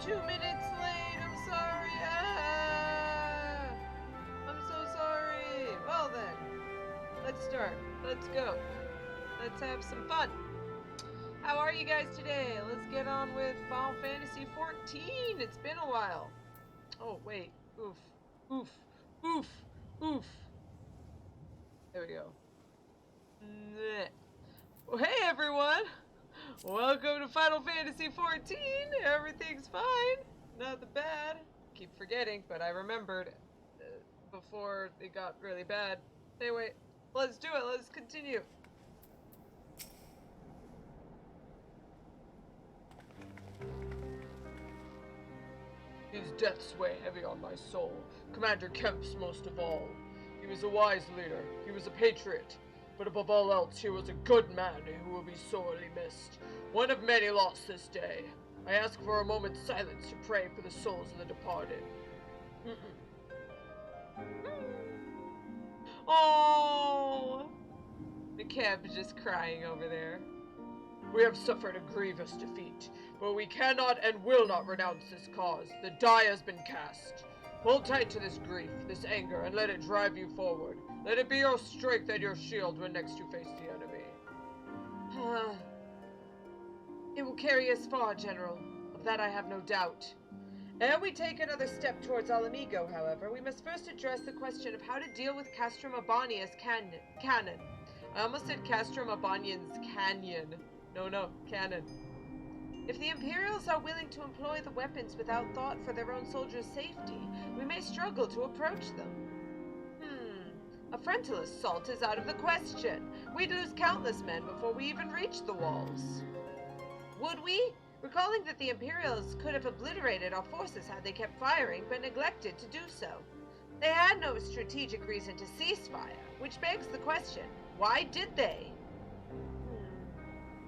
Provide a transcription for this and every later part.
2 minutes late. I'm sorry. I'm so sorry. Well then, let's start. Let's go. Let's have some fun. How are you guys today? Let's get on with Final Fantasy 14. It's been a while. Oh, wait. Oof. Oof. Oof. Oof. There we go. Well, hey everyone! Welcome to Final Fantasy 14. Everything's fine. Nothing bad. Keep forgetting, but I remembered before it got really bad. Anyway, let's do it. Let's continue. His deaths weigh heavy on my soul. Commander Kemp's most of all. He was a wise leader. He was a patriot. But above all else, he was a good man who will be sorely missed. One of many lost this day. I ask for a moment's silence to pray for the souls of the departed. Oh, the cab is just crying over there. We have suffered a grievous defeat, but we cannot and will not renounce this cause. The die has been cast. Hold tight to this grief, this anger, and let it drive you forward. Let it be your strength and your shield when next you face the enemy. It will carry us far, General. Of that I have no doubt. Ere we take another step towards Alamigo, however, we must first address the question of how to deal with Castrum Abania's cannon. I almost said Castrum Abanian's canyon. No, cannon. If the Imperials are willing to employ the weapons without thought for their own soldiers' safety, we may struggle to approach them. A frontal assault is out of the question. We'd lose countless men before we even reach the walls. Would we? Recalling that the Imperials could have obliterated our forces had they kept firing, but neglected to do so. They had no strategic reason to cease fire, which begs the question, why did they?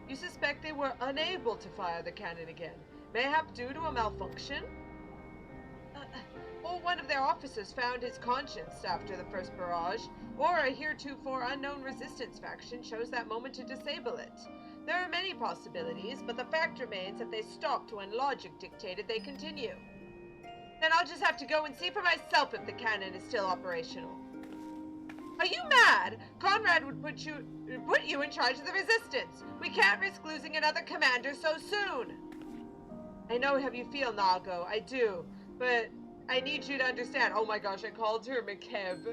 You suspect they were unable to fire the cannon again, mayhap due to a malfunction? Or one of their officers found his conscience after the first barrage, or a heretofore unknown resistance faction chose that moment to disable it. There are many possibilities, but the fact remains that they stopped when logic dictated they continue. Then I'll just have to go and see for myself if the cannon is still operational. Are you mad? Conrad would put you in charge of the resistance. We can't risk losing another commander so soon. I know how you feel, Nago. I do. But I need you to understand. Oh my gosh, I called her McKeb.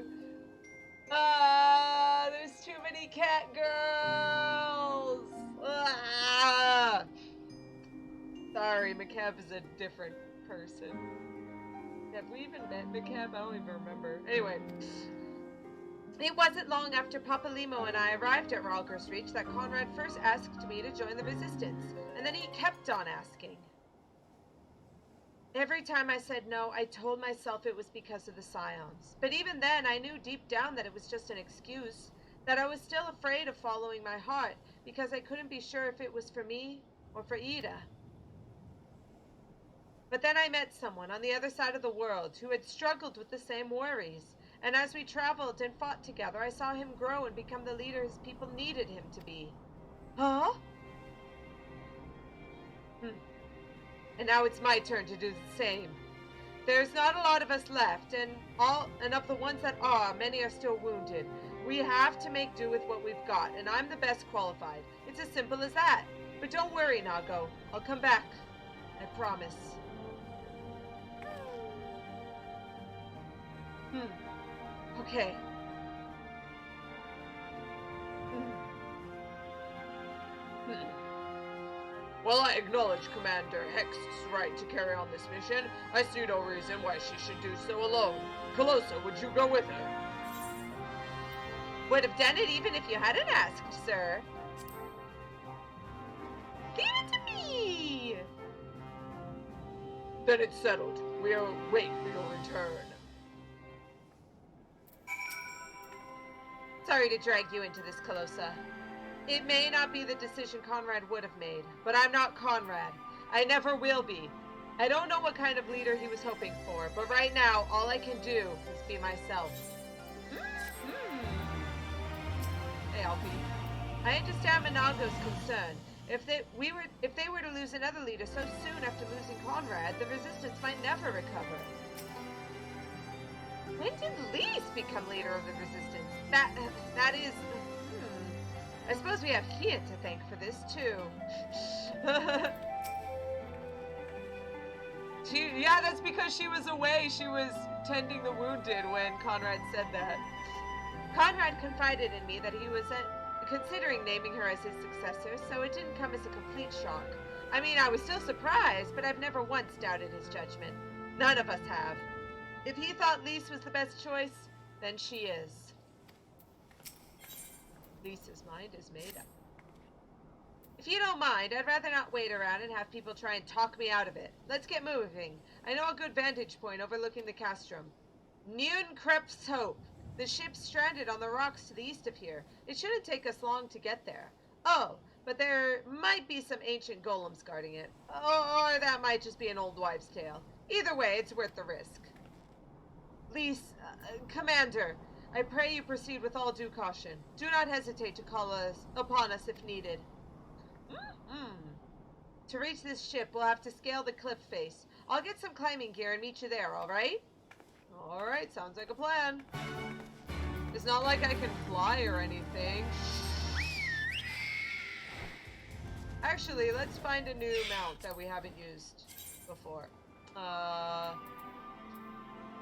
There's too many cat girls. Sorry, McKeb is a different person. Have we even met McKeb? I don't even remember. Anyway. It wasn't long after Papa Limo and I arrived at Ralger's Reach that Conrad first asked me to join the resistance, and then he kept on asking. Every time I said no, I told myself it was because of the Scions. But even then, I knew deep down that it was just an excuse, that I was still afraid of following my heart, because I couldn't be sure if it was for me or for Ida. But then I met someone on the other side of the world who had struggled with the same worries. And as we traveled and fought together, I saw him grow and become the leader his people needed him to be. Huh? And now it's my turn to do the same. There's not a lot of us left, and of the ones that are, many are still wounded. We have to make do with what we've got, and I'm the best qualified. It's as simple as that. But don't worry, Nago. I'll come back. I promise. Okay. While I acknowledge Commander Hex's right to carry on this mission, I see no reason why she should do so alone. Calosa, would you go with her? Would have done it even if you hadn't asked, sir. Give it to me! Then it's settled. We'll wait for your return. Sorry to drag you into this, Calosa. It may not be the decision Conrad would have made, but I'm not Conrad. I never will be. I don't know what kind of leader he was hoping for, but right now, all I can do is be myself. Hey, Alfie. I understand Monago's concern, If they were to lose another leader so soon after losing Conrad, the resistance might never recover. When did Elise become leader of the resistance? That is... I suppose we have Hia to thank for this, too. Yeah, that's because she was away. She was tending the wounded when Conrad said that. Conrad confided in me that he was considering naming her as his successor, so it didn't come as a complete shock. I mean, I was still surprised, but I've never once doubted his judgment. None of us have. If he thought Lise was the best choice, then she is. Lisa's mind is made up. If you don't mind, I'd rather not wait around and have people try and talk me out of it. Let's get moving. I know a good vantage point overlooking the castrum. Neunkrepp's Hope. The ship's stranded on the rocks to the east of here. It shouldn't take us long to get there. Oh, but there might be some ancient golems guarding it. Or that might just be an old wives' tale. Either way, it's worth the risk. Lise, Commander, I pray you proceed with all due caution. Do not hesitate to call upon us if needed. To reach this ship, we'll have to scale the cliff face. I'll get some climbing gear and meet you there, alright? Alright, sounds like a plan. It's not like I can fly or anything. Actually, let's find a new mount that we haven't used before.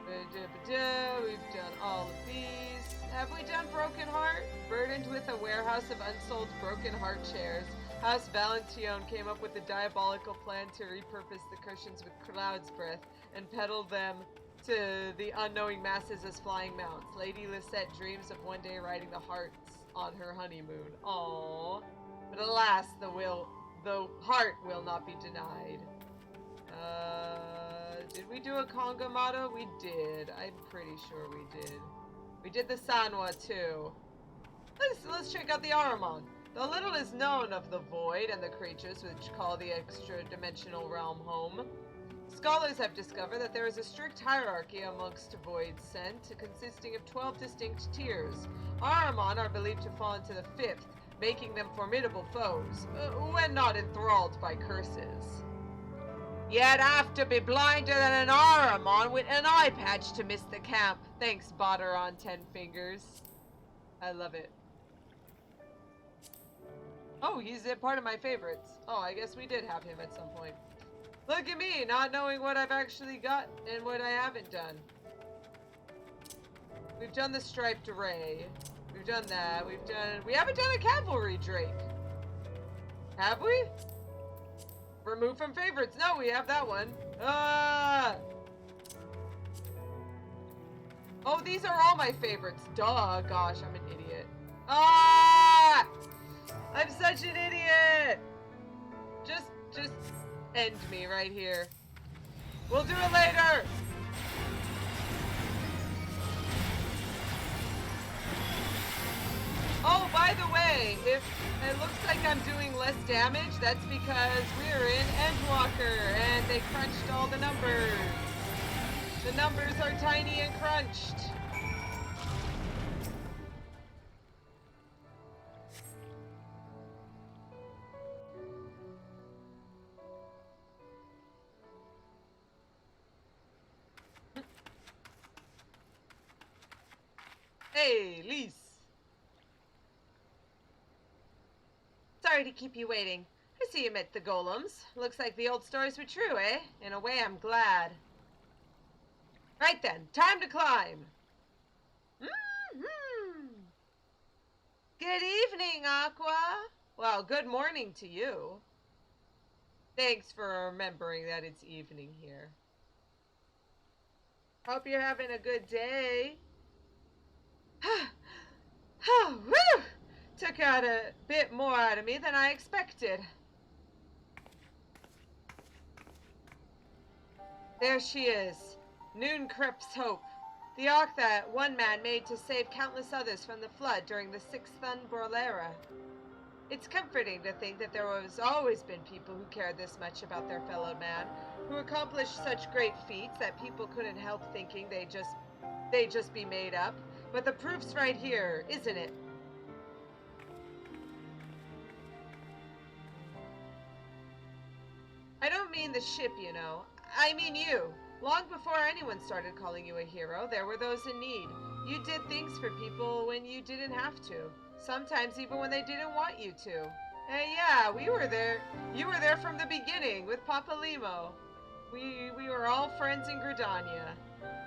We've done all of these. Have we done Broken Heart? Burdened with a warehouse of unsold Broken Heart chairs, House Valentine came up with a diabolical plan to repurpose the cushions with Cloud's Breath and peddle them to the unknowing masses as flying mounts. Lady Lisette dreams of one day riding the hearts on her honeymoon. Aww. But alas, the heart will not be denied. Did we do a conga motto? We did. I'm pretty sure we did. We did the Sanwa too. Let's check out the Ahriman. Though little is known of the Void and the creatures which call the extra-dimensional realm home, scholars have discovered that there is a strict hierarchy amongst Void Sent, consisting of 12 distinct tiers. Ahriman are believed to fall into the 5th, making them formidable foes, when not enthralled by curses. Yet have to be blinder than an Ahriman with an eye patch to miss the camp. Thanks, Botter on 10 Fingers. I love it. Oh, he's a part of my favorites. Oh, I guess we did have him at some point. Look at me, not knowing what I've actually got and what I haven't done. We've done the Striped Ray. We've done that. We haven't done a Cavalry Drake. Have we? Remove from favorites. No, we have that one. Ah! Oh, these are all my favorites. Duh. Gosh, I'm an idiot. Ah! I'm such an idiot! Just end me right here. We'll do it later! Oh, by the way, if it looks like I'm doing less damage, that's because we're in Endwalker, and they crunched all the numbers. The numbers are tiny and crunched. Hey, Elise. Sorry to keep you waiting. I see you met the golems. Looks like the old stories were true, eh? In a way, I'm glad. Right then, time to climb. Good evening, Aqua. Well, good morning to you. Thanks for remembering that it's evening here. Hope you're having a good day. Oh, whew! Took out a bit more out of me than I expected. There she is, Neunkrepp's Hope, the ark that one man made to save countless others from the flood during the 6th Thunbral era. It's comforting to think that there has always been people who cared this much about their fellow man, who accomplished such great feats that people couldn't help thinking they'd just be made up. But the proof's right here, isn't it? mean the ship, you know. I mean you. Long before anyone started calling you a hero, there were those in need. You did things for people when you didn't have to. Sometimes even when they didn't want you to. Hey, yeah, we were there. You were there from the beginning with Papa Limo. We were all friends in Gridania.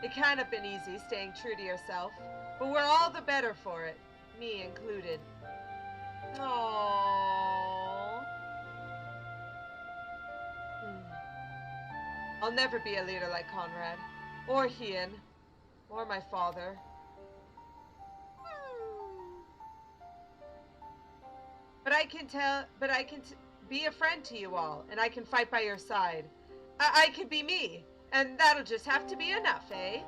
It can't have been easy staying true to yourself, but we're all the better for it, me included. Aww. I'll never be a leader like Conrad, or Hien, or my father. But I can be a friend to you all, and I can fight by your side. I can be me, and that'll just have to be enough, eh?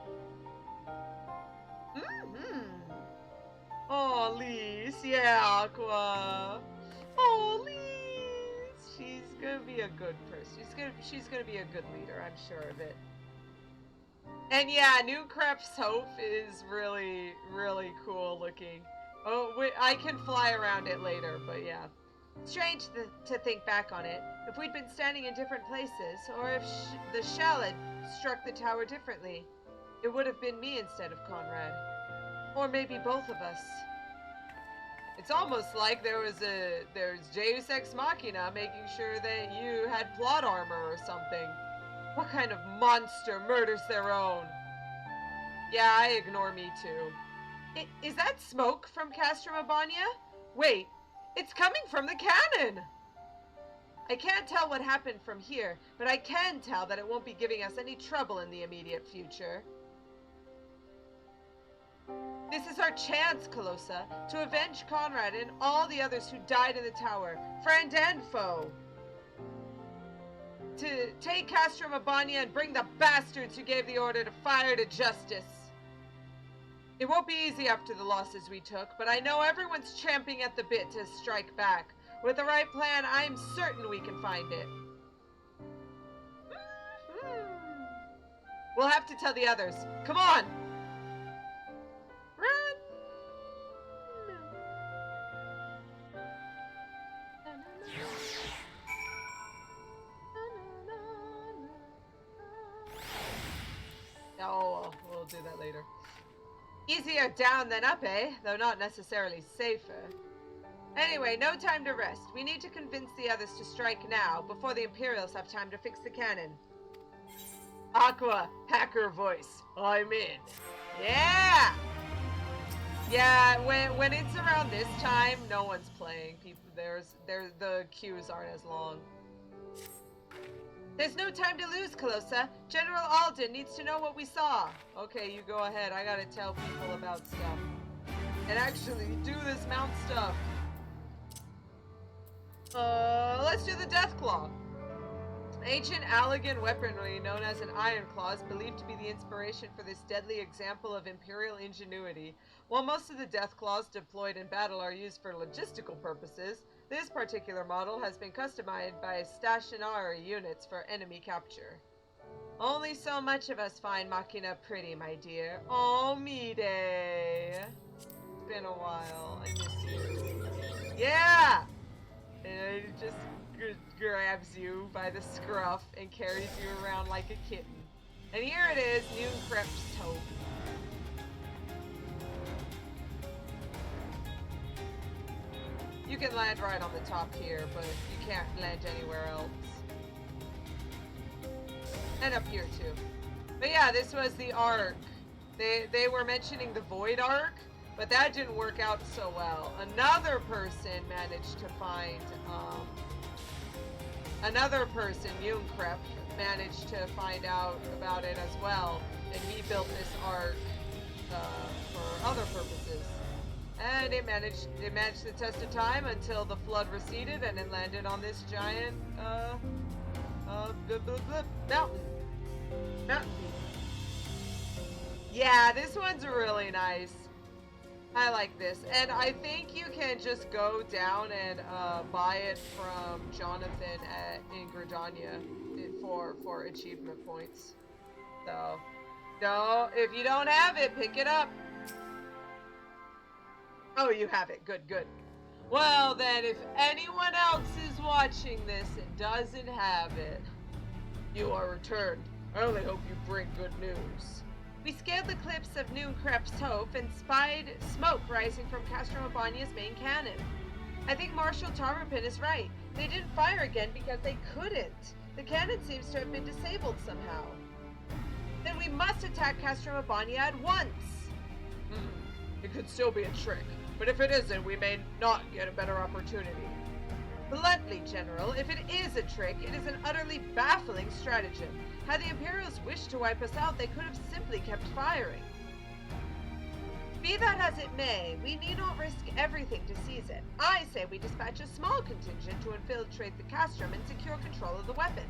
Oh, Elise, yeah, Aqua. Oh, Elise, she's gonna be a good person. She's gonna be a good leader. I'm sure of it. And yeah, New Crep's Hope is really, really cool looking. Oh, I can fly around it later, but yeah. Strange to think back on it. If we'd been standing in different places, or if the shell had struck the tower differently, it would have been me instead of Conrad. Or maybe both of us. It's almost like there's Deus Ex Machina making sure that you had plot armor or something. What kind of monster murders their own? Yeah, I ignore me too. Is that smoke from Castrum? Wait, it's coming from the cannon! I can't tell what happened from here, but I can tell that it won't be giving us any trouble in the immediate future. This is our chance, Calosa, to avenge Conrad and all the others who died in the tower, friend and foe. To take Castrum and bring the bastards who gave the order to fire to justice. It won't be easy after the losses we took, but I know everyone's champing at the bit to strike back. With the right plan, I'm certain we can find it. We'll have to tell the others. Come on! Run! Oh, we'll do that later. Easier down than up, eh? Though not necessarily safer. Anyway, no time to rest. We need to convince the others to strike now, before the Imperials have time to fix the cannon. Aqua, hacker voice. I'm in. Yeah! Yeah, when it's around this time, no one's playing. The queues aren't as long. There's no time to lose, Calosa. General Alden needs to know what we saw. Okay, you go ahead. I gotta tell people about stuff. And actually do this mount stuff. Let's do the Deathclaw. Ancient Allegan weaponry known as an Iron Claw is believed to be the inspiration for this deadly example of Imperial ingenuity. While most of the Deathclaws deployed in battle are used for logistical purposes, this particular model has been customized by stationary units for enemy capture. Only so much of us find Machina pretty, my dear. Oh, me day. It's been a while. I miss you. Yeah! And it just grabs you by the scruff and carries you around like a kitten. And here it is, New Crep's Hope. You can land right on the top here, but you can't land anywhere else. And up here too. But yeah, this was the Ark. They were mentioning the Void Ark, but that didn't work out so well. Another person managed to find, Junkrep, managed to find out about it as well, and he built this Ark for other purposes. And it managed the test of time until the flood receded and it landed on this giant, mountain peak. Yeah, this one's really nice. I like this. And I think you can just go down and buy it from Jonathan in Gridania for achievement points. So, no, if you don't have it, pick it up. Oh, you have it. Good, good. Well, then, if anyone else is watching this and doesn't have it, You are returned. I only hope you bring good news. We scaled the cliffs of New Crep's Hope and spied smoke rising from Castrum main cannon. I think Marshal Tarapin is right. They didn't fire again because they couldn't. The cannon seems to have been disabled somehow. Then we must attack Castrum at once. It could still be a trick, but if it isn't, we may not get a better opportunity. Bluntly, General, if it is a trick, it is an utterly baffling stratagem. Had the Imperials wished to wipe us out, they could have simply kept firing. Be that as it may, we need not risk everything to seize it. I say we dispatch a small contingent to infiltrate the castrum and secure control of the weapon.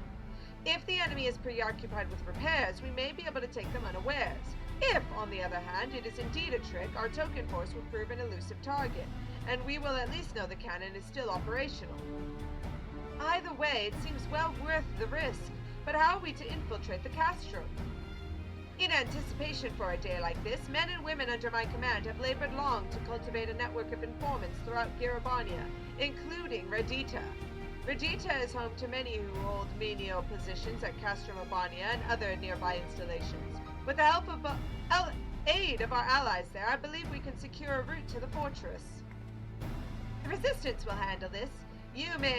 If the enemy is preoccupied with repairs, we may be able to take them unawares. If, on the other hand, it is indeed a trick, our token force will prove an elusive target, and we will at least know the cannon is still operational. Either way, it seems well worth the risk, but how are we to infiltrate the castrum? In anticipation for a day like this, men and women under my command have labored long to cultivate a network of informants throughout Girabania, including Redita. Redita is home to many who hold menial positions at Castrum and other nearby installations. With the help of aid of our allies there, I believe we can secure a route to the fortress. The Resistance will handle this. You may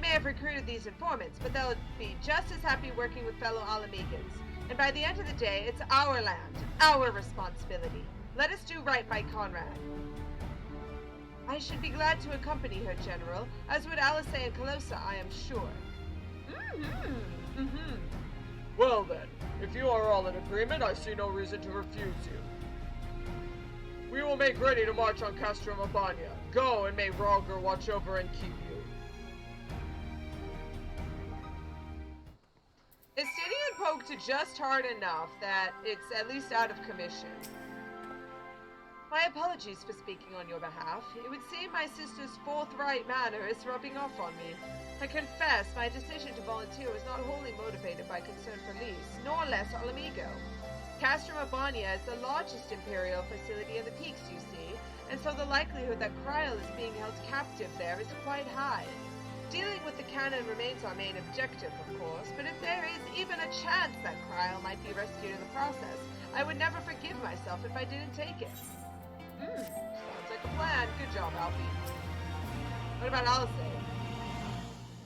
have recruited these informants, but they'll be just as happy working with fellow Alamegans. And by the end of the day, it's our land, our responsibility. Let us do right by Conrad. I should be glad to accompany her, General, as would Alice and Calosa, I am sure. Well then, if you are all in agreement, I see no reason to refuse you. We will make ready to march on Castrum Abania. Go, and may Rogger watch over and keep you. Estidian poked just hard enough that it's at least out of commission. My apologies for speaking on your behalf. It would seem my sister's forthright manner is rubbing off on me. I confess my decision to volunteer was not wholly motivated by concern for Elise, nor less Alamigo. Castrum Abania is the largest Imperial facility in the peaks, you see, and so the likelihood that Kryl is being held captive there is quite high. Dealing with the cannon remains our main objective, of course, but if there is even a chance that Kryl might be rescued in the process, I would never forgive myself if I didn't take it. Sounds like a plan. Good job, Alfie. What about Alice?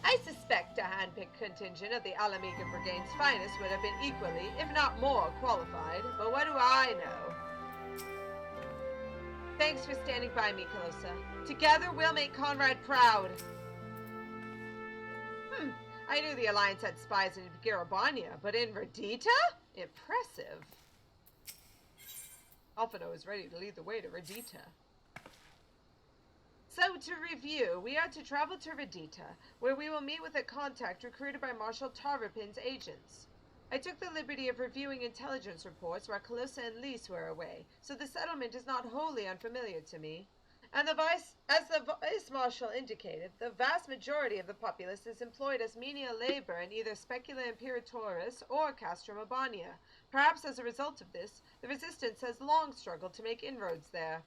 I suspect a hand-picked contingent of the Alamega Brigade's finest would have been equally, if not more, qualified, but what do I know? Thanks for standing by me, Calosa. Together we'll make Conrad proud. I knew the Alliance had spies in Girabania, but in Redita? Impressive. Alphino is ready to lead the way to Redita. So, to review, we are to travel to Redita, where we will meet with a contact recruited by Marshal Tarapin's agents. I took the liberty of reviewing intelligence reports while Calosa and Elise were away, so the settlement is not wholly unfamiliar to me. And as the Vice Marshal indicated, the vast majority of the populace is employed as menial labor in either Specula Imperatoris or Castrum Abania. Perhaps as a result of this, the Resistance has long struggled to make inroads there.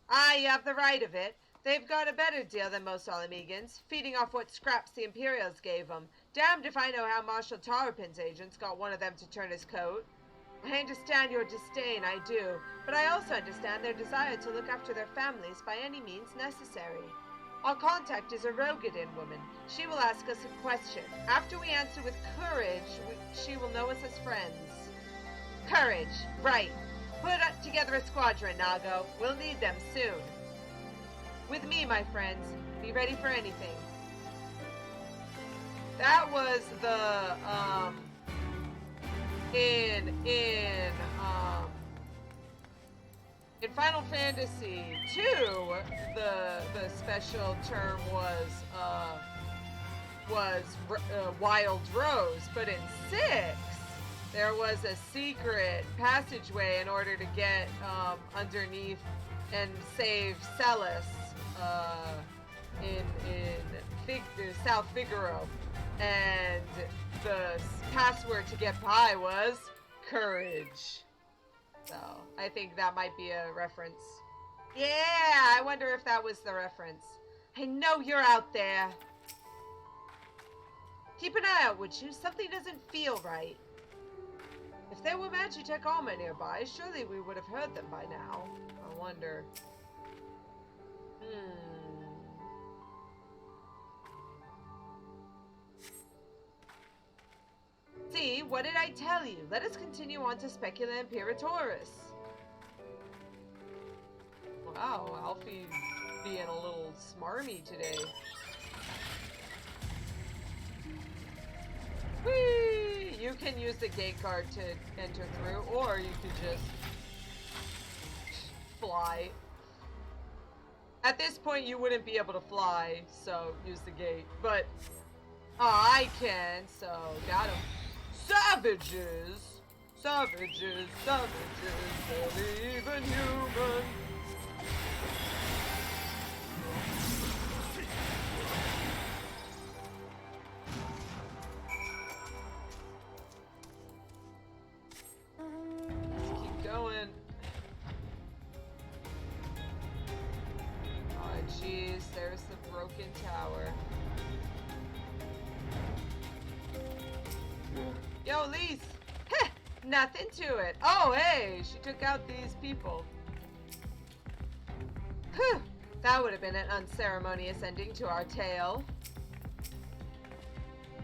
Ah, you have the right of it. They've got a better deal than most Alamegans, feeding off what scraps the Imperials gave them. Damned if I know how Marshal Tarapin's agents got one of them to turn his coat. I understand your disdain, I do, but I also understand their desire to look after their families by any means necessary. Our contact is a Rogadin woman. She will ask us a question. After we answer with courage, she will know us as friends. Courage, right. Put together a squadron, Nago. We'll need them soon. With me, my friends. Be ready for anything. That was the, in Final Fantasy II, the special term was Wild Rose, but in 6, there was a secret passageway in order to get underneath and save Celis in South Figaro, and the password to get by was courage. So I think that might be a reference. Yeah, I wonder if that was the reference. I know you're out there. Keep an eye out, would you? Something doesn't feel right. If there were magitek armor nearby, surely we would have heard them by now. I wonder. See, what did I tell you? Let us continue on to Specula Imperatoris. Wow, Alfie being a little smarmy today. Whee! You can use the gate card to enter through, or you could just fly. At this point, you wouldn't be able to fly, so use the gate. But I can, so got him. Savages! Savages, savages, they're even human. Let's keep going. Oh, jeez, there's the broken tower. Yo, Elise! Heh! Nothing to it. Oh, hey! She took out these people. Whew! That would have been an unceremonious ending to our tale.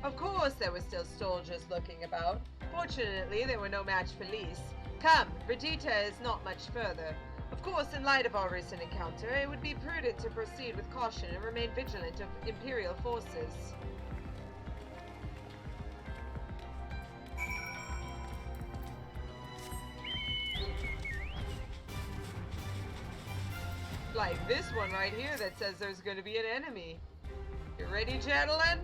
Of course, there were still soldiers looking about. Fortunately, there were no match for Elise. Come, Verdita is not much further. Of course, in light of our recent encounter, it would be prudent to proceed with caution and remain vigilant of Imperial forces. Like this one right here that says there's going to be an enemy. You ready, gentlemen?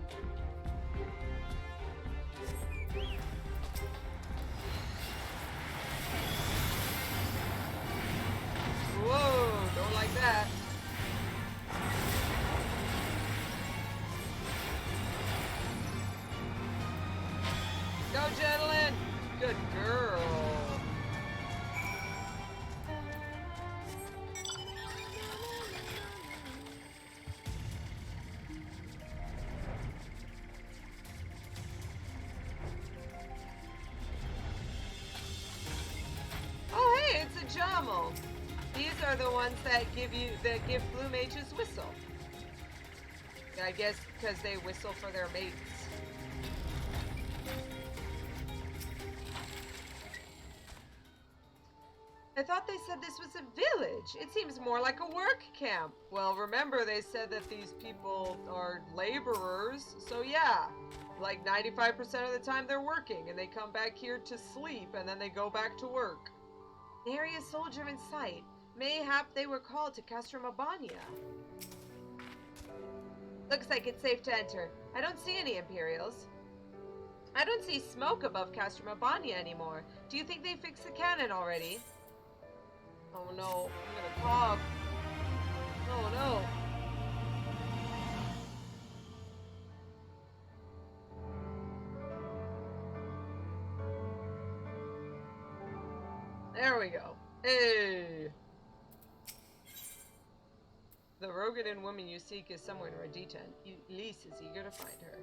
Whoa, don't like that. Go, gentlemen. Good girl. These are the ones that give blue mages whistle. I guess because they whistle for their mates. I thought they said this was a village. It seems more like a work camp. Well, remember they said that these people are laborers, so yeah. Like 95% of the time they're working, and they come back here to sleep, and then they go back to work. Nary a soldier in sight. Mayhap they were called to castrum. Looks like it's safe to enter. I don't see any Imperials. I don't see smoke above castrum anymore. Do you think they fixed the cannon already? Oh no, I'm gonna cough. Oh no. There we go. Hey! The Rogadan woman you seek is somewhere in Radita, and Elise is eager to find her.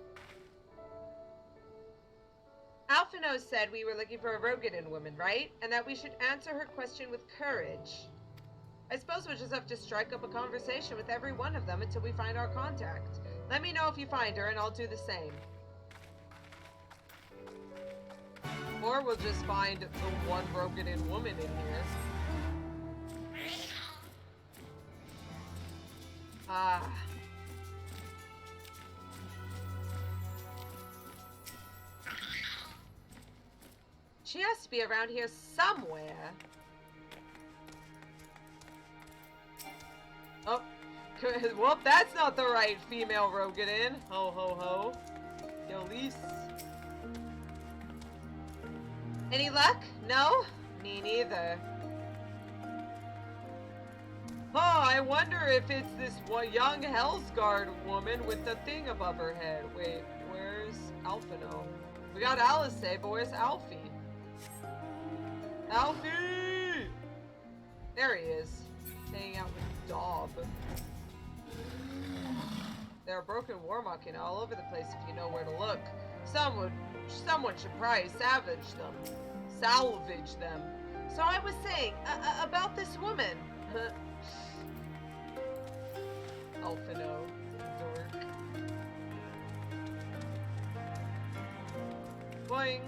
Alphino said we were looking for a Rogadan woman, right? And that we should answer her question with courage. I suppose we'll just have to strike up a conversation with every one of them until we find our contact. Let me know if you find her, and I'll do the same. Or we'll just find the one Rogadan woman in here. Ah. She has to be around here somewhere. Oh. Well, that's not the right female Rogadan. Ho, ho, ho. Yo, Elise. Any luck? No? Me neither. Oh, I wonder if it's this young Hellsguard woman with the thing above her head. Wait, where's Alphino? We got Alice, but where's Alfie? Alfie! There he is. Hanging out with Daub. There are broken warmucking all over the place if you know where to look. Someone should probably salvage them. So I was saying, about this woman. Alphino, dork. Boing.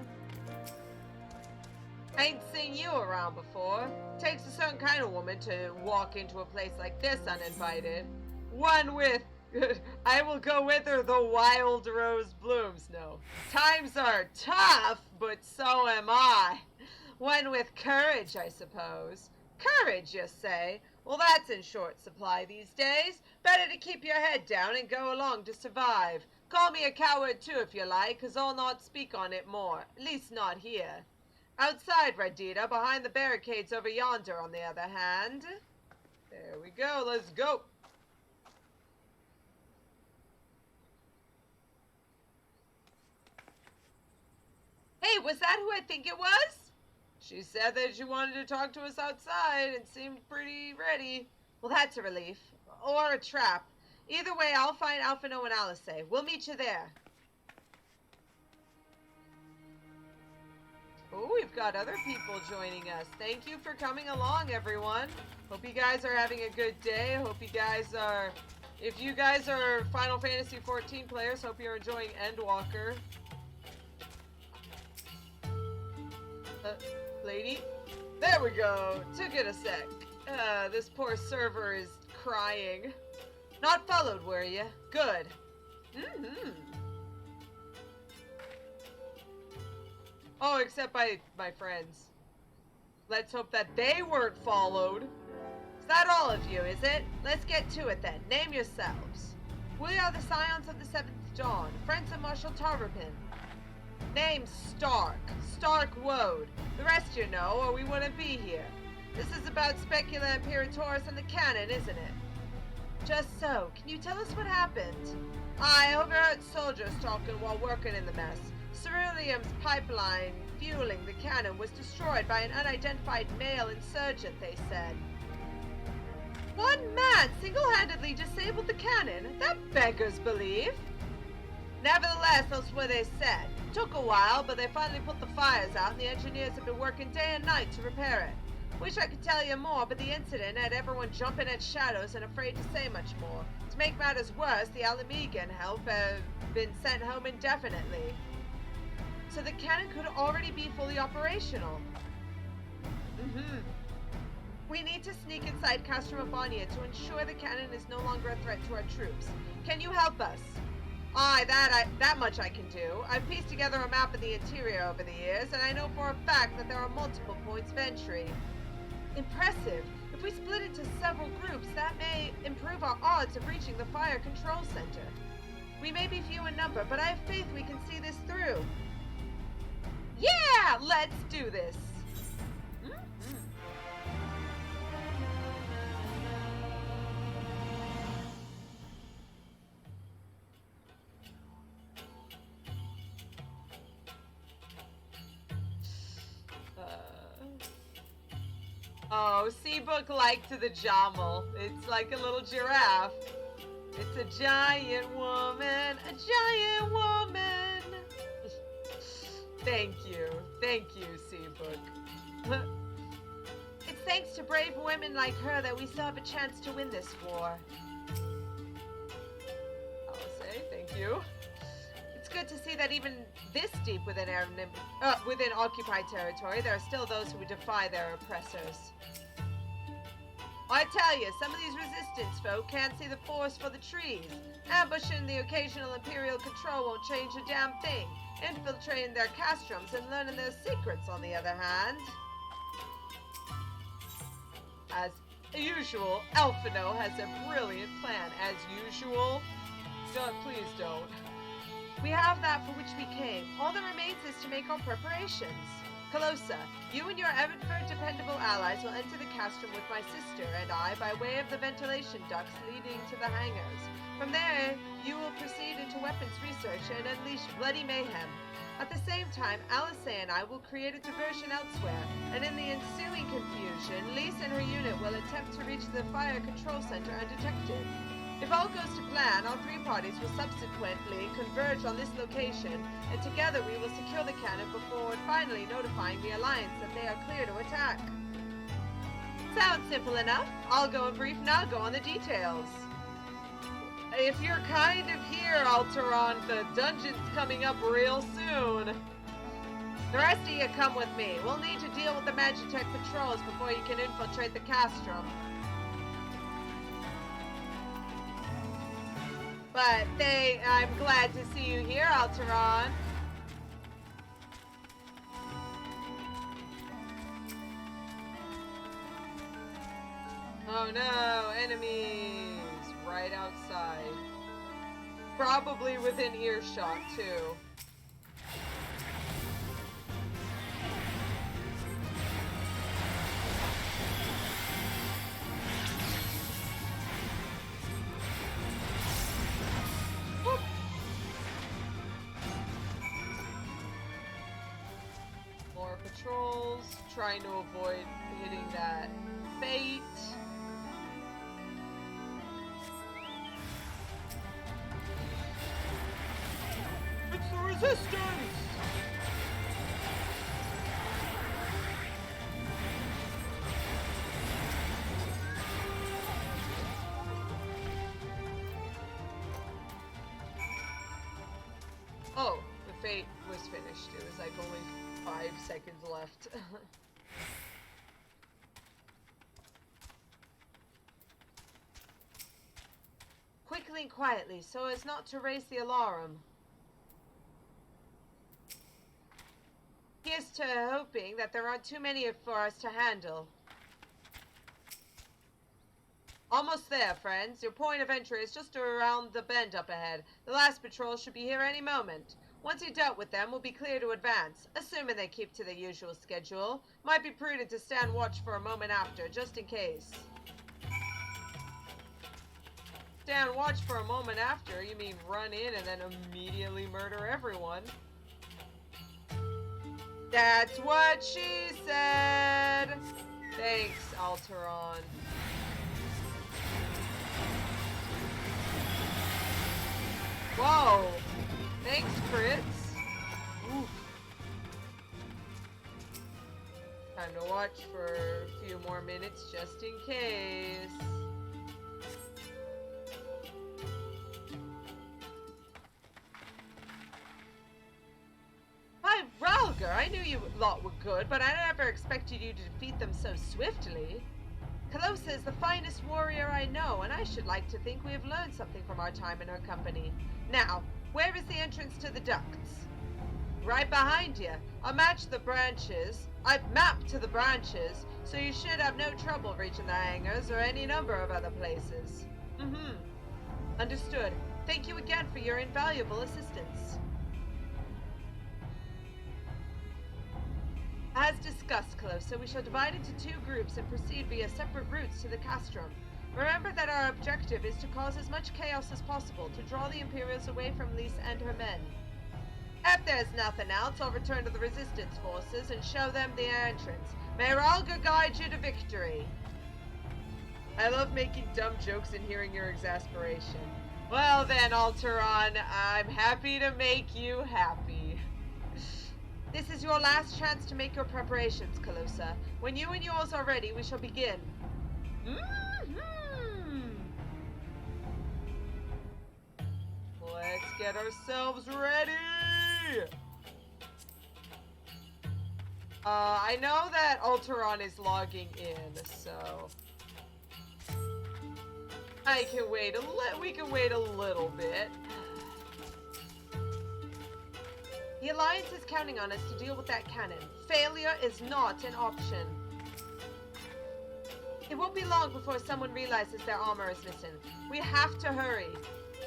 Ain't seen you around before. Takes a certain kind of woman to walk into a place like this uninvited. One with, I will go with her, the wild rose blooms. No. Times are tough, but so am I. One with courage, I suppose. Courage, you say? Well, that's in short supply these days. Better to keep your head down and go along to survive. Call me a coward too if you like, 'cause I'll not speak on it more. At least not here. Outside, Radita, behind the barricades over yonder, on the other hand. There we go, let's go. Hey, was that who I think it was? She said that she wanted to talk to us outside and seemed pretty ready. Well, that's a relief. Or a trap. Either way, I'll find Alphino and Alice. We'll meet you there. Oh, we've got other people joining us. Thank you for coming along, everyone. Hope you guys are having a good day. Hope you guys are... If you guys are Final Fantasy XIV players, hope you're enjoying Endwalker. Lady? There we go. Took it a sec. This poor server is crying. Not followed, were you? Good. Oh, except by my friends. Let's hope that they weren't followed. Is that all of you, is it? Let's get to it then. Name yourselves. We are the Scions of the Seventh Dawn, friends of Marshal Tarvapin. Name Stark. Stark Woad. The rest you know, or we wouldn't be here. This is about Specula Imperatoris and the cannon, isn't it? Just so. Can you tell us what happened? I overheard soldiers talking while working in the mess. Ceruleum's pipeline fueling the cannon was destroyed by an unidentified male insurgent, they said. One man single-handedly disabled the cannon? That beggars belief. Nevertheless, that's what they said. Took a while, but they finally put the fires out, and the engineers have been working day and night to repair it. Wish I could tell you more, but the incident had everyone jumping at shadows and afraid to say much more. To make matters worse, the Alamegan help have been sent home indefinitely. So the cannon could already be fully operational. We need to sneak inside Castrum to ensure the cannon is no longer a threat to our troops. Can you help us? Aye, that much I can do. I've pieced together a map of the interior over the years, and I know for a fact that there are multiple points of entry. Impressive. If we split into several groups, that may improve our odds of reaching the fire control center. We may be few in number, but I have faith we can see this through. Yeah! Let's do this! Oh, Seabook liked the Jamal. It's like a little giraffe. It's a giant woman, Thank you, Seabook. It's thanks to brave women like her that we still have a chance to win this war. I'll say thank you. It's good to see that even this deep within occupied territory, there are still those who defy their oppressors. I tell you, some of these resistance folk can't see the forest for the trees. Ambushing the occasional Imperial control won't change a damn thing. Infiltrating their castrums and learning their secrets, on the other hand. As usual, Alphino has a brilliant plan. As usual? Please don't. We have that for which we came. All that remains is to make our preparations. Calosa, you and your Evanford dependable allies will enter the castrum with my sister and I by way of the ventilation ducts leading to the hangars. From there, you will proceed into weapons research and unleash bloody mayhem. At the same time, Alice and I will create a diversion elsewhere, and in the ensuing confusion, Elise and her unit will attempt to reach the fire control center undetected. If all goes to plan, our three parties will subsequently converge on this location, and together we will secure the cannon before finally notifying the Alliance that they are clear to attack. Sounds simple enough. I'll go in brief and I'll go on the details. If you're kind of here, Alteron, the dungeon's coming up real soon. The rest of you come with me. We'll need to deal with the magitek patrols before you can infiltrate the castrum. But I'm glad to see you here, Alteron. Oh no, enemies right outside. Probably within earshot, too. More patrols, trying to avoid hitting that bait. It's the resistance! Oh, the fate was finished. It was like only 5 seconds left. Quickly and quietly, so as not to raise the alarm. Here's to hoping that there aren't too many for us to handle. Almost there, friends. Your point of entry is just around the bend up ahead. The last patrol should be here any moment. Once you've dealt with them, we'll be clear to advance, assuming they keep to the usual schedule. Might be prudent to stand watch for a moment after, just in case. Stand watch for a moment after? You mean run in and then immediately murder everyone? That's what she said! Thanks, Alteron. Whoa! Thanks, crits. Oof. Time to watch for a few more minutes just in case. Hi, Ralger! I knew you lot were good, but I never expected you to defeat them so swiftly. Calosa is the finest warrior I know, and I should like to think we have learned something from our time in her company. Now, where is the entrance to the ducts? Right behind you. I've mapped to the branches, so you should have no trouble reaching the hangars or any number of other places. Understood. Thank you again for your invaluable assistance. As discussed, Calosa, we shall divide into 2 groups and proceed via separate routes to the castrum. Remember that our objective is to cause as much chaos as possible to draw the Imperials away from Elise and her men. If there's nothing else, I'll return to the Resistance forces and show them the entrance. May Ralga guide you to victory. I love making dumb jokes and hearing your exasperation. Well then, Alteron, I'm happy to make you happy. This is your last chance to make your preparations, Calosa. When you and yours are ready, we shall begin. Let's get ourselves ready! I know that Alteron is logging in, so I can wait we can wait a little bit. The Alliance is counting on us to deal with that cannon. Failure is not an option. It won't be long before someone realizes their armor is missing. We have to hurry.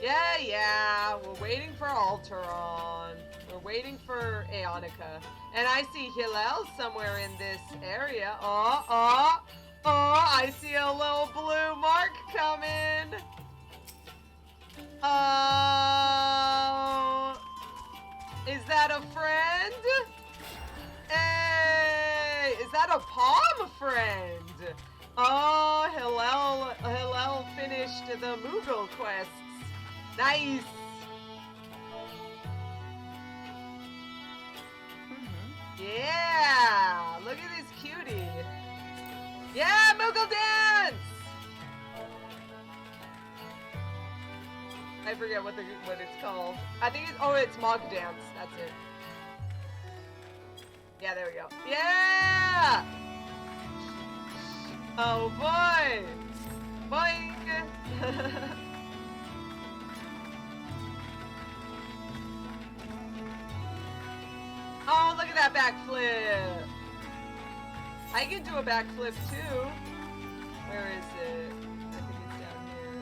Yeah, we're waiting for Alteron. We're waiting for Aeonica. And I see Hillel somewhere in this area. Oh, I see a little blue mark coming. Is that a friend? Hey, is that a palm friend? Oh, Hillel finished the Moogle quests. Nice. Yeah, look at this cutie. Yeah, Moogle dance. I forget what it's called. I think it's Mog dance. That's it. Yeah, there we go. Yeah. Oh boy. Boing. Oh, look at that backflip! I can do a backflip too. Where is it? I think it's down here.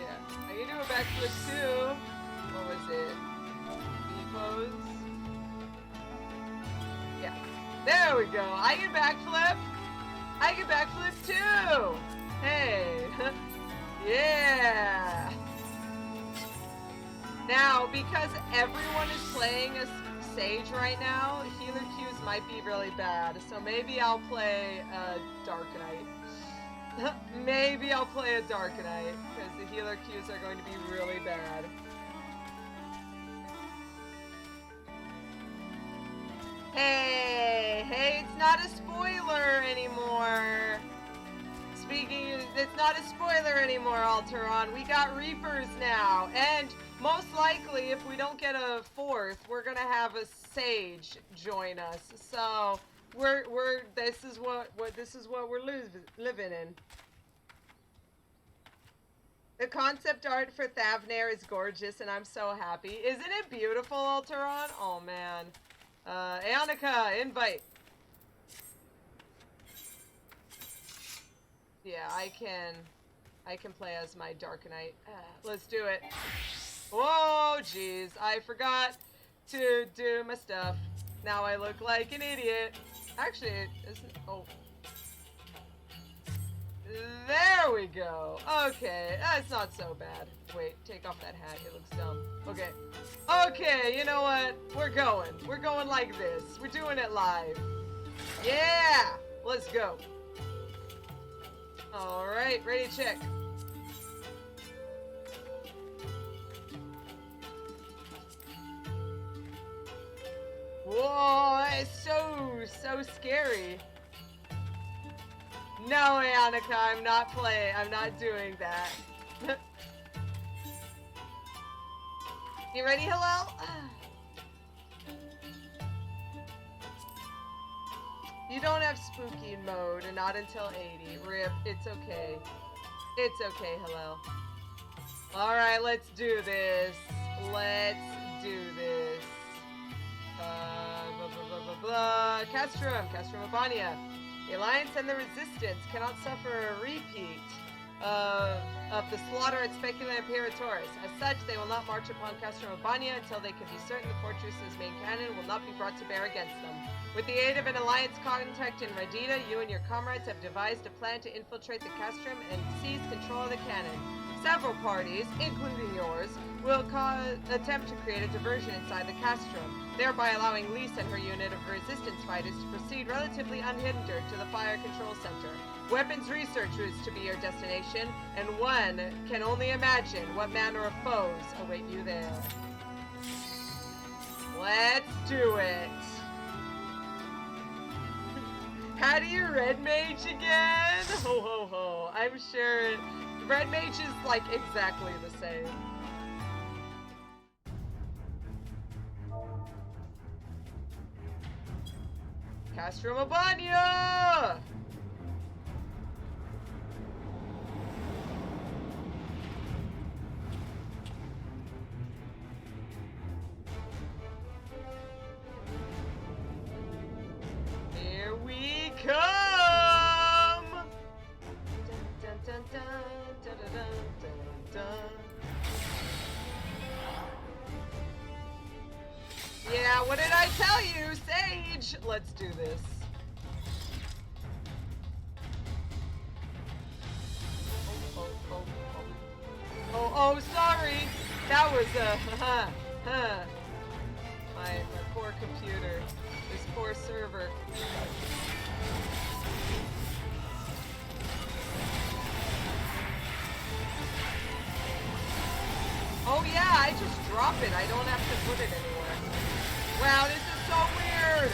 Yeah, I can do a backflip too. What was it? V-pose? Yeah. There we go. I can backflip. I can backflip too. Hey. Yeah. Now, because everyone is playing a Sage right now, healer Qs might be really bad, so maybe I'll play a Dark Knight. Maybe I'll play a Dark Knight, because the healer Qs are going to be really bad. Hey, it's not a spoiler anymore. It's not a spoiler anymore, Alteron. We got Reapers now, and most likely, if we don't get a fourth, we're gonna have a Sage join us. So this is what we're living in. The concept art for Thavnair is gorgeous, and I'm so happy. Isn't it beautiful, Alteron? Oh man. Aonica, invite. Yeah, I can play as my Dark Knight. Let's do it. Whoa, jeez, I forgot to do my stuff. Now I look like an idiot. Actually, it isn't. Oh. There we go. Okay, that's not so bad. Wait, take off that hat. It looks dumb. Okay. Okay, you know what? We're going like this. We're doing it live. Yeah! Let's go. Alright, ready to check. Whoa, it's so scary. No, Aonica, I'm not doing that. You ready, Hillel? You don't have spooky mode, and not until 80. Rip, it's okay. It's okay, Hillel. Alright, let's do this. Let's do this. Castrum Abania. The Alliance and the Resistance cannot suffer a repeat of the slaughter at Specula Imperatoris. As such, they will not march upon Castrum Abania until they can be certain the fortress's main cannon will not be brought to bear against them. With the aid of an Alliance contact in Radita, you and your comrades have devised a plan to infiltrate the Castrum and seize control of the cannon. Several parties, including yours, will attempt to create a diversion inside the Castrum, thereby allowing Elise and her unit of resistance fighters to proceed relatively unhindered to the fire control center. Weapons research is to be your destination, and one can only imagine what manner of foes await you there. Let's do it! How do you red mage again? Ho ho ho, I'm sure red mage is like exactly the same. Castrum Abania! Here we come! Dun, dun, dun, dun, dun, dun, dun, dun. Yeah, what did I tell you, Sage? Let's do this. Oh, sorry. That was my poor computer. This poor server. drop it. I don't have to put it anywhere. Wow, this is so weird.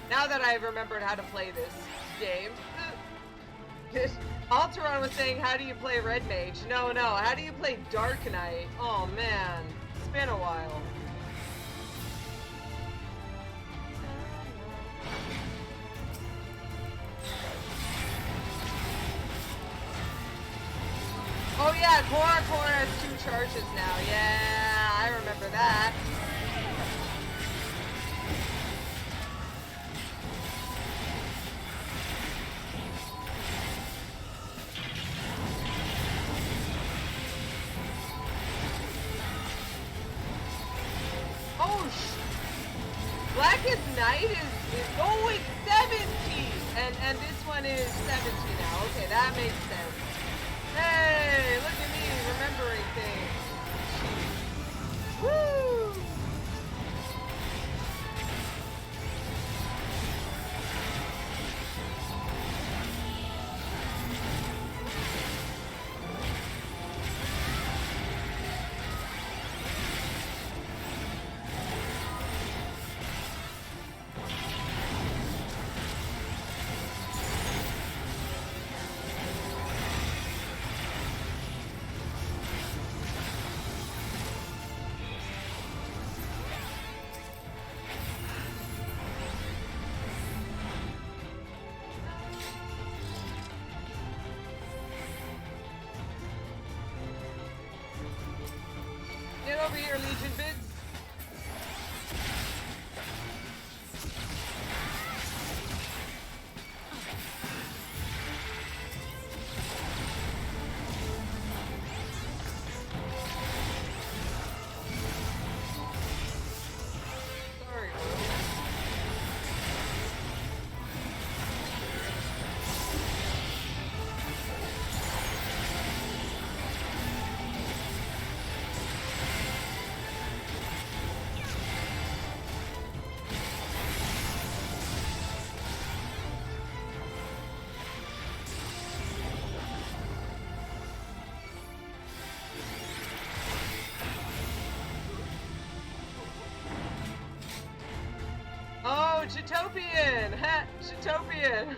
Now that I've remembered how to play this game. Alteron was saying, how do you play Red Mage? No, how do you play Dark Knight? Oh man, it's been a while. Oh yeah, Cora has 2 charges now. Yeah, I remember that. Blackest Night is oh, it's 17, and this one is 17 now. Okay, that makes sense. Hey, look at me remembering things. Woo! Get over here, Legion Bids. Sorry, Oh, Chatopian! Chatopian!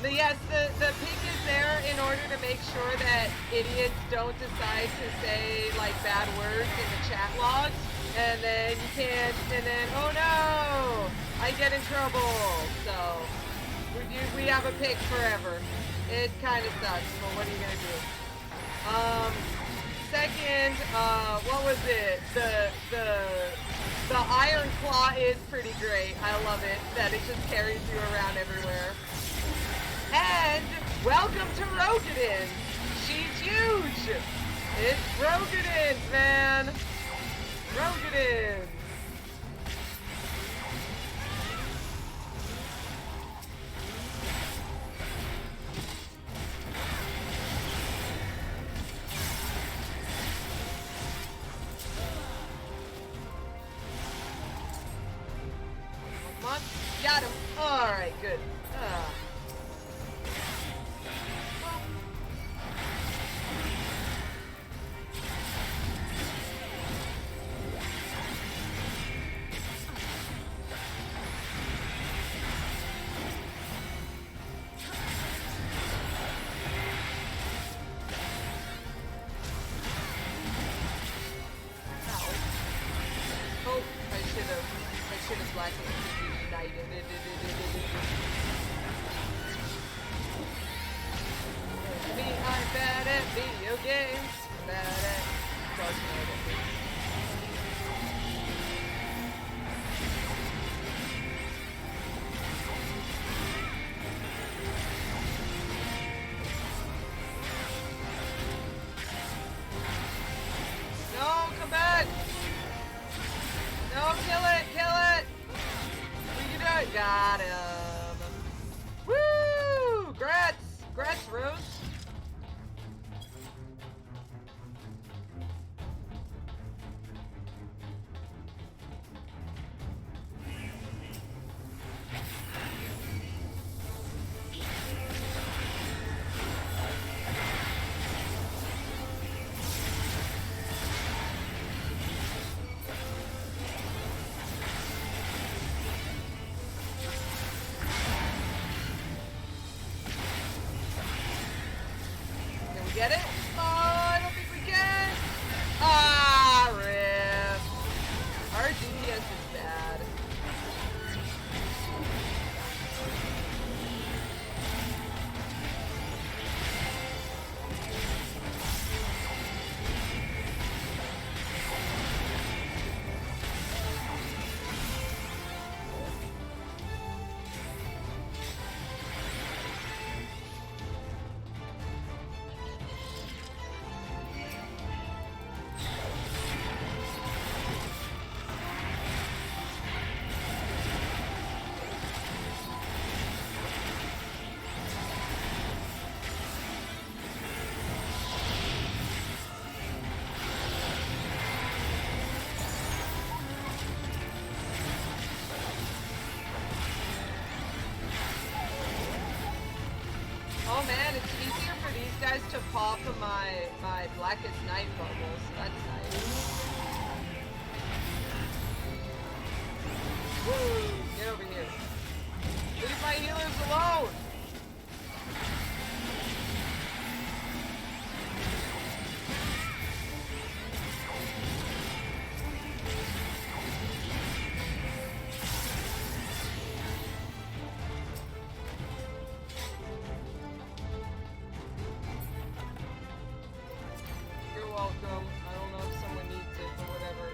Yes, the pink is there in order to make sure that idiots don't decide to say, like, bad words in the chat logs, and then you can't, and then, oh no! I get in trouble! So, we have a pick forever. It kind of sucks, but what are you gonna do? Second, what was it? The Iron Claw is pretty great. I love it, that it just carries you around everywhere. And welcome to Rogadin. She's huge. It's Rogadin, man. Rogadin. Come on, got him. All right, good. Got him. Woo! Grats, Rose. get it? Oh, I don't think we can. Ah, rip. Our DPS is bad. Oh man, it's easier for these guys to pop my Blackest Night bubble, so that's nice. Woo! Get over here. Leave my healers alone! Welcome. I don't know if someone needs it or whatever.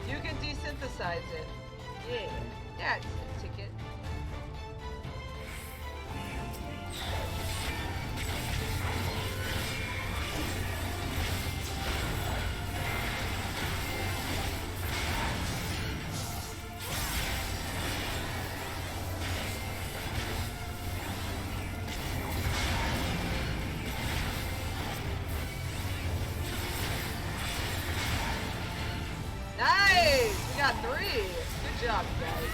You can desynthesize it. Yeah, that's a ticket. Nice! We got 3! Good job, guys.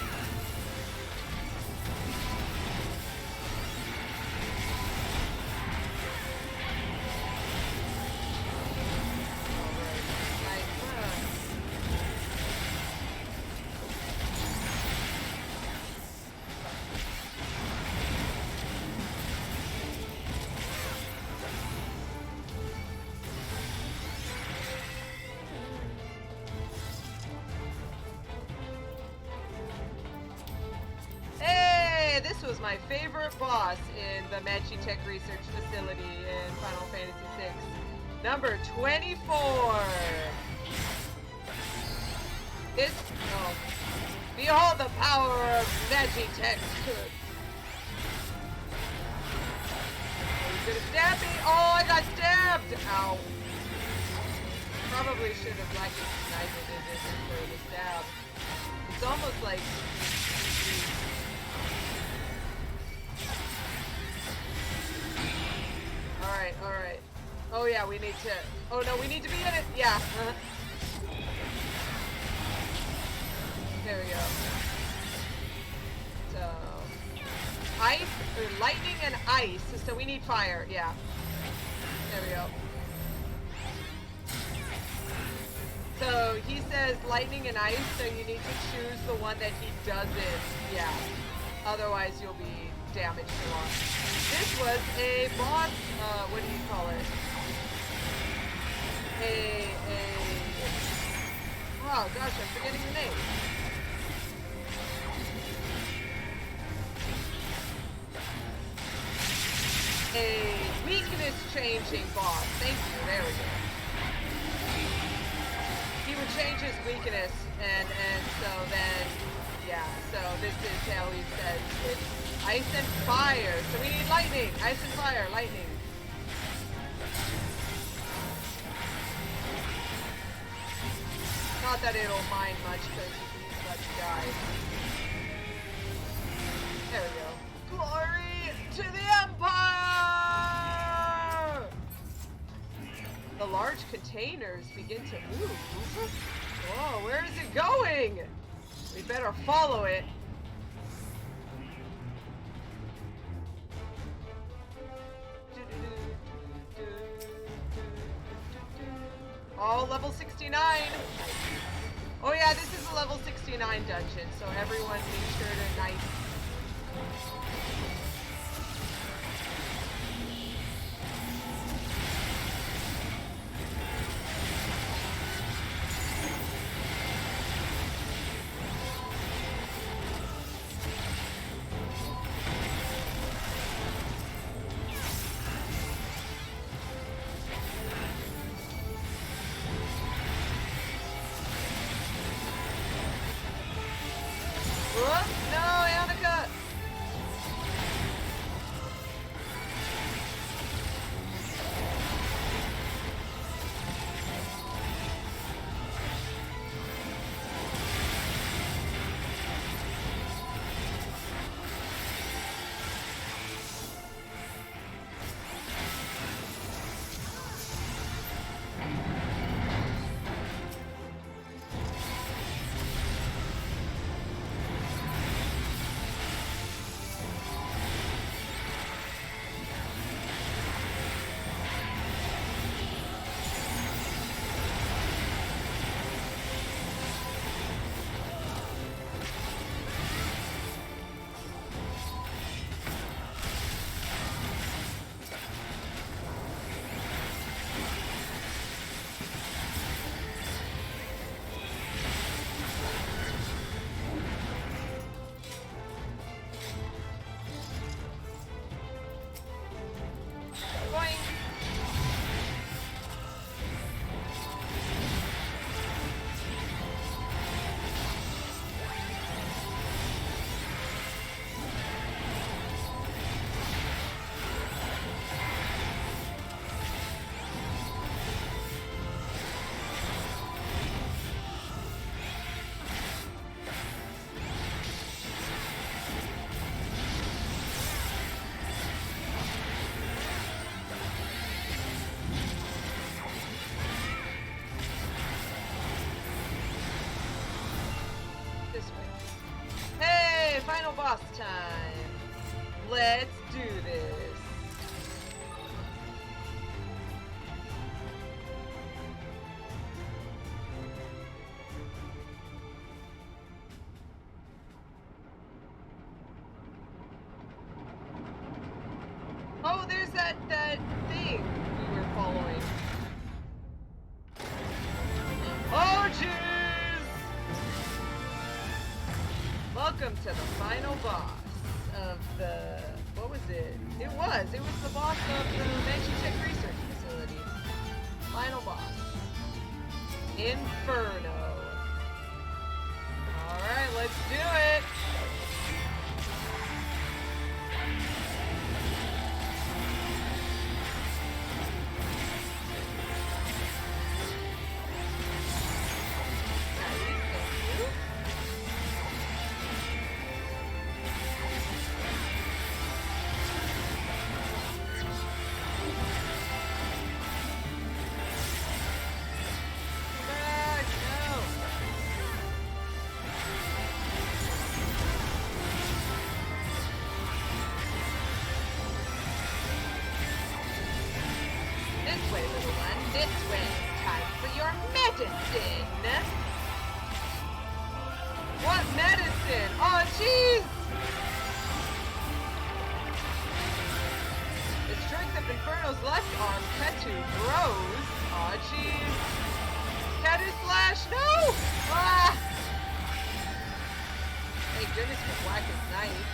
Alright, nice. This was my favorite boss in the magitek research facility in Final Fantasy VI. Number 24. Behold the power of magitek. He's gonna stab me. Oh, I got stabbed. Ow. Probably should have like ignited it for the stab. It's almost like. Alright. Oh yeah, we need to... Oh no, we need to be in it! Yeah. There we go. So... Ice, or lightning and ice, so we need fire, yeah. There we go. So he says lightning and ice, so you need to choose the one that he doesn't, yeah. Otherwise you'll be damaged a lot. This was a boss, what do you call it? Oh gosh, I'm forgetting the name. A weakness changing boss. Thank you, there we go. He would change his weakness, and so then, yeah, so this is how he says it's ice and fire. So we need lightning. Ice and fire, lightning. Not that it'll mind much because you can let you die. There we go. Glory to the Empire! The large containers begin to move. Whoa, where is it going? We better follow it. Oh, level 69. Oh yeah, this is a level 69 dungeon, so everyone be sure to No, Annika! Final boss time. Let's do this. Oh, there's that thing we were following. Oh, jeez! Welcome to the final boss of the... What was it? It was the boss of the magitek research facility. Final boss. Inferno. Alright, let's do it! What medicine? Oh, jeez! The strength of Inferno's left arm, Ketu, grows. Oh, jeez. Ketu slash, no! Ah! Thank goodness for Blackest Knife.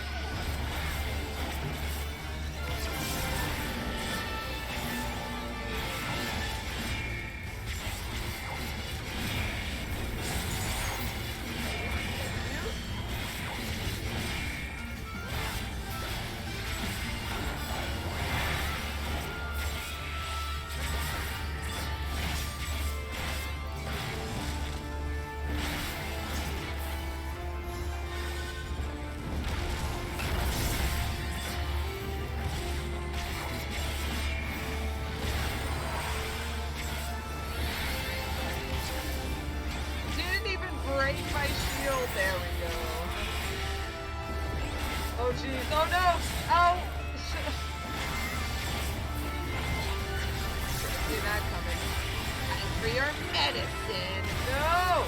My shield, there we go. Oh jeez, oh no! Ow! Should've seen that coming. Time for your medicine! No!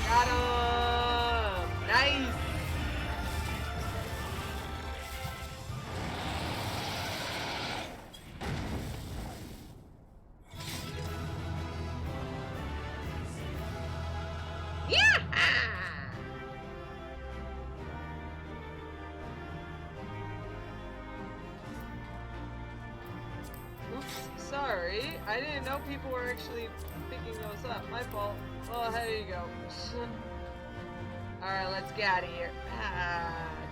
Got him! Nice! Yeah! sorry. I didn't know people were actually picking those up. My fault. Well, here you go. Alright, let's get out of here.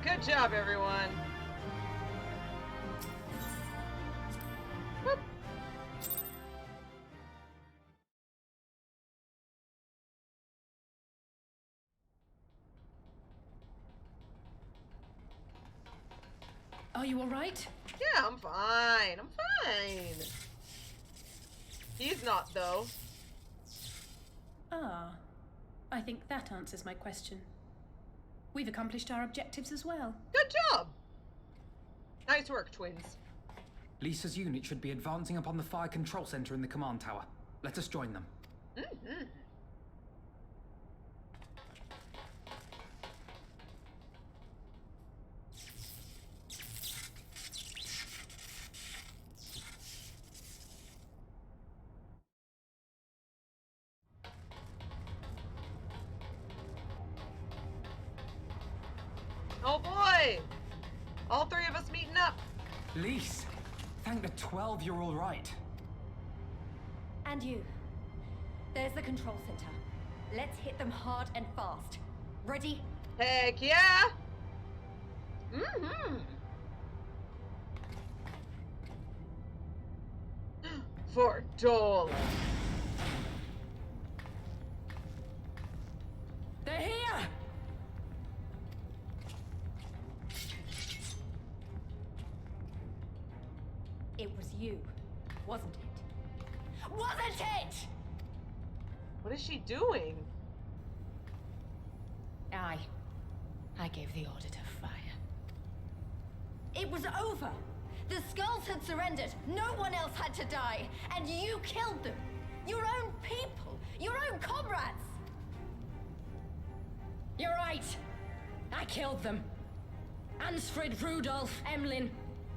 Good job, everyone. Whoop. Are you all right? Yeah, I'm fine. I'm fine. He's not, though. Ah, I think that answers my question. We've accomplished our objectives as well. Good job. Nice work, twins. Lisa's unit should be advancing upon the fire control center in the command tower. Let us join them. Mm-hmm. Oh boy! All three of us meeting up. Lise, thank the 12 you're all right. And you. There's the control center. Let's hit them hard and fast. Ready? Heck yeah! Mm-hmm. Fordola. They're here! It was you, wasn't it? Wasn't it? What is she doing? I gave the order to fire. It was over. The Skulls had surrendered. No one else had to die. And you killed them. Your own people. Your own comrades. You're right. I killed them. Ansfrid, Rudolph, Emlyn,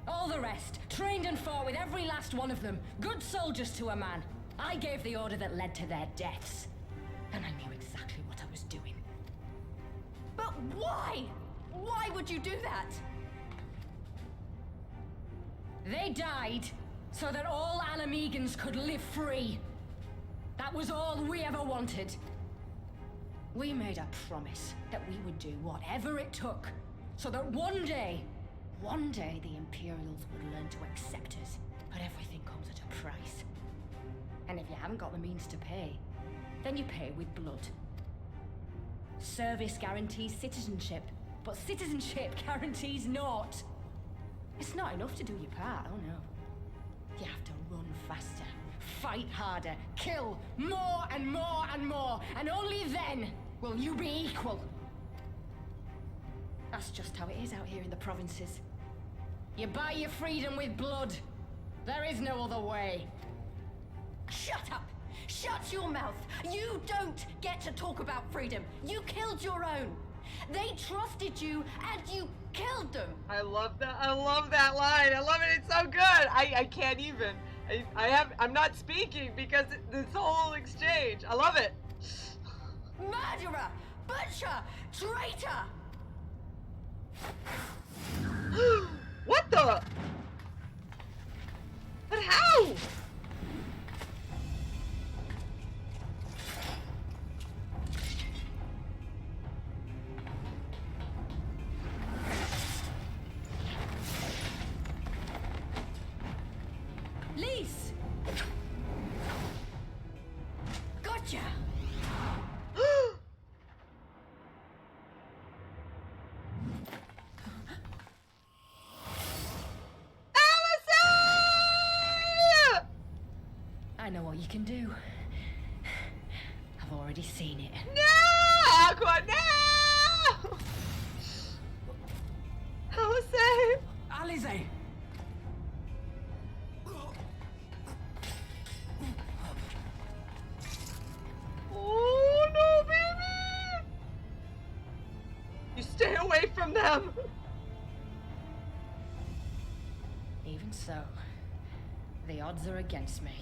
all the rest. Trained and fought with every last one of them. Good soldiers to a man. I gave the order that led to their deaths. And I knew exactly what I was doing. But why? Why would you do that? They died so that all Alamegans could live free. That was all we ever wanted. We made a promise that we would do whatever it took so that one day the Imperials would learn to accept us. But everything comes at a price. And if you haven't got the means to pay, then you pay with blood. Service guarantees citizenship, but citizenship guarantees naught. It's not enough to do your part, oh no. You have to run faster, fight harder, kill more and more and more, and only then will you be equal. That's just how it is out here in the provinces. You buy your freedom with blood. There is no other way. Shut up! Shut your mouth! You don't get to talk about freedom. You killed your own. They trusted you, and you killed them. I love that. I love that line. I love it. It's so good. I can't even. I'm not speaking because this whole exchange. I love it. Murderer! Butcher! Traitor! What the? But how? Lise! Gotcha! I know what you can do. I've already seen it. No! Aqua, no! Jose! Alize! Oh no, baby! You stay away from them! Even so, the odds are against me.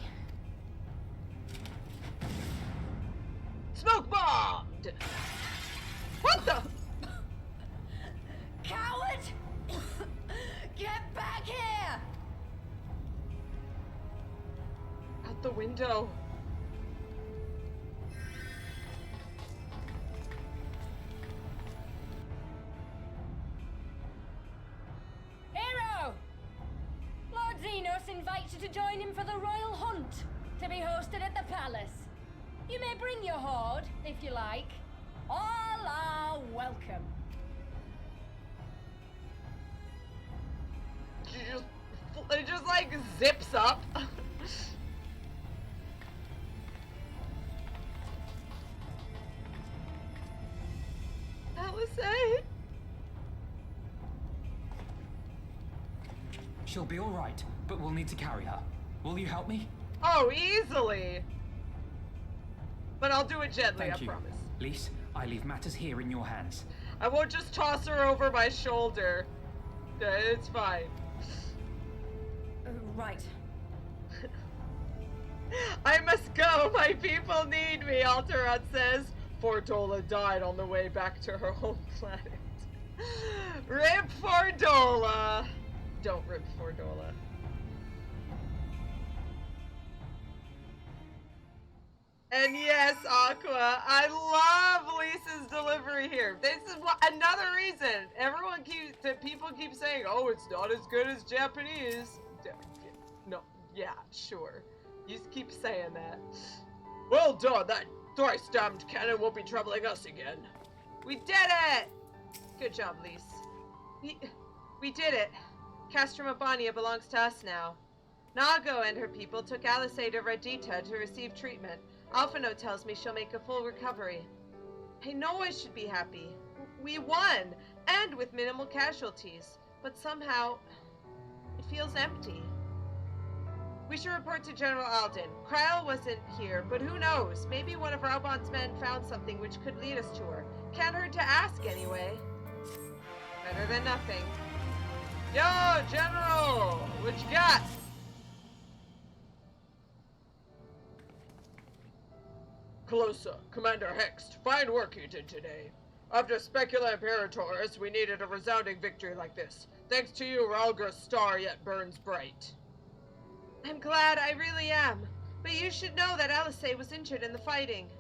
Smoke bombed! What the? Coward! Get back here! the window. Hero! Lord Zenos invites you to join him for the royal hunt, to be hosted at the palace. You may bring your horde, if you like. All are welcome. It just like zips up. Elise? She'll be all right, but we'll need to carry her. Will you help me? Oh, easily. But I'll do it gently, Thank I you. promise. Lise, I leave matters here in your hands. I won't just toss her over my shoulder. It's fine. Right. I must go. My people need me, Alteron says. Fordola died on the way back to her home planet. Rip Fordola. Don't rip Fordola. And yes, Aqua, I love Lisa's delivery here. This is another reason people keep saying, "Oh, it's not as good as Japanese." No, yeah, sure. You just keep saying that. Well done. That thrice-damned cannon won't be troubling us again. We did it! Good job, Lise. We did it. Castrum Abania belongs to us now. Nago and her people took Elise to Redita to receive treatment. Alphino tells me she'll make a full recovery. I know I should be happy. We won, and with minimal casualties. But somehow, it feels empty. We should report to General Alden. Kryl wasn't here, but who knows? Maybe one of Raubon's men found something which could lead us to her. Can't hurt to ask anyway. Better than nothing. Yo, General! What you got? Calosa, Commander Hext, fine work you did today. After Specula Imperatoris, we needed a resounding victory like this. Thanks to you, Ralgra's star yet burns bright. I'm glad, I really am. But you should know that Elise was injured in the fighting.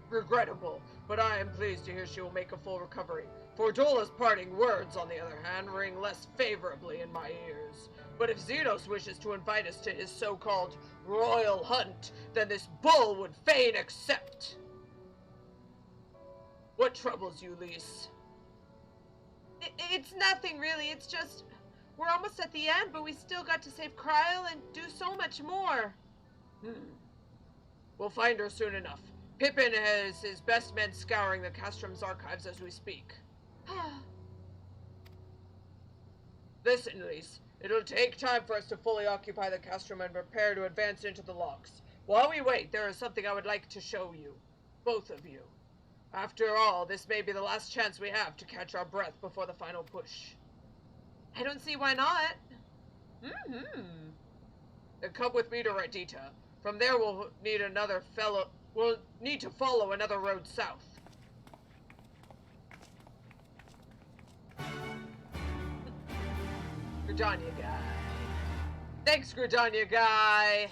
Regrettable, but I am pleased to hear she will make a full recovery. Fordola's parting words, on the other hand, ring less favorably in my ears. But if Zenos wishes to invite us to his so-called royal hunt, then this bull would fain accept. What troubles you, Lise? It's nothing really, it's just... We're almost at the end, but we still got to save Kryl and do so much more. We'll find her soon enough. Pippin has his best men scouring the Castrum's archives as we speak. Listen, Lise. It'll take time for us to fully occupy the Castrum and prepare to advance into the locks. While we wait, there is something I would like to show you. Both of you. After all, this may be the last chance we have to catch our breath before the final push. I don't see why not. Then come with me to Redita. From there we'll need to follow another road south. Gridania guy. Thanks, Gridania guy.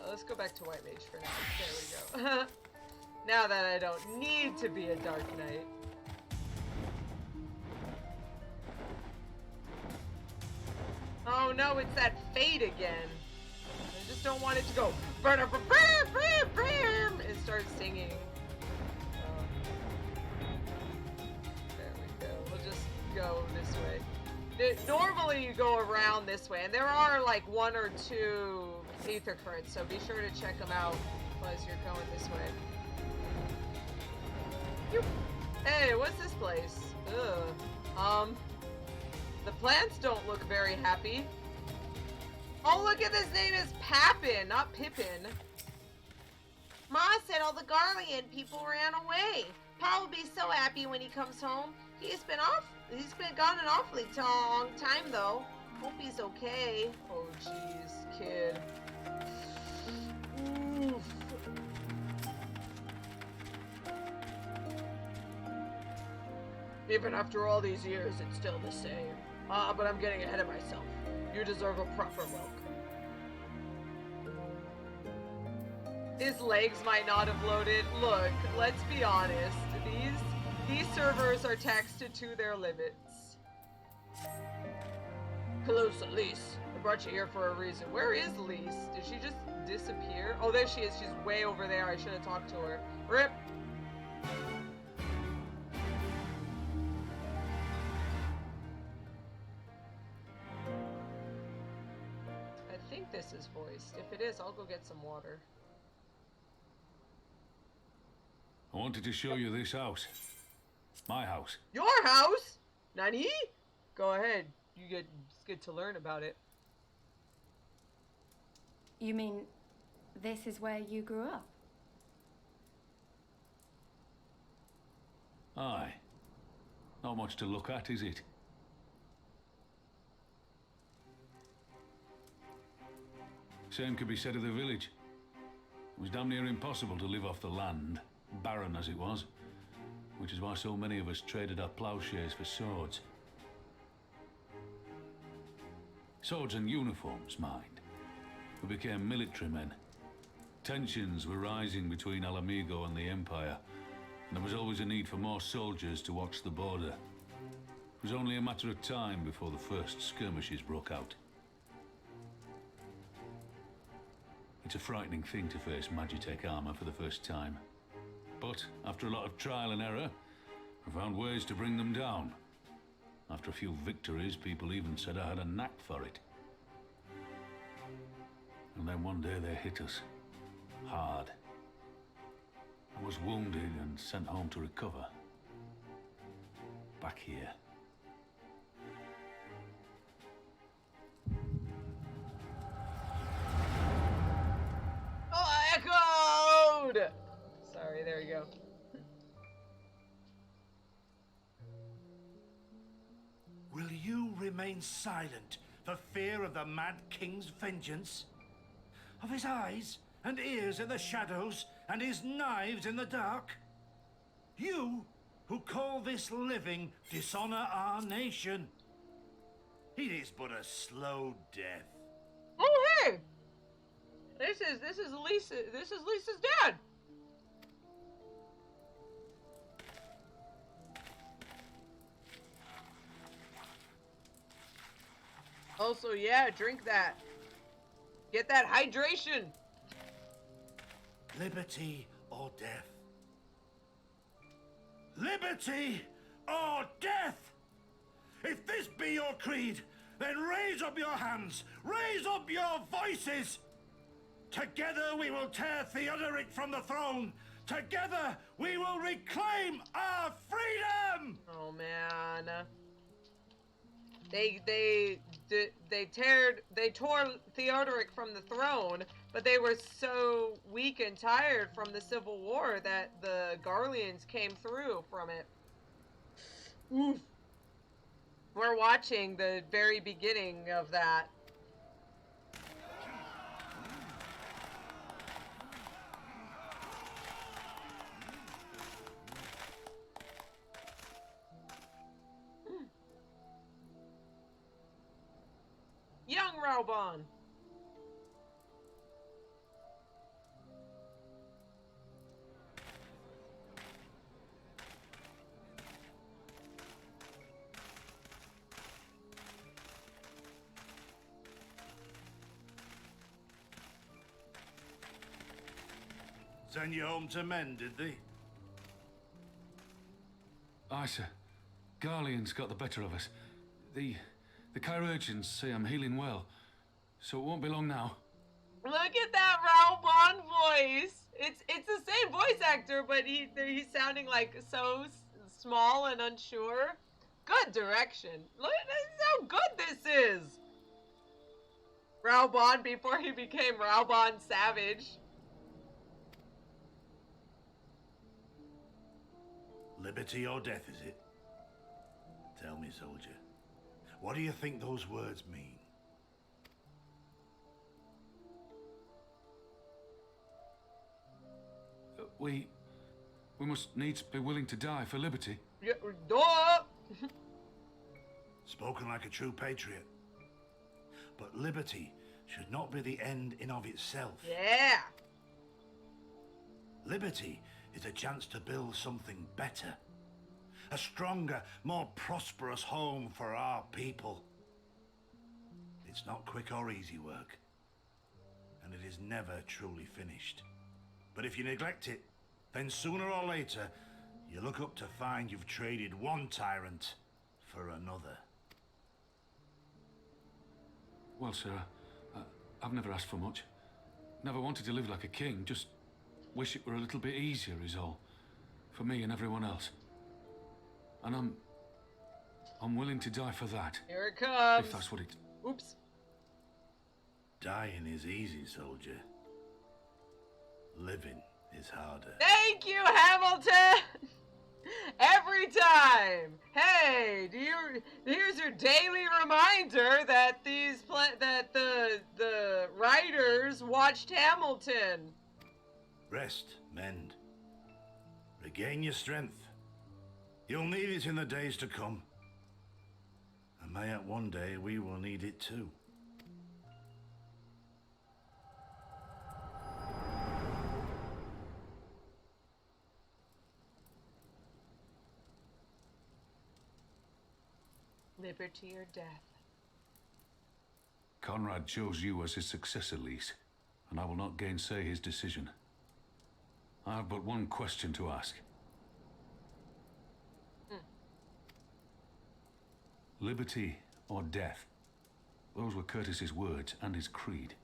Let's go back to White Mage for now. There we go. Now that I don't need to be a Dark Knight. Oh no, it's that fade again. I just don't want it to go and start singing. There we go. We'll just go this way. Normally you go around this way, and there are like 1 or 2 ether currents, so be sure to check them out as you're going this way. Hey, what's this place? Ugh. The plants don't look very happy. Oh, look at this name is Pappin, not Pippin. Ma said all the Garlean people ran away. Pa will be so happy when he comes home. He's been gone an awfully long time though. Hope he's okay. Oh jeez, kid. Oof. Even after all these years, it's still the same. But I'm getting ahead of myself. You deserve a proper welcome. His legs might not have loaded. Look, let's be honest. These servers are taxed to their limits. Calosa, Elise. I brought you here for a reason. Where is Elise? Did she just disappear? Oh, there she is. She's way over there. I should have talked to her. Rip. I think this is voiced. If it is, I'll go get some water. I wanted to show you this house. My house. Your house? Nani? Go ahead. It's good to learn about it. You mean this is where you grew up? Aye. Not much to look at, is it? Same could be said of the village. It was damn near impossible to live off the land, barren as it was, which is why so many of us traded our plowshares for swords. Swords and uniforms, mind. We became military men. Tensions were rising between Alamigo and the Empire, and there was always a need for more soldiers to watch the border. It was only a matter of time before the first skirmishes broke out. It's a frightening thing to face magitek armor for the first time. But after a lot of trial and error, I found ways to bring them down. After a few victories, people even said I had a knack for it. And then one day they hit us. Hard. I was wounded and sent home to recover. Back here. Oh, echoed! Sorry, there you go. Will you remain silent for fear of the Mad King's vengeance? Of his eyes and ears in the shadows and his knives in the dark? You, who call this living dishonor our nation? It is but a slow death. Oh, hey! This is Lisa's dad. Also, yeah, drink that. Get that hydration. Liberty or death? Liberty or death? If this be your creed, then raise up your hands, raise up your voices. Together we will tear Theodoric from the throne. Together we will reclaim our freedom. Oh man. They tore Theodoric from the throne, but they were so weak and tired from the Civil War that the Garleans came through from it. Oof. We're watching the very beginning of that. Young Raubon. Send you home to men, did they? Aye, sir. Garlean's got the better of us. The chirurgeons say I'm healing well, so it won't be long now. Look at that Raubon voice. It's the same voice actor, but he's sounding like so small and unsure. Good direction. Look at how good this is. Raubon before he became Raubon Savage. Liberty or death, is it? Tell me, soldier. What do you think those words mean? We must needs be willing to die for liberty. Yeah, duh! Spoken like a true patriot. But liberty should not be the end in of itself. Yeah! Liberty is a chance to build something better. A stronger, more prosperous home for our people. It's not quick or easy work. And it is never truly finished. But if you neglect it, then sooner or later, you look up to find you've traded one tyrant for another. Well, sir, I've never asked for much. Never wanted to live like a king, just wish it were a little bit easier is all. For me and everyone else. And I'm willing to die for that. Here it comes. If that's what it... Oops. Dying is easy, soldier. Living is harder. Thank you, Hamilton! Every time! Hey, here's your daily reminder that the writers watched Hamilton. Rest, mend. Regain your strength. You'll need it in the days to come. And mayhap one day we will need it too. Liberty or death. Conrad chose you as his successor, Elise, and I will not gainsay his decision. I have but one question to ask. Liberty or death? Those were Curtis's words and his creed.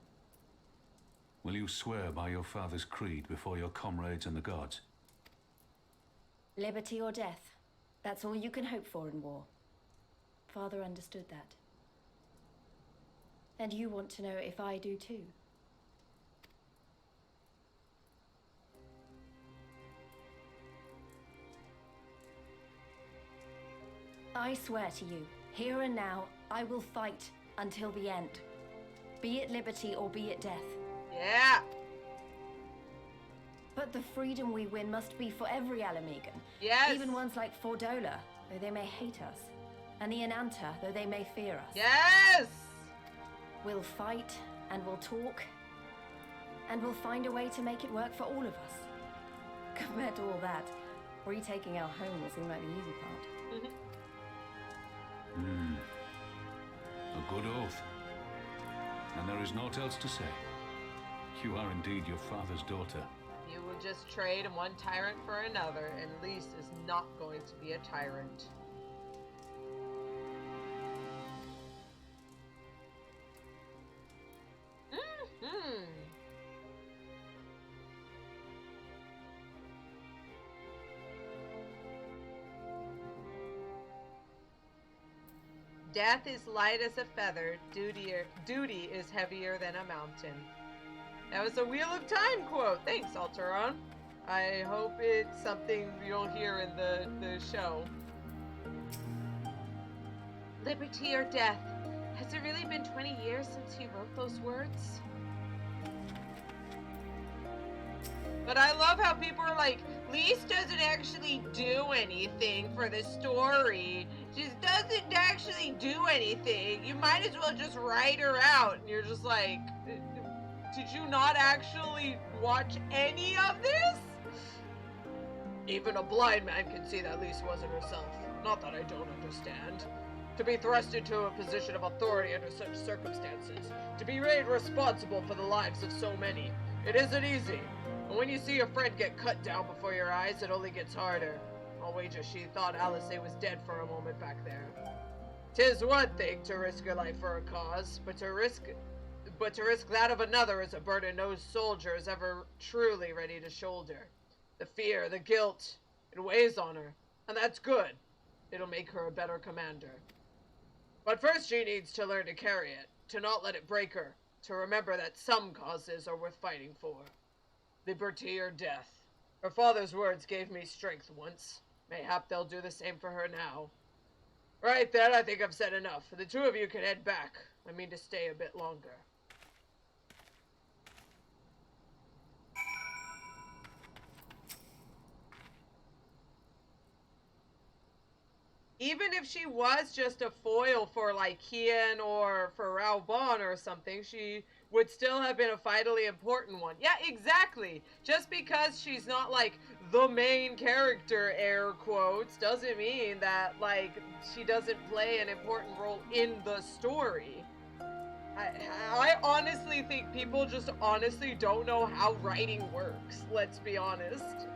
Will you swear by your father's creed before your comrades and the gods? Liberty or death. That's all you can hope for in war. Father understood that. And you want to know if I do too. I swear to you, here and now, I will fight until the end. Be it liberty or be it death. Yeah! But the freedom we win must be for every Alamegan. Yes! Even ones like Fordola, though they may hate us. And the Ananta, though they may fear us. Yes! We'll fight, and we'll talk, and we'll find a way to make it work for all of us. Compared to all that, retaking our home will seem like the easy part. A good oath. And there is naught else to say. You are indeed your father's daughter. You will just trade one tyrant for another, and Elise is not going to be a tyrant. Death is light as a feather, duty is heavier than a mountain. That was a Wheel of Time quote. Thanks, Alteron. I hope it's something you'll hear in the show. Liberty or death. Has it really been 20 years since he wrote those words? But I love how people are like, Elise doesn't actually do anything for the story. Just doesn't actually do anything. You might as well just write her out. And you're just like, did you not actually watch any of this? Even a blind man can see that Elise wasn't herself. Not that I don't understand. To be thrust into a position of authority under such circumstances, to be made responsible for the lives of so many, it isn't easy. And when you see your friend get cut down before your eyes, it only gets harder. I'll wager she thought Alice was dead for a moment back there. 'Tis one thing to risk your life for a cause, but to risk that of another is a burden no soldier is ever truly ready to shoulder. The fear, the guilt, it weighs on her, and that's good. It'll make her a better commander. But first she needs to learn to carry it, to not let it break her, to remember that some causes are worth fighting for. Liberty or death. Her father's words gave me strength once. Mayhap they'll do the same for her now. Right then, I think I've said enough. The two of you can head back. I mean to stay a bit longer. even if she was just a foil for like Kian or for Raubon or something, she would still have been a vitally important one. Yeah, exactly. Just because she's not like the main character, air quotes, doesn't mean that like she doesn't play an important role in the story. I honestly think people just honestly don't know how writing works, let's be honest.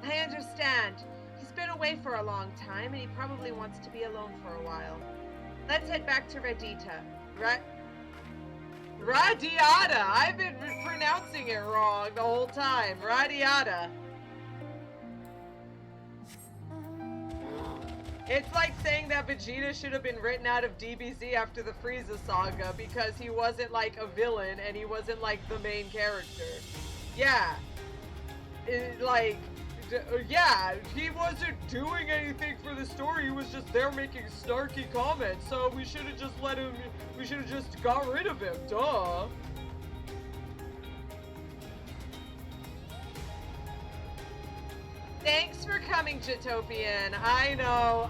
I understand. He's been away for a long time, and he probably wants to be alone for a while. Let's head back to Radita. Radiata! I've been pronouncing it wrong the whole time. Radiata. It's like saying that Vegeta should have been written out of DBZ after the Frieza saga because he wasn't like a villain and he wasn't like the main character. Yeah. Yeah, he wasn't doing anything for the story, he was just there making snarky comments, so we should have just we should have just got rid of him, duh. Thanks for coming, Jitopian. I know,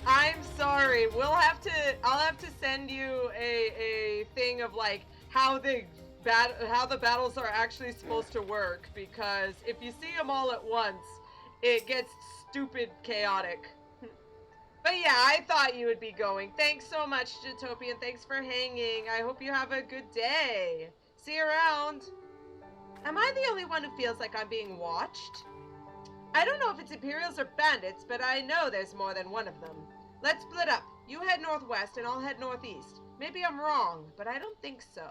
I'm sorry, I'll have to send you a thing of like how the battles are actually supposed to work, because if you see them all at once, it gets stupid chaotic. But yeah, I thought you would be going. Thanks so much, Jitopian. Thanks for hanging. I hope you have a good day. See you around. Am I the only one who feels like I'm being watched? I don't know if it's Imperials or bandits, but I know there's more than one of them. Let's split up. You head northwest and I'll head northeast. Maybe I'm wrong, but I don't think so.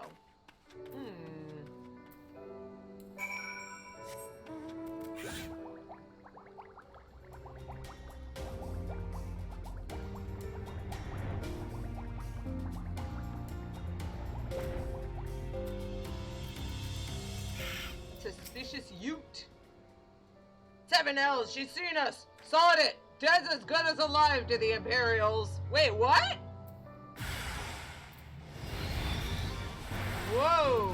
Suspicious Ute. 7Ls, she's seen us. Sawed it. Dead's as good as alive to the Imperials. Wait, what? Whoa!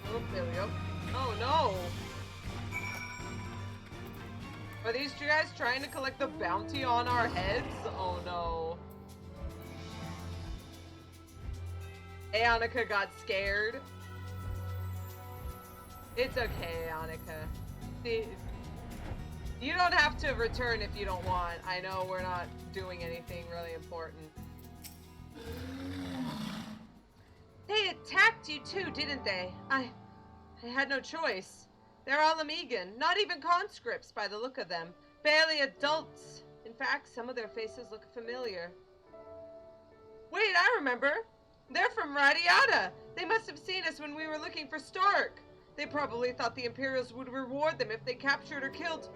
Oh, there we go. Oh no! Are these two guys trying to collect the bounty on our heads? Oh no. Annika got scared. It's okay, Annika. See, you don't have to return if you don't want. I know we're not doing anything really important. They attacked you too, didn't they? I had no choice. They're all Amigan, not even conscripts by the look of them. Barely adults. In fact, some of their faces look familiar. Wait, I remember. They're from Radiata. They must have seen us when we were looking for Stark. They probably thought the Imperials would reward them if they captured or killed.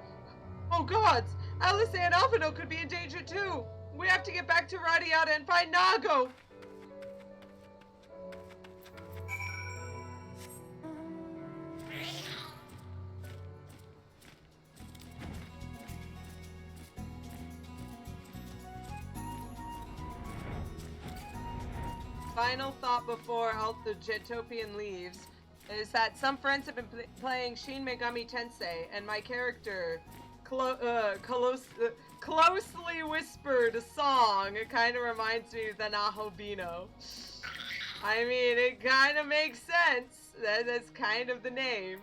Oh gods! Elise and Inferno could be in danger too! We have to get back to Radiata and find Nago! Final thought before the Jetopian leaves is that some friends have been playing Shin Megami Tensei, and my character closely whispered a song. It kind of reminds me of the Nahobino. I mean, it kind of makes sense. That's kind of the name.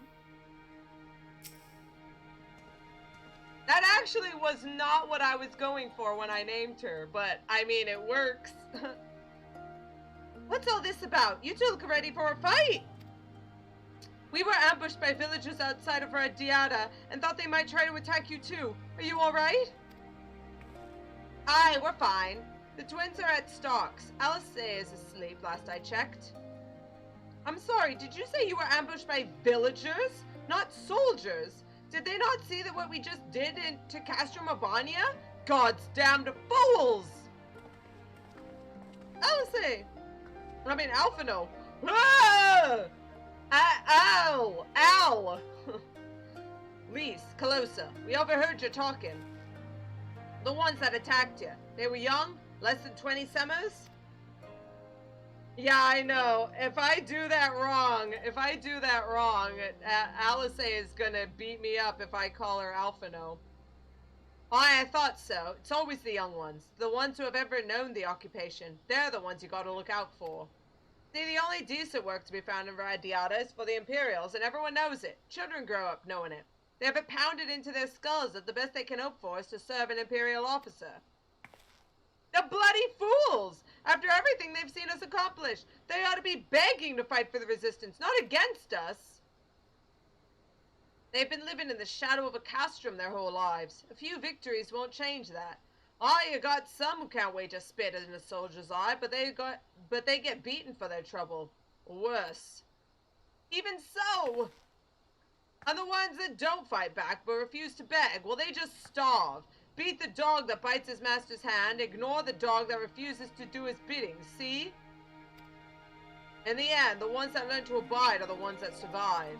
That actually was not what I was going for when I named her, but I mean, it works. What's all this about? You two look ready for a fight! We were ambushed by villagers outside of Radiata and thought they might try to attack you too. Are you alright? Aye, we're fine. The twins are at Stocks. Alice is asleep last I checked. I'm sorry, did you say you were ambushed by villagers? Not soldiers? Did they not see that what we just did to Castrum Abania? God's damned fools! Alice! I mean, Inferno. Ah! Ow! Ow! Elise, Calosa, we overheard you talking. The ones that attacked you. They were young? Less than 20 summers? Yeah, I know. If I do that wrong, Alice is gonna beat me up if I call her Alphino. Oh, I thought so. It's always the young ones. The ones who have ever known the occupation. They're the ones you gotta look out for. See, the only decent work to be found in Radiata is for the Imperials, and everyone knows it. Children grow up knowing it. They have it pounded into their skulls that the best they can hope for is to serve an Imperial officer. The bloody fools! After everything they've seen us accomplish, they ought to be begging to fight for the Resistance, not against us. They've been living in the shadow of a castrum their whole lives. A few victories won't change that. You got some who can't wait to spit in a soldier's eye, but they get beaten for their trouble. Worse. Even so! And the ones that don't fight back but refuse to beg, well, they just starve. Beat the dog that bites his master's hand, ignore the dog that refuses to do his bidding, see? In the end, the ones that learn to abide are the ones that survive.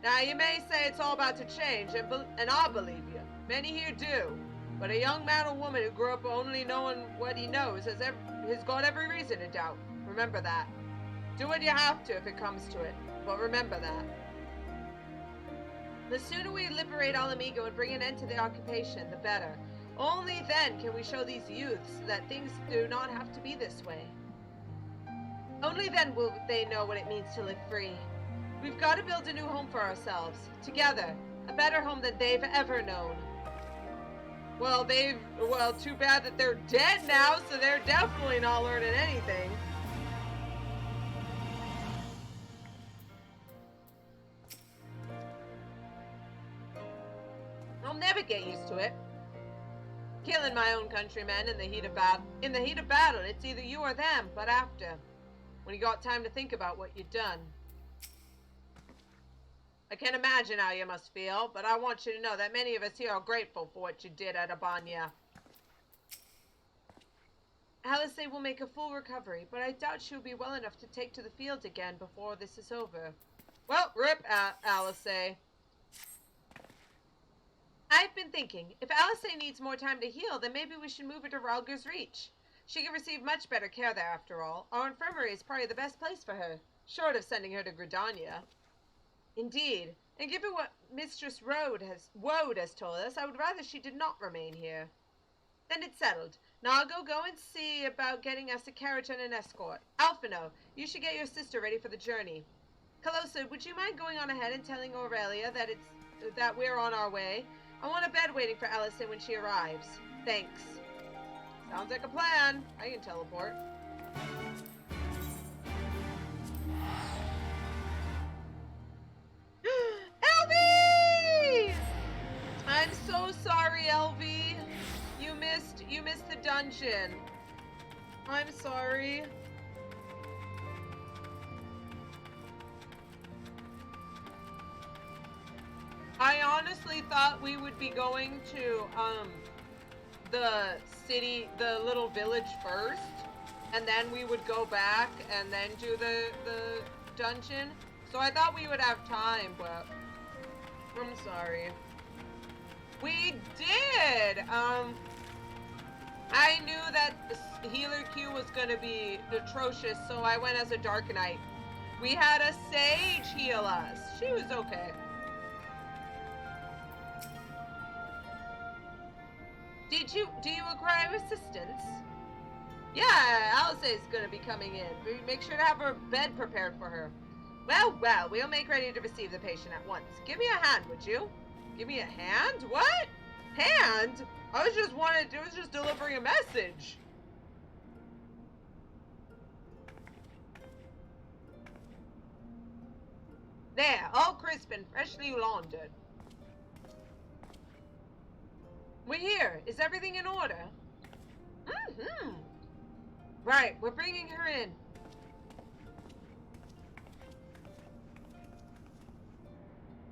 Now, you may say it's all about to change, and I believe you. Many here do. But a young man or woman who grew up only knowing what he knows has got every reason to doubt. Remember that. Do what you have to if it comes to it, but remember that. The sooner we liberate Alamigo and bring an end to the occupation, the better. Only then can we show these youths that things do not have to be this way. Only then will they know what it means to live free. We've got to build a new home for ourselves, together. A better home than they've ever known. Well, too bad that they're dead now, so they're definitely not learning anything. I'll never get used to it. Killing my own countrymen in the heat of battle, it's either you or them, but after. When you got time to think about what you've done. I can imagine how you must feel, but I want you to know that many of us here are grateful for what you did at Abanya. Alice will make a full recovery, but I doubt she'll be well enough to take to the field again before this is over. Well, rip, Alice. I've been thinking, if Alice needs more time to heal, then maybe we should move her to Ralger's Reach. She can receive much better care there, after all. Our infirmary is probably the best place for her, short of sending her to Gridania. Indeed, and given what Mistress Woad has told us, I would rather she did not remain here. Then it's settled. Now I'll go and see about getting us a carriage and an escort. Alphino, you should get your sister ready for the journey. Calosa, would you mind going on ahead and telling Aurelia that we're on our way? I want a bed waiting for Alice when she arrives. Thanks. Sounds like a plan. I can teleport. Elvie! I'm so sorry, Elvie. You missed the dungeon. I'm sorry. I honestly thought we would be going to the city, the little village first, and then we would go back and then do the dungeon. So I thought we would have time, but I'm sorry. We did! I knew that the healer queue was gonna be atrocious, so I went as a Dark Knight. We had a sage heal us. She was okay. Do you require assistance? Yeah, Alice is gonna be coming in. Make sure to have her bed prepared for her. Well, we'll make ready to receive the patient at once. Give me a hand, would you? Give me a hand? What? Hand? I was just delivering a message. There, all crisp and freshly laundered. We're here. Is everything in order? Mm-hmm. Right, we're bringing her in.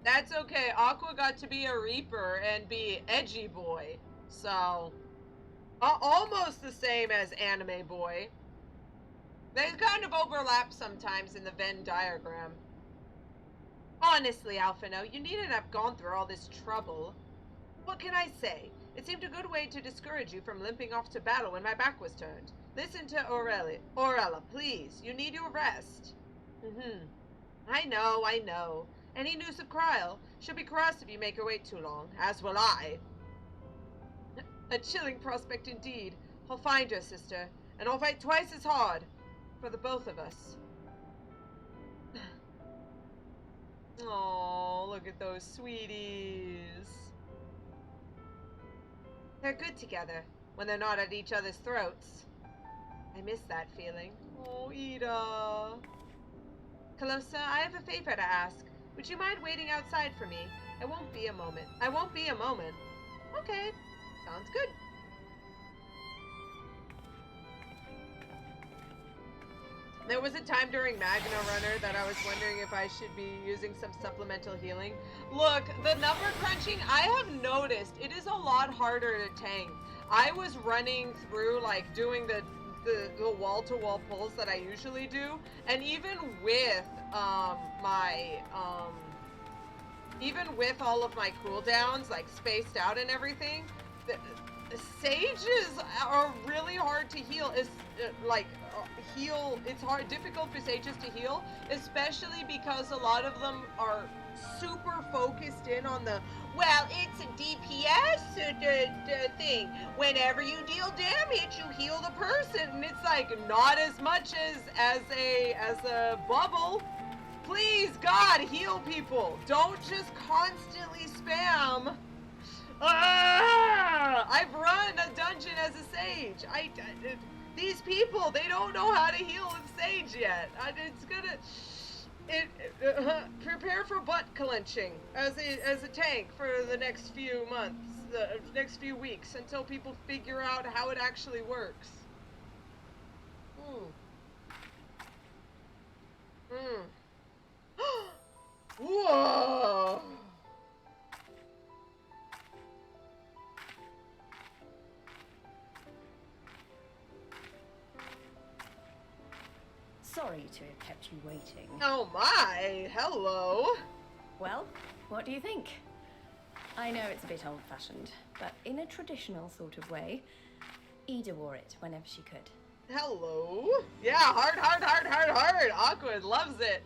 That's okay. Aqua got to be a Reaper and be edgy boy. So, almost the same as anime boy. They kind of overlap sometimes in the Venn diagram. Honestly, Alphino, you needn't have gone through all this trouble. What can I say? It seemed a good way to discourage you from limping off to battle when my back was turned. Listen to Orella, please. You need your rest. I know. Any news of Kryl? She'll be cross if you make her wait too long, as will I. A chilling prospect indeed. I'll find her, sister, and I'll fight twice as hard for the both of us. Oh, look at those sweeties. They're good together when they're not at each other's throats. I miss that feeling. Oh, Ida. Calosa, I have a favor to ask. Would you mind waiting outside for me? I won't be a moment. Okay, sounds good. There was a time during Magna Runner that I was wondering if I should be using some supplemental healing. Look, the number crunching, I have noticed it is a lot harder to tank. I was running through, like, doing the wall-to-wall pulls that I usually do, and even with even with all of my cooldowns, like, spaced out and everything, the sages are really hard to heal. It's difficult for sages to heal, especially because a lot of them are super focused in on the, well, it's a DPS thing. Whenever you deal damage, you heal the person, and it's like not as much as a bubble. Please, God, heal people. Don't just constantly spam. I've run a dungeon as a sage. These people, they don't know how to heal with sage yet. Prepare for butt clenching as a tank for the next few months, the next few weeks, until people figure out how it actually works. Whoa! Sorry to have kept you waiting. Oh my! Hello! Well, what do you think? I know it's a bit old-fashioned, but in a traditional sort of way, Ida wore it whenever she could. Hello? Yeah, hard. Awkward loves it.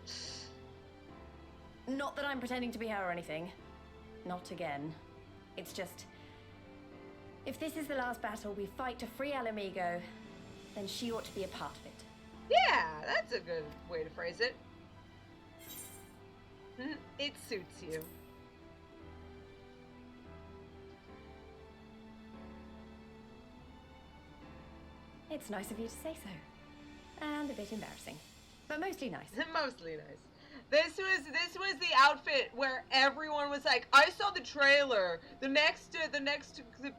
Not that I'm pretending to be her or anything. Not again. It's just, if this is the last battle we fight to free Alamigo, then she ought to be a part of it. Yeah, that's a good way to phrase it. It suits you. It's nice of you to say so. And a bit embarrassing. But mostly nice. Mostly nice. This was the outfit where everyone was like, I saw the trailer. The next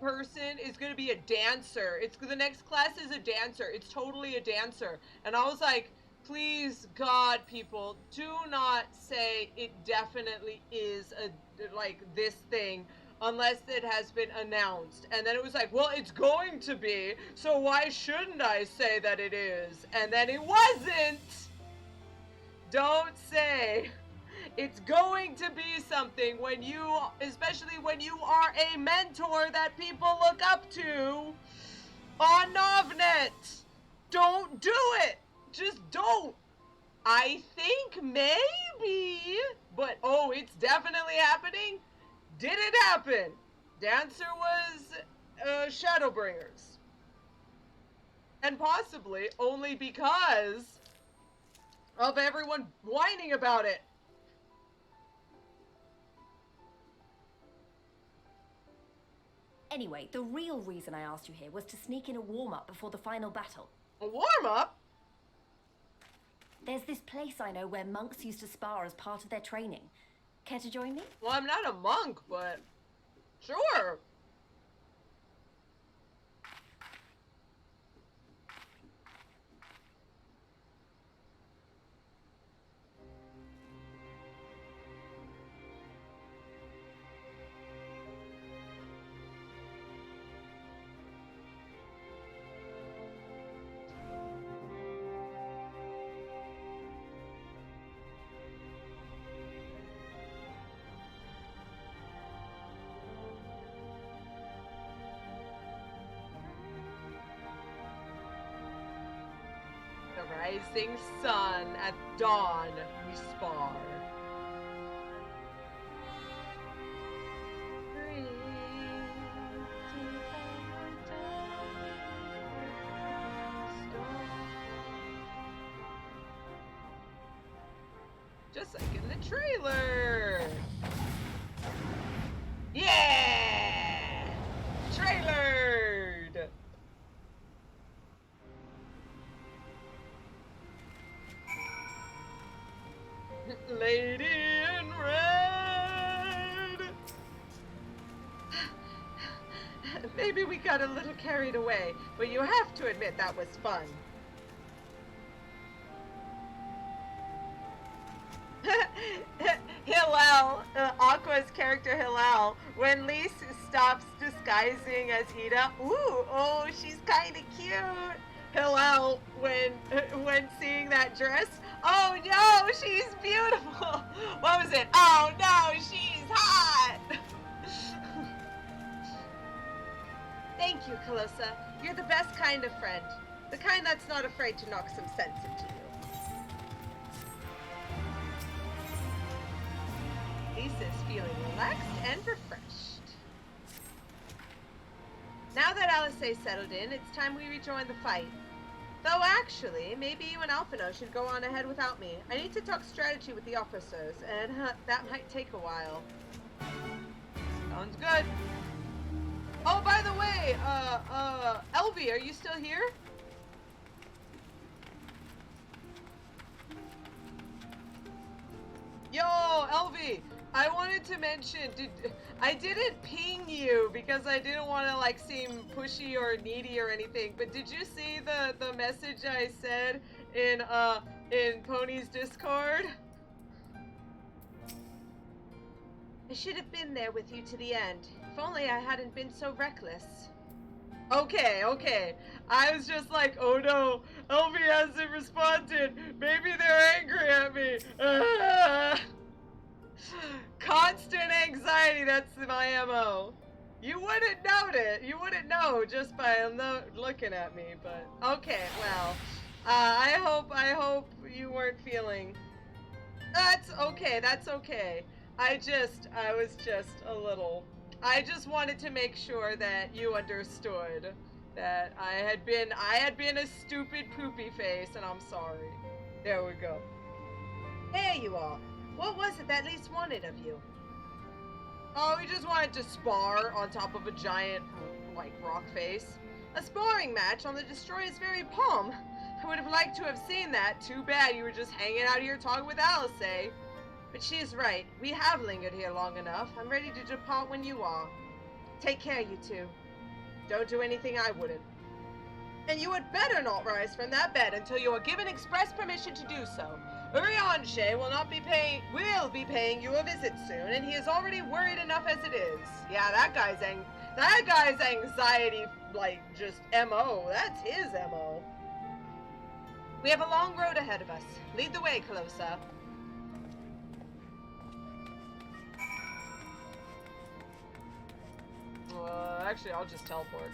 person is gonna be a dancer. The next class is a dancer. It's totally a dancer. And I was like, please, God, people, do not say it definitely is this thing unless it has been announced. And then it was like, well, it's going to be, so why shouldn't I say that it is? And then it wasn't. Don't say it's going to be something especially when you are a mentor that people look up to on Novnet. Don't do it. Just don't. I think maybe, but oh, it's definitely happening. Did it happen? The answer was Shadowbringers. And possibly only because of everyone whining about it. Anyway, the real reason I asked you here was to sneak in a warm-up before the final battle. A warm-up? There's this place I know where monks used to spar as part of their training. Care to join me? Well, I'm not a monk, but sure. rising sun. At dawn, we spar. Just like in the trailer. Yeah! Trailered! Lady in red! Maybe we got a little carried away, but you have to admit that was fun. Hillel, Aqua's character Hillel, when Lise stops disguising as Ida, ooh, oh, she's kind of cute. Hillel, when seeing that dress, oh no, she's beautiful. What was it? Oh no, she's hot. Thank you, Calosa. You're the best kind of friend. The kind that's not afraid to knock some sense into you. Elise is feeling relaxed and refreshed. Now that Alice settled in, it's time we rejoin the fight. Though actually, maybe you and Alphino should go on ahead without me. I need to talk strategy with the officers, and that might take a while. Sounds good. Oh, by the way, Elvie, are you still here? Yo, Elvie, I wanted to mention, I didn't ping you because I didn't want to like seem pushy or needy or anything, but did you see the message I said in Pony's Discord? I should have been there with you to the end. If only I hadn't been so reckless. Okay. I was just like, oh no, Elvie hasn't responded. Maybe they're angry at me. Constant anxiety, that's my MO. You wouldn't note it. You wouldn't know just by looking at me, but okay, well, I hope you weren't feeling. That's okay. I was just a little. I just wanted to make sure that you understood that I had been a stupid poopy face, and I'm sorry. There we go. Hey, you all. What was it that Elise wanted of you? Oh, we just wanted to spar on top of a giant, like, rock face. A sparring match on the Destroyer's very palm. I would have liked to have seen that. Too bad you were just hanging out here talking with Alice, eh? But she is right. We have lingered here long enough. I'm ready to depart when you are. Take care, you two. Don't do anything I wouldn't. And you had better not rise from that bed until you are given express permission to do so. Urianshe will be paying you a visit soon, and he is already worried enough as it is. Yeah, that guy's anxiety, like, just MO. That's his MO. We have a long road ahead of us. Lead the way, Calosa. Actually, I'll just teleport.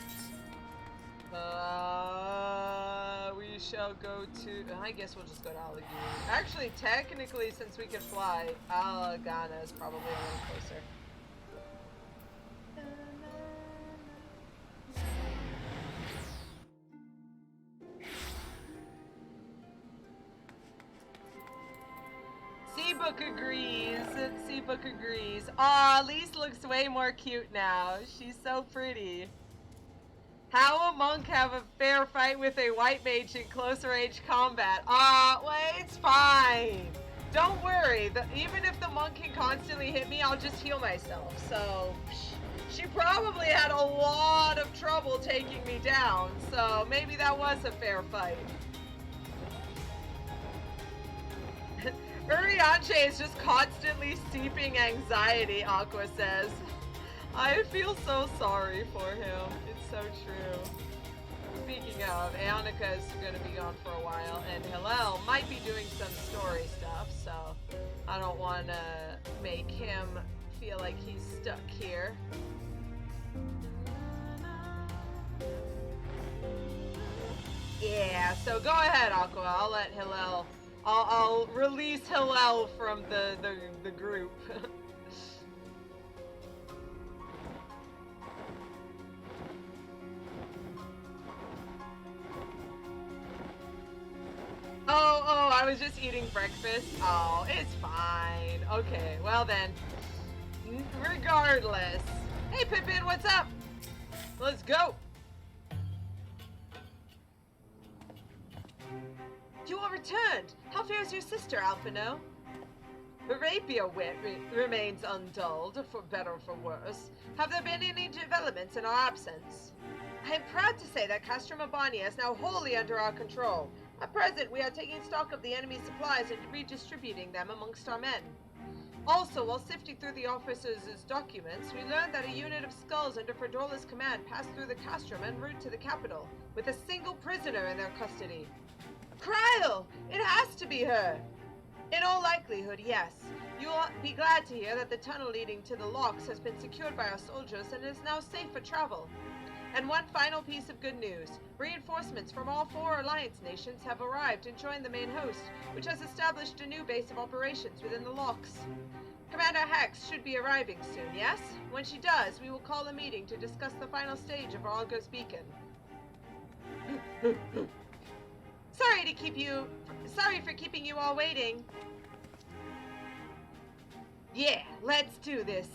We shall go to... I guess we'll just go to Alagana. Actually, technically, since we can fly, Alagana is probably a little closer. Seabook agrees. Aw, Elise looks way more cute now. She's so pretty. How a monk have a fair fight with a white mage in closer range combat? Well, it's fine. Don't worry. Even if the monk can constantly hit me, I'll just heal myself. So, she probably had a lot of trouble taking me down. So, maybe that was a fair fight. Urianshe is just constantly steeping anxiety, Aqua says. I feel so sorry for him. It's so true. Speaking of, Aonika is going to be gone for a while, and Hillel might be doing some story stuff, so I don't want to make him feel like he's stuck here. Yeah, Yeah, so go ahead, Aqua. I'll let Hillel... I'll release Hillel from the group. Oh, I was just eating breakfast. Oh, it's fine. Okay, well then. Regardless. Hey, Pippin, what's up? Let's go. You all returned. How fares your sister, Alphino? The rapier wit remains undulled, for better or for worse. Have there been any developments in our absence? I am proud to say that Castrum Abania is now wholly under our control. At present, we are taking stock of the enemy's supplies and redistributing them amongst our men. Also, while sifting through the officers' documents, we learned that a unit of skulls under Fordola's command passed through the castrum en route to the capital, with a single prisoner in their custody. Kryl! It has to be her! In all likelihood, yes. You will be glad to hear that the tunnel leading to the locks has been secured by our soldiers and is now safe for travel. And one final piece of good news. Reinforcements from all 4 Alliance nations have arrived and joined the main host, which has established a new base of operations within the locks. Commander Hex should be arriving soon, yes? When she does, we will call a meeting to discuss the final stage of Argos Beacon. Sorry for keeping you all waiting. Yeah, let's do this.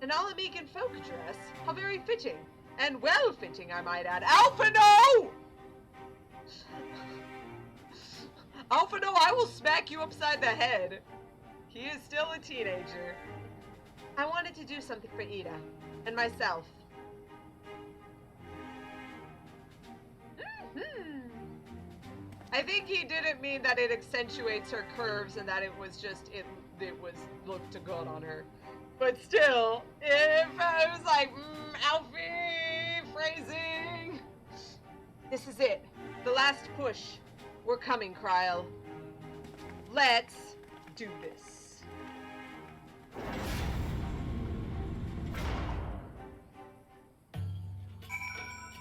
An Alamegan folk dress? How very fitting. And well-fitting, I might add. Alphino! Alphino, I will smack you upside the head. He is still a teenager. I wanted to do something for Ida. And myself. I think he didn't mean that it accentuates her curves and that it was just, it looked good on her. But still, if I was like, Alfie, phrasing. This is it. The last push. We're coming, Kryl. Let's do this.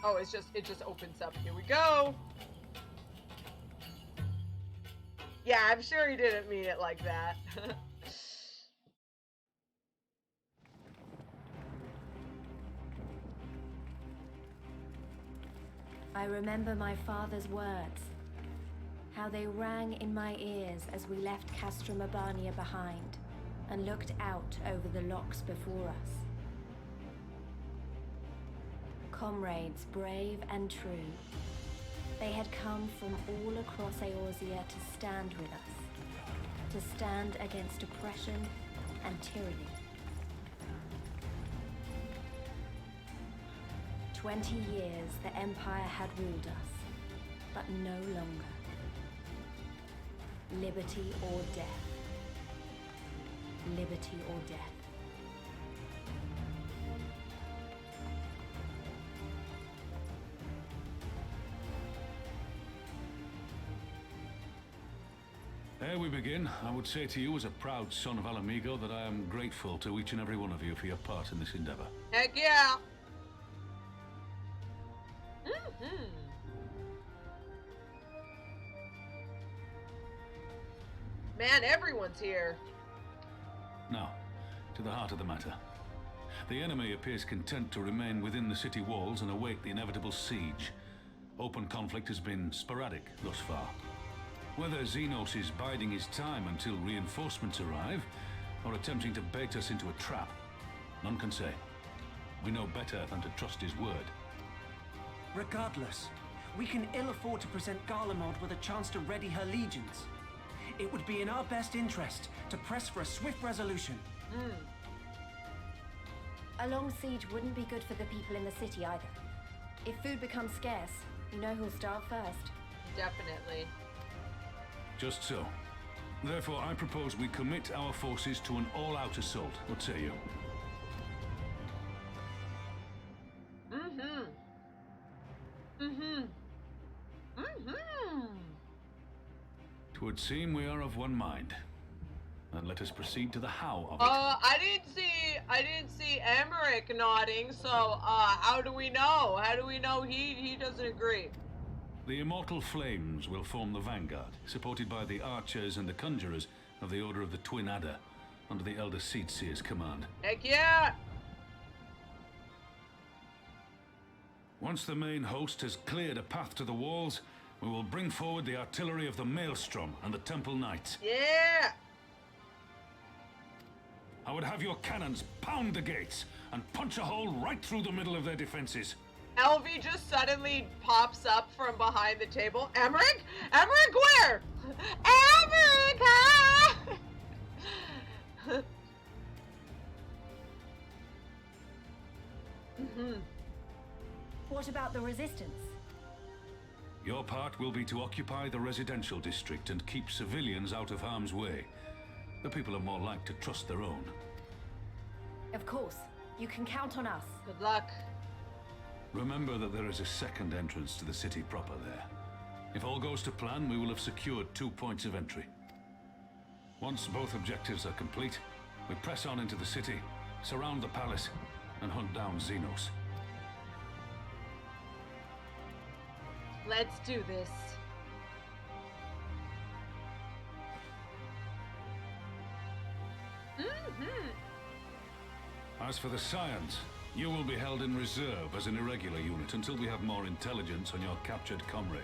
Oh, it just opens up. Here we go. Yeah, I'm sure he didn't mean it like that. I remember my father's words, how they rang in my ears as we left Castrum Abania behind and looked out over the locks before us. Comrades brave and true, they had come from all across Eorzea to stand with us, to stand against oppression and tyranny. 20 years the Empire had ruled us, but no longer. Liberty or death. Liberty or death. Ere we begin, I would say to you as a proud son of Alamigo that I am grateful to each and every one of you for your part in this endeavor. Heck yeah! Man, everyone's here. Now, to the heart of the matter. The enemy appears content to remain within the city walls and await the inevitable siege. Open conflict has been sporadic thus far. Whether Zenos is biding his time until reinforcements arrive, or attempting to bait us into a trap, none can say. We know better than to trust his word. Regardless, we can ill afford to present Garlemald with a chance to ready her legions. It would be in our best interest to press for a swift resolution. A long siege wouldn't be good for the people in the city either. If food becomes scarce, you know who'll starve first. Definitely. Just so. Therefore, I propose we commit our forces to an all-out assault. What say you? Twould seem we are of one mind. And let us proceed to the how of it. I didn't see Emmerich nodding, so how do we know? How do we know he doesn't agree? The immortal flames will form the vanguard, supported by the archers and the conjurers of the Order of the Twin Adder, under the Elder Seedseer's command. Heck yeah! Once the main host has cleared a path to the walls, we will bring forward the artillery of the Maelstrom and the Temple Knights. Yeah! I would have your cannons pound the gates and punch a hole right through the middle of their defenses. Elvie just suddenly pops up from behind the table. Emmerich? Emmerich where? Emmerich! Ah! What about the resistance? Your part will be to occupy the residential district and keep civilians out of harm's way. The people are more like to trust their own. Of course. You can count on us. Good luck. Remember that there is a second entrance to the city proper there. If all goes to plan, we will have secured 2 points of entry. Once both objectives are complete, we press on into the city, surround the palace, and hunt down Zenos. Let's do this. As for the Scions, you will be held in reserve as an irregular unit until we have more intelligence on your captured comrade.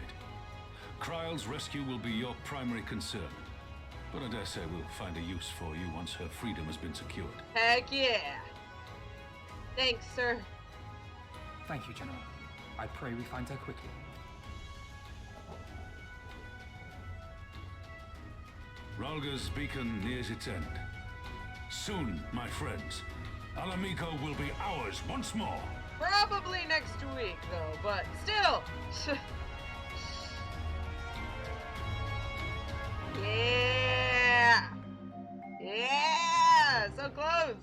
Kryle's rescue will be your primary concern, but I dare say we'll find a use for you once her freedom has been secured. Heck yeah! Thanks, sir. Thank you, General. I pray we find her quickly. Ralga's beacon nears its end. Soon, my friends, Alamigo will be ours once more. Probably next week, though, but still. Yeah! Yeah! So close!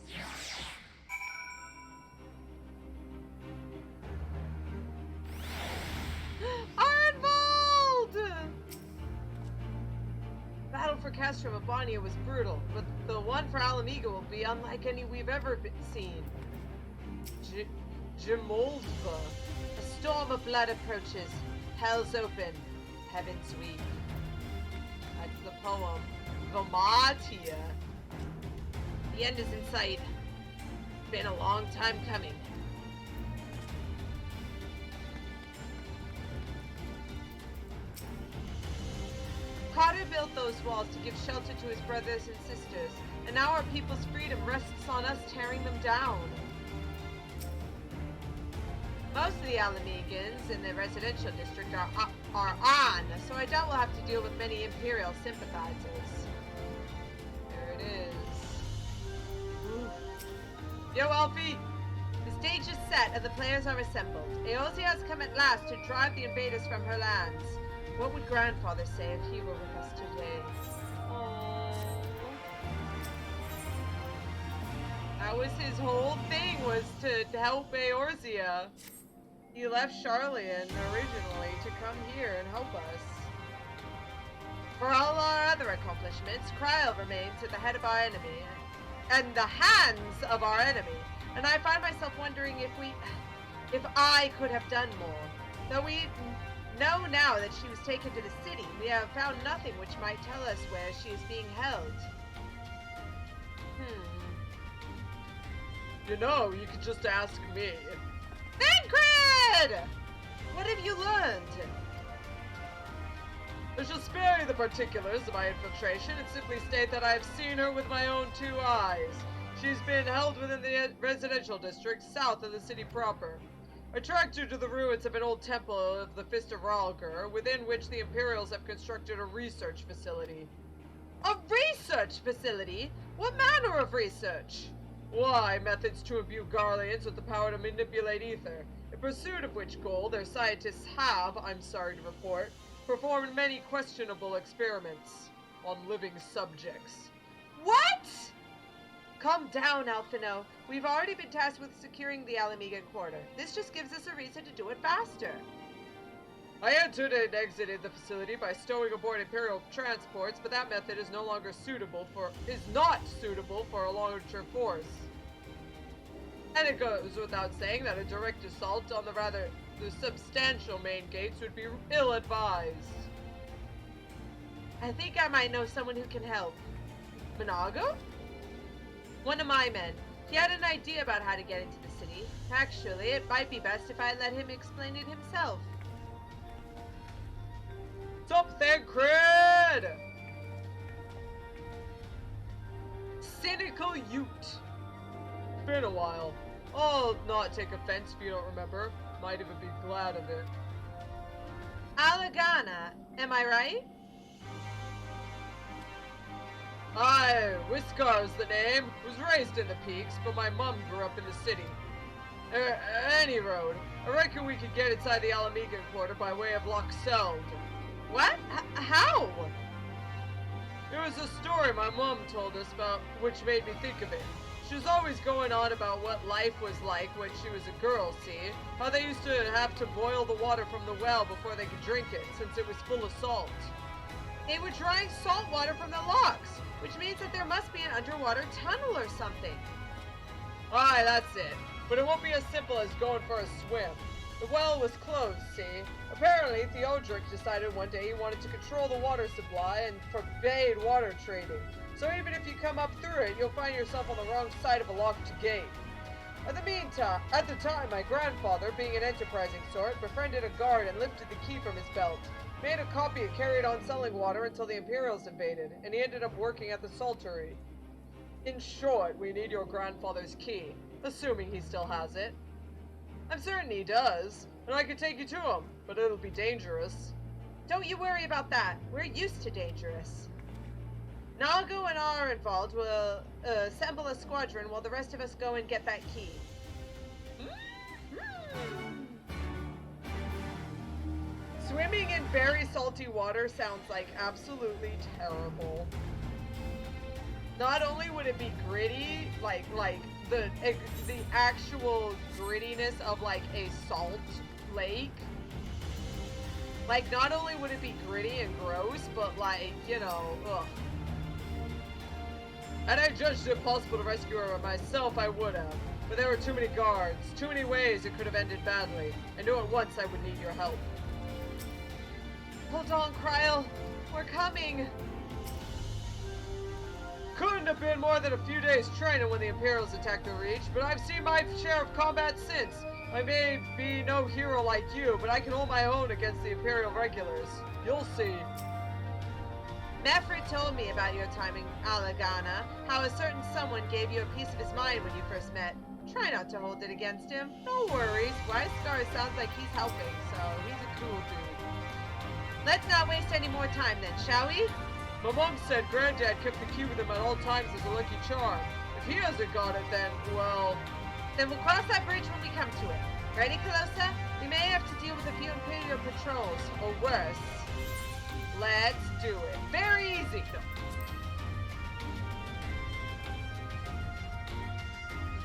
Arnvold! Battle for Castrum of Bonia was brutal, but the one for Alamigo will be unlike any we've ever seen. Jamoldva. A storm of blood approaches. Hell's open. Heaven's weak. That's the poem. Vomatia. The end is in sight. Been a long time coming. Carter built those walls to give shelter to his brothers and sisters, and now our people's freedom rests on us tearing them down. Most of the Alamegans in the residential district are on, so I doubt we'll have to deal with many Imperial sympathizers. There it is. Ooh. Yo, Alfie! The stage is set and the players are assembled. Eorzea has come at last to drive the invaders from her lands. What would Grandfather say if he were with us today? Aww. That was his whole thing, was to help Eorzea. He left Charlian originally to come here and help us. For all our other accomplishments, Kryle remains at the head of our enemy, and the hands of our enemy. And I find myself wondering if I could have done more. Though we know now that she was taken to the city, we have found nothing which might tell us where she is being held. You know, you could just ask me. Thancred! What have you learned? I shall spare you the particulars of my infiltration and simply state that I have seen her with my own 2 eyes. She's been held within the residential district south of the city proper. I tracked her to the ruins of an old temple of the Fist of Ralgar, within which the Imperials have constructed a research facility. A research facility? What manner of research? Why, methods to imbue Garleans with the power to manipulate ether, in pursuit of which goal their scientists have, I'm sorry to report, performed many questionable experiments on living subjects. What? Calm down, Alphino. We've already been tasked with securing the Alamegan quarter. This just gives us a reason to do it faster. I entered and exited the facility by stowing aboard Imperial transports, but that method is not suitable for a larger force. And it goes without saying that a direct assault on the rather the substantial main gates would be ill-advised. I think I might know someone who can help. Monago? One of my men. He had an idea about how to get into the city. Actually, it might be best if I let him explain it himself. Sup, Thancred! Cynical Ute. Been a while. I'll not take offense if you don't remember. Might even be glad of it. Alagana, am I right? Aye, Whiskar's the name. Was raised in the peaks, but my mum grew up in the city. Any road. I reckon we could get inside the Alamegan quarter by way of Loch Seld. What? How? It was a story my mum told us about, which made me think of it. She was always going on about what life was like when she was a girl, see? How they used to have to boil the water from the well before they could drink it, since it was full of salt. They were drawing salt water from the lochs, which means that there must be an underwater tunnel or something. Aye, that's it. But it won't be as simple as going for a swim. The well was closed, see? Apparently, Theodric decided one day he wanted to control the water supply and forbade water trading. So even if you come up through it, you'll find yourself on the wrong side of a locked gate. At the time, my grandfather, being an enterprising sort, befriended a guard and lifted the key from his belt. Made a copy and carried on selling water until the Imperials invaded, and he ended up working at the saltery. In short, we need your grandfather's key, assuming he still has it. I'm certain he does, and I could take you to him, but it'll be dangerous. Don't you worry about that. We're used to dangerous. Nago and Arenvald will assemble a squadron while the rest of us go and get that key. Swimming in very salty water sounds like absolutely terrible. Not only would it be gritty, like the actual grittiness of like a salt lake. Like, not only would it be gritty and gross, but like, you know, ugh. Had I judged it possible to rescue her myself, I would have. But there were too many guards, too many ways it could have ended badly. I knew at once I would need your help. Hold on, Kryl. We're coming. Couldn't have been more than a few days training when the Imperials attacked the Reach, but I've seen my share of combat since. I may be no hero like you, but I can hold my own against the Imperial regulars. You'll see. Meffred told me about your time in Alagana, how a certain someone gave you a piece of his mind when you first met. Try not to hold it against him. No worries, Wyscar sounds like he's helping, so he's a cool dude. Let's not waste any more time then, shall we? My mom said Granddad kept the key with him at all times as a lucky charm. If he hasn't got it, then, well... Then we'll cross that bridge when we come to it. Ready, Calosa? We may have to deal with a few Imperial patrols, or worse. Let's do it. Very easy.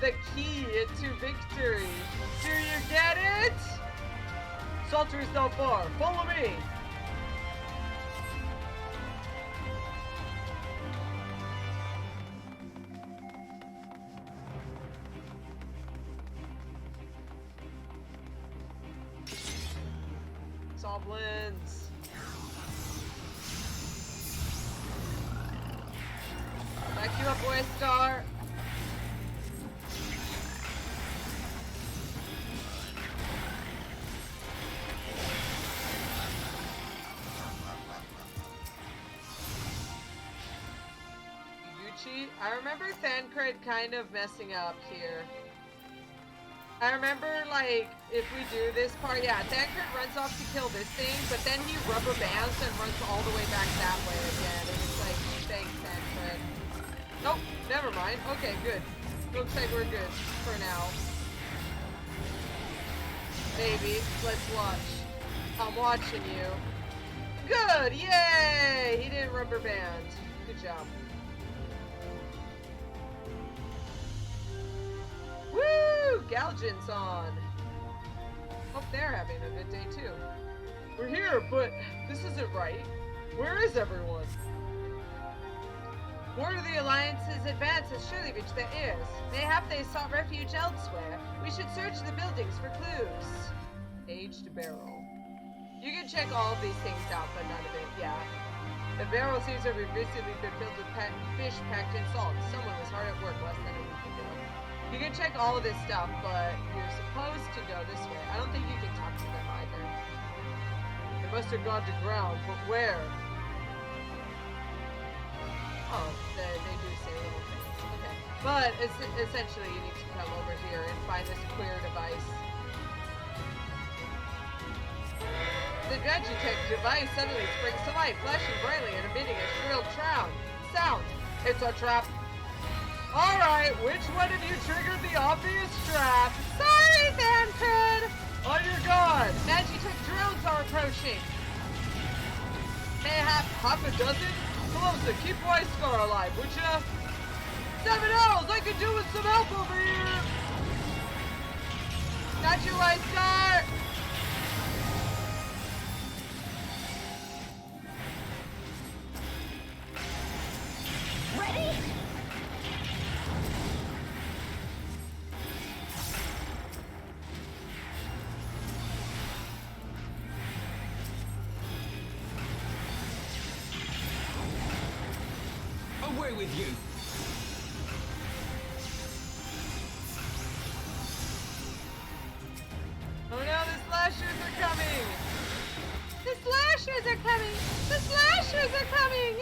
The key to victory. Do you get it? Salter is not far. Follow me. Soblins. Back you up, boy, Star. I remember Thancred kind of messing up here. I remember, like, if we do this part, yeah, Thancred runs off to kill this thing, but then he rubber bands and runs all the way back that way again, and it's like, thanks, Thancred. Nope, never mind. Okay, good. Looks like we're good for now. Maybe. Let's watch. I'm watching you. Good! Yay! He didn't rubber band. Good job. Woo! Galgen's on. Hope they're having a good day too. We're here, but this isn't right. Where is everyone? Word of the Alliance's advance has surely reached their ears. Mayhap they sought refuge elsewhere. We should search the buildings for clues. Aged barrel. You can check all of these things out, but none of it, yeah. The barrel seems to have recently been filled with fish packed in salt. Someone was hard at work less than a week ago. You can check all of this stuff, but you're supposed to go this way. I don't think you can talk to them either. They must have gone to ground, but where? Oh, they do say little things. Okay. But essentially, you need to come over here and find this queer device. The magitek device suddenly springs to life, flashing brightly and emitting a shrill sound. It's a trap. Alright, which one of you triggered the obvious trap? Sorry, Manfred! On your guard! Magitek drones are approaching! Mayhap half a dozen? Calosa, keep White Scar alive, would ya? 7 L's! I could do with some help over here! Got your White Scar! Ready? Away with you! Oh no, the slashers are coming! The slashers are coming! The slashers are coming!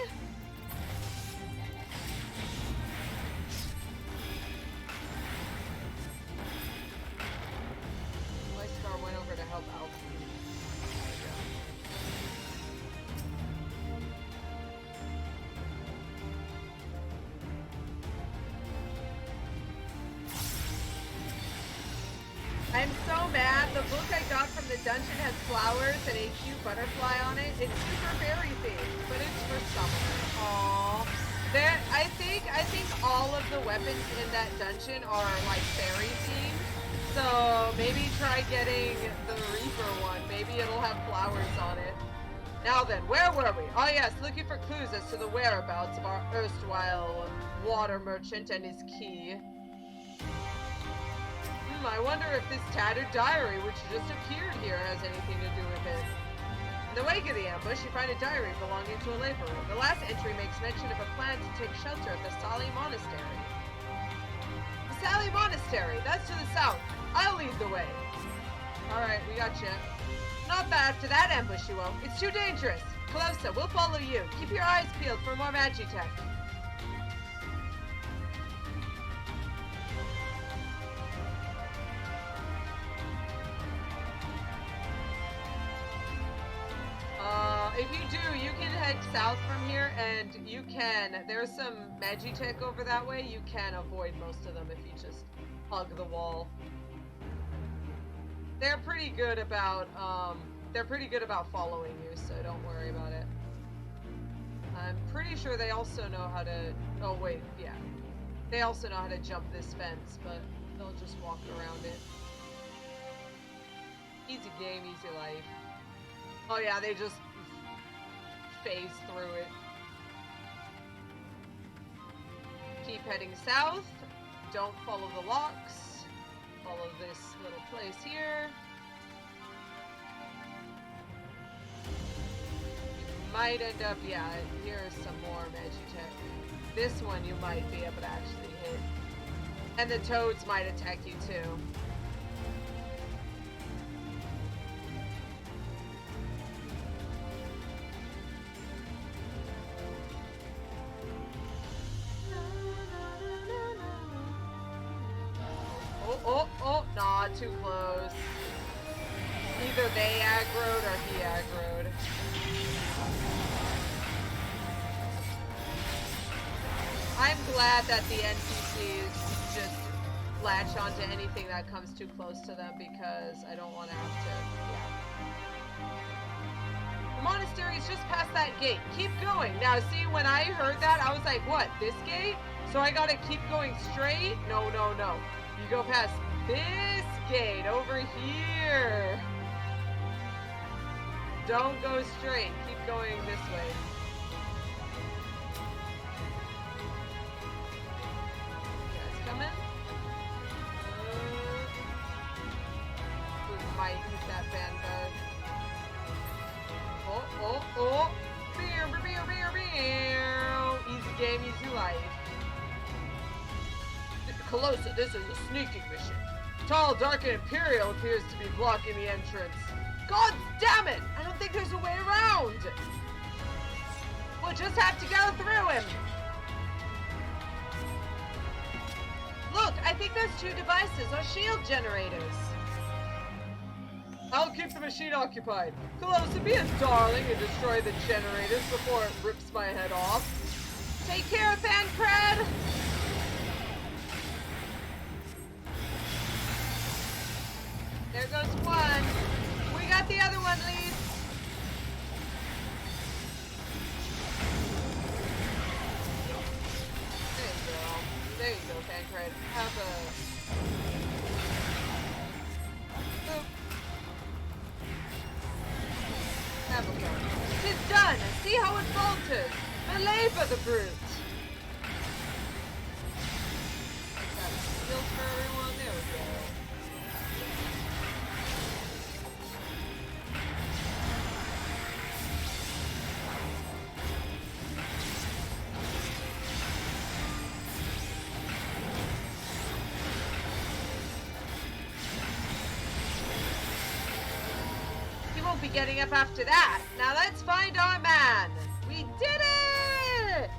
My scar went over to help out. I'm so mad. The book I got from the dungeon has flowers and a cute butterfly on it. It's super fairy themed, but it's for summer. Aww. I think all of the weapons in that dungeon are like fairy themed. So maybe try getting the Reaper one. Maybe it'll have flowers on it. Now then, where were we? Oh yes, looking for clues as to the whereabouts of our erstwhile water merchant and his key. I wonder if this tattered diary, which just appeared here, has anything to do with it. In the wake of the ambush, you find a diary belonging to a laborer. The last entry makes mention of a plan to take shelter at the Sali Monastery. The Sali Monastery, that's to the south. I'll lead the way. Alright, we got you. Not bad after that ambush, you won't. It's too dangerous. Calosa, we'll follow you. Keep your eyes peeled for more magitek. If you do, you can head south from here, and there's some magitek over that way. You can avoid most of them if you just hug the wall. They're pretty good about following you, so don't worry about it. I'm pretty sure they also know how to, oh wait, yeah. They also know how to jump this fence, but they'll just walk around it. Easy game, easy life. Oh yeah, they just phase through it. Keep heading south. Don't follow the locks. Follow this little place here. You might end up, yeah, here's some more magitek. This one you might be able to actually hit. And the toads might attack you too. Oh, nah, too close. Either they aggroed or he aggroed. I'm glad that the NPCs just latch onto anything that comes too close to them because I don't want to have to, yeah. The monastery is just past that gate. Keep going. Now, see, when I heard that, I was like, what, this gate? So I gotta keep going straight? No, no, no. You go past this gate over here. Don't go straight. Keep going this way. You guys coming? We might hit that bad. Calosa, this is a sneaking mission. Tall, dark, and Imperial appears to be blocking the entrance. God damn it! I don't think there's a way around! We'll just have to go through him! Look, I think those two devices are shield generators. I'll keep the machine occupied. Calosa, be a darling and destroy the generators before it rips my head off. Take care of Thancred! There goes one. We got the other one, Elise. There you go, Thancred. Have a... Oop. Have a go. Tis done. See how it falters. Belabor the brute. Got skills for everyone. There we go. Be getting up after that. Now let's find our man. We did it!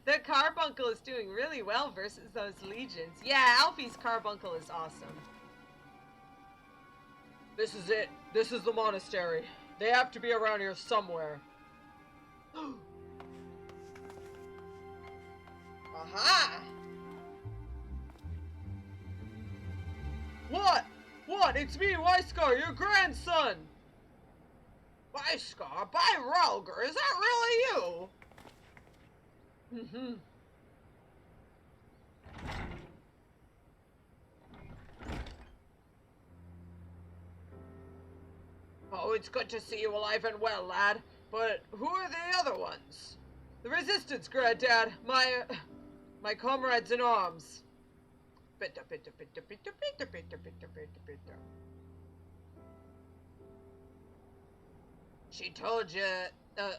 The carbuncle is doing really well versus those legions. Yeah, Alfie's carbuncle is awesome. This is it. This is the monastery. They have to be around here somewhere. Aha! What? What? It's me, Wyscar, your grandson! Wyscar, by Ralger, is that really you? Mm-hmm. Oh, it's good to see you alive and well, lad. But who are the other ones? The Resistance, Granddad. My comrades in arms. Bitter. She told you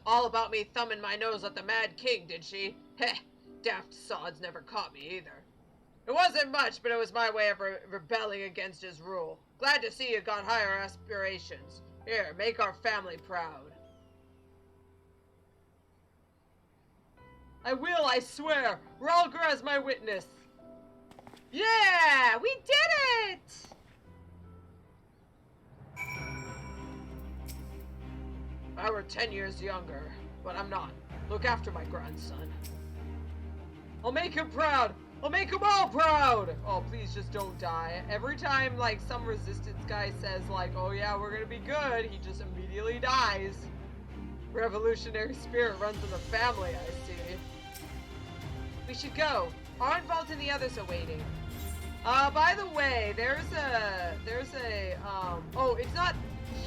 all about me thumbing my nose at the Mad King, did she? Heh, daft sods never caught me either. It wasn't much, but it was my way of rebelling against his rule. Glad to see you got higher aspirations. Here, make our family proud. I will, I swear. Ralger as my witness. Yeah, we did it! I were 10 years younger, but I'm not. Look after my grandson. I'll make him proud. I'll make them all proud! Oh, please just don't die. Every time, like, some resistance guy says, like, oh yeah, we're gonna be good, he just immediately dies. Revolutionary spirit runs in the family, I see. We should go. Arnvald and the others are waiting. By the way, there's a, oh, it's not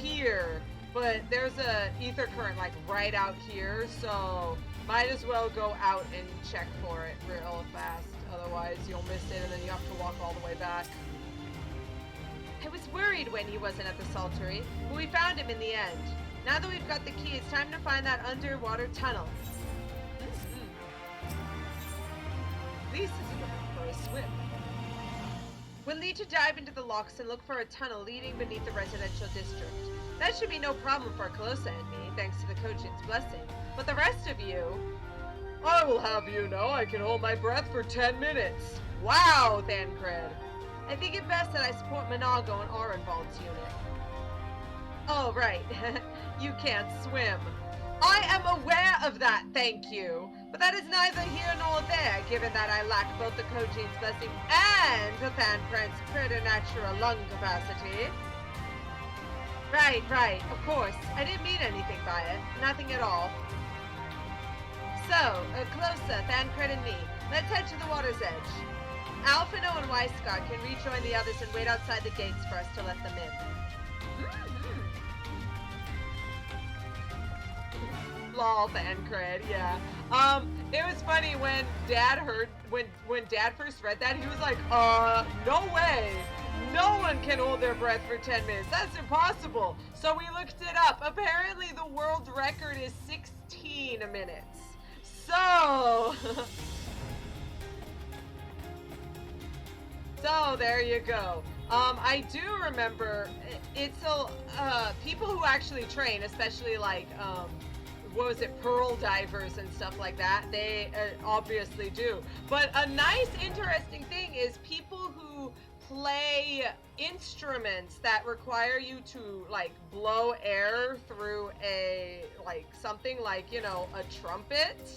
here, but there's a ether current, like, right out here, so might as well go out and check for it real fast. Otherwise, you'll miss it, and then you have to walk all the way back. I was worried when he wasn't at the Saltery, but we found him in the end. Now that we've got the key, it's time to find that underwater tunnel. Elise is looking for a swim. We'll need to dive into the locks and look for a tunnel leading beneath the residential district. That should be no problem for Calosa and me, thanks to the Kojin's blessing. But the rest of you... I will have you know I can hold my breath for 10 minutes. Wow, Thancred. I think it best that I support Monago and Arenvald's unit. Oh, right. You can't swim. I am aware of that, thank you. But that is neither here nor there, given that I lack both the Kojin's blessing and Thancred's preternatural lung capacity. Right, of course. I didn't mean anything by it. Nothing at all. So, Calosa, Thancred, and me, let's head to the water's edge. Alfino and Wyscar can rejoin the others and wait outside the gates for us to let them in. Lol, fan cred, yeah. It was funny when Dad heard, when Dad first read that, he was like, no way. No one can hold their breath for 10 minutes. That's impossible. So we looked it up. Apparently the world record is 16 minutes. So... So there you go. I do remember it's people who actually train, especially like what was it, pearl divers and stuff like that. They obviously do. But a nice, interesting thing is people who play instruments that require you to like blow air through a like something like, you know, a trumpet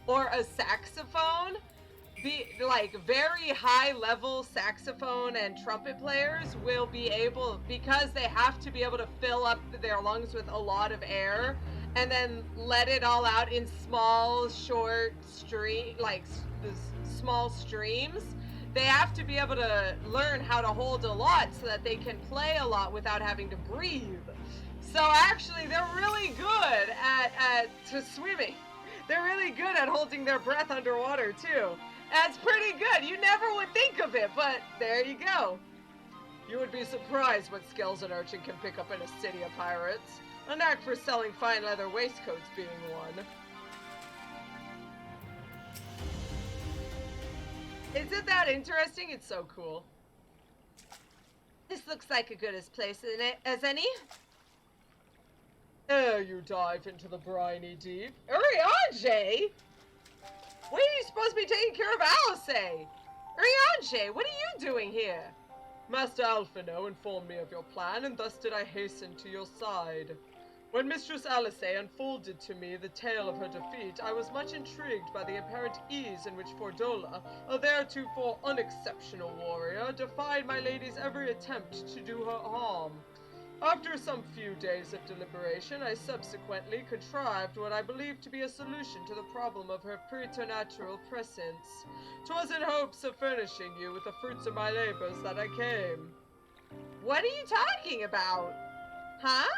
or a saxophone. Like very high level saxophone and trumpet players will be able, because they have to be able to fill up their lungs with a lot of air and then let it all out in small short small streams. They have to be able to learn how to hold a lot so that they can play a lot without having to breathe. So actually they're really good at swimming. They're really good at holding their breath underwater too. That's pretty good. You never would think of it, but there you go. You would be surprised what skills an urchin can pick up in a city of pirates. A knack for selling fine leather waistcoats being one. Isn't that interesting? It's so cool. This looks like a good place as any. Ere you dive into the briny deep. Urianger? When are you supposed to be taking care of Alice? Urianger, what are you doing here? Master Alphino informed me of your plan, and thus did I hasten to your side. When Mistress Alice unfolded to me the tale of her defeat, I was much intrigued by the apparent ease in which Fordola, a theretofore unexceptional warrior, defied my lady's every attempt to do her harm. After some few days of deliberation, I subsequently contrived what I believed to be a solution to the problem of her preternatural presence. 'Twas in hopes of furnishing you with the fruits of my labors that I came. What are you talking about? Huh?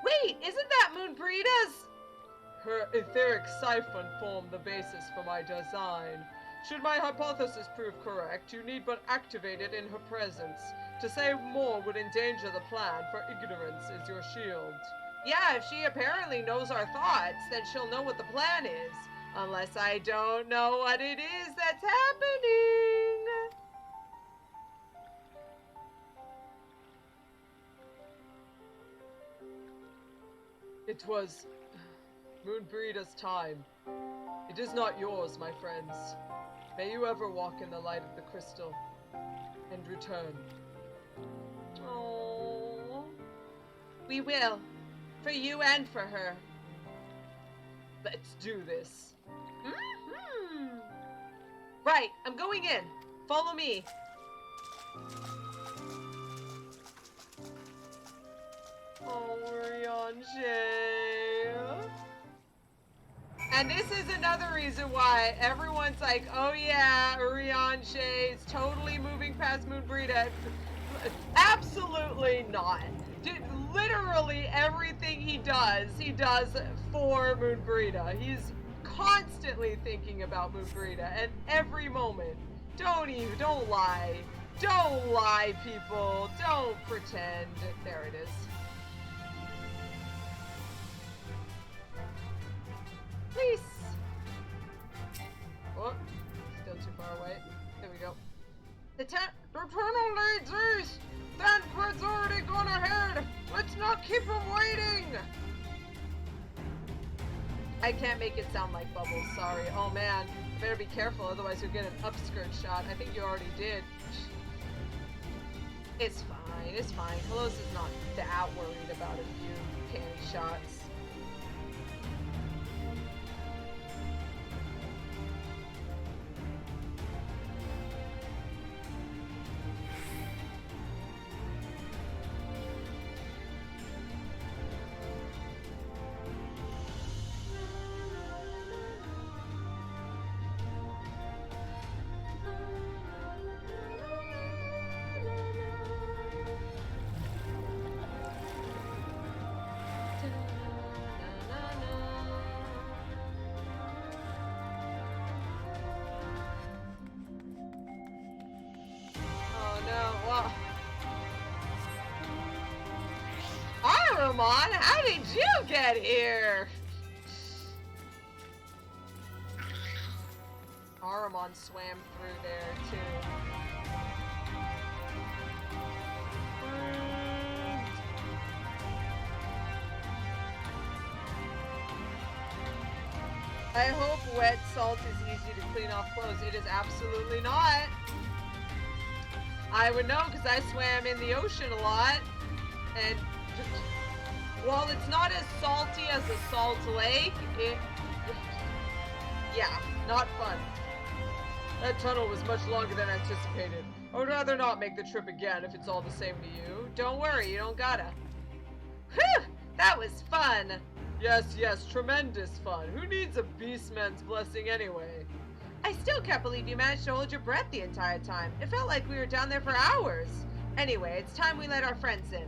Wait, isn't that Moonbreeda's? Her etheric siphon formed the basis for my design. Should my hypothesis prove correct, you need but activate it in her presence. To say more would endanger the plan, for ignorance is your shield. Yeah, if she apparently knows our thoughts, then she'll know what the plan is. Unless I don't know what it is that's happening. It was Moonbreeda's time. It is not yours, my friends. May you ever walk in the light of the crystal and return. Oh, we will, for you and for her. Let's do this. Mm-hmm. Right, I'm going in. Follow me. Oh, Urianger. And this is another reason why everyone's like, oh yeah, Urianger is totally moving past Moonbreeda. Absolutely not. Dude, literally everything he does for Moonbreeda. He's constantly thinking about Moonbreeda at every moment. Don't lie. Don't lie, people. Don't pretend. There it is. Please. Oh, still too far away. There we go. The tunnel leads east. Danquid's already gone ahead. Let's not keep him waiting. I can't make it sound like Bubbles, sorry. Oh man, better be careful, otherwise you'll get an upskirt shot. I think you already did. It's fine, it's fine. Calosa's not that worried about a few panty shots. Ahriman, how did you get here? Ahriman swam through there too. I hope wet salt is easy to clean off clothes. It is absolutely not. I would know because I swam in the ocean a lot. And while it's not as salty as a salt lake, yeah, not fun. That tunnel was much longer than anticipated. I would rather not make the trip again if it's all the same to you. Don't worry, you don't gotta. Whew! That was fun! Yes, tremendous fun. Who needs a beastman's blessing anyway? I still can't believe you managed to hold your breath the entire time. It felt like we were down there for hours. Anyway, it's time we let our friends in.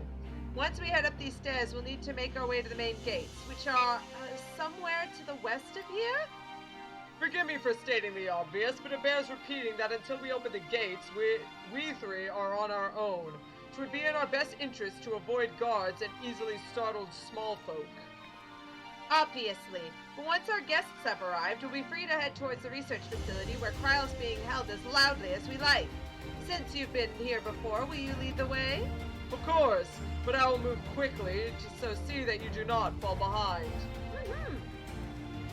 Once we head up these stairs, we'll need to make our way to the main gates, which are somewhere to the west of here? Forgive me for stating the obvious, but it bears repeating that until we open the gates, we three are on our own. It would be in our best interest to avoid guards and easily startled small folk. Obviously, but once our guests have arrived, we'll be free to head towards the research facility where trial's being held as loudly as we like. Since you've been here before, will you lead the way? Of course, but I will move quickly, so see that you do not fall behind.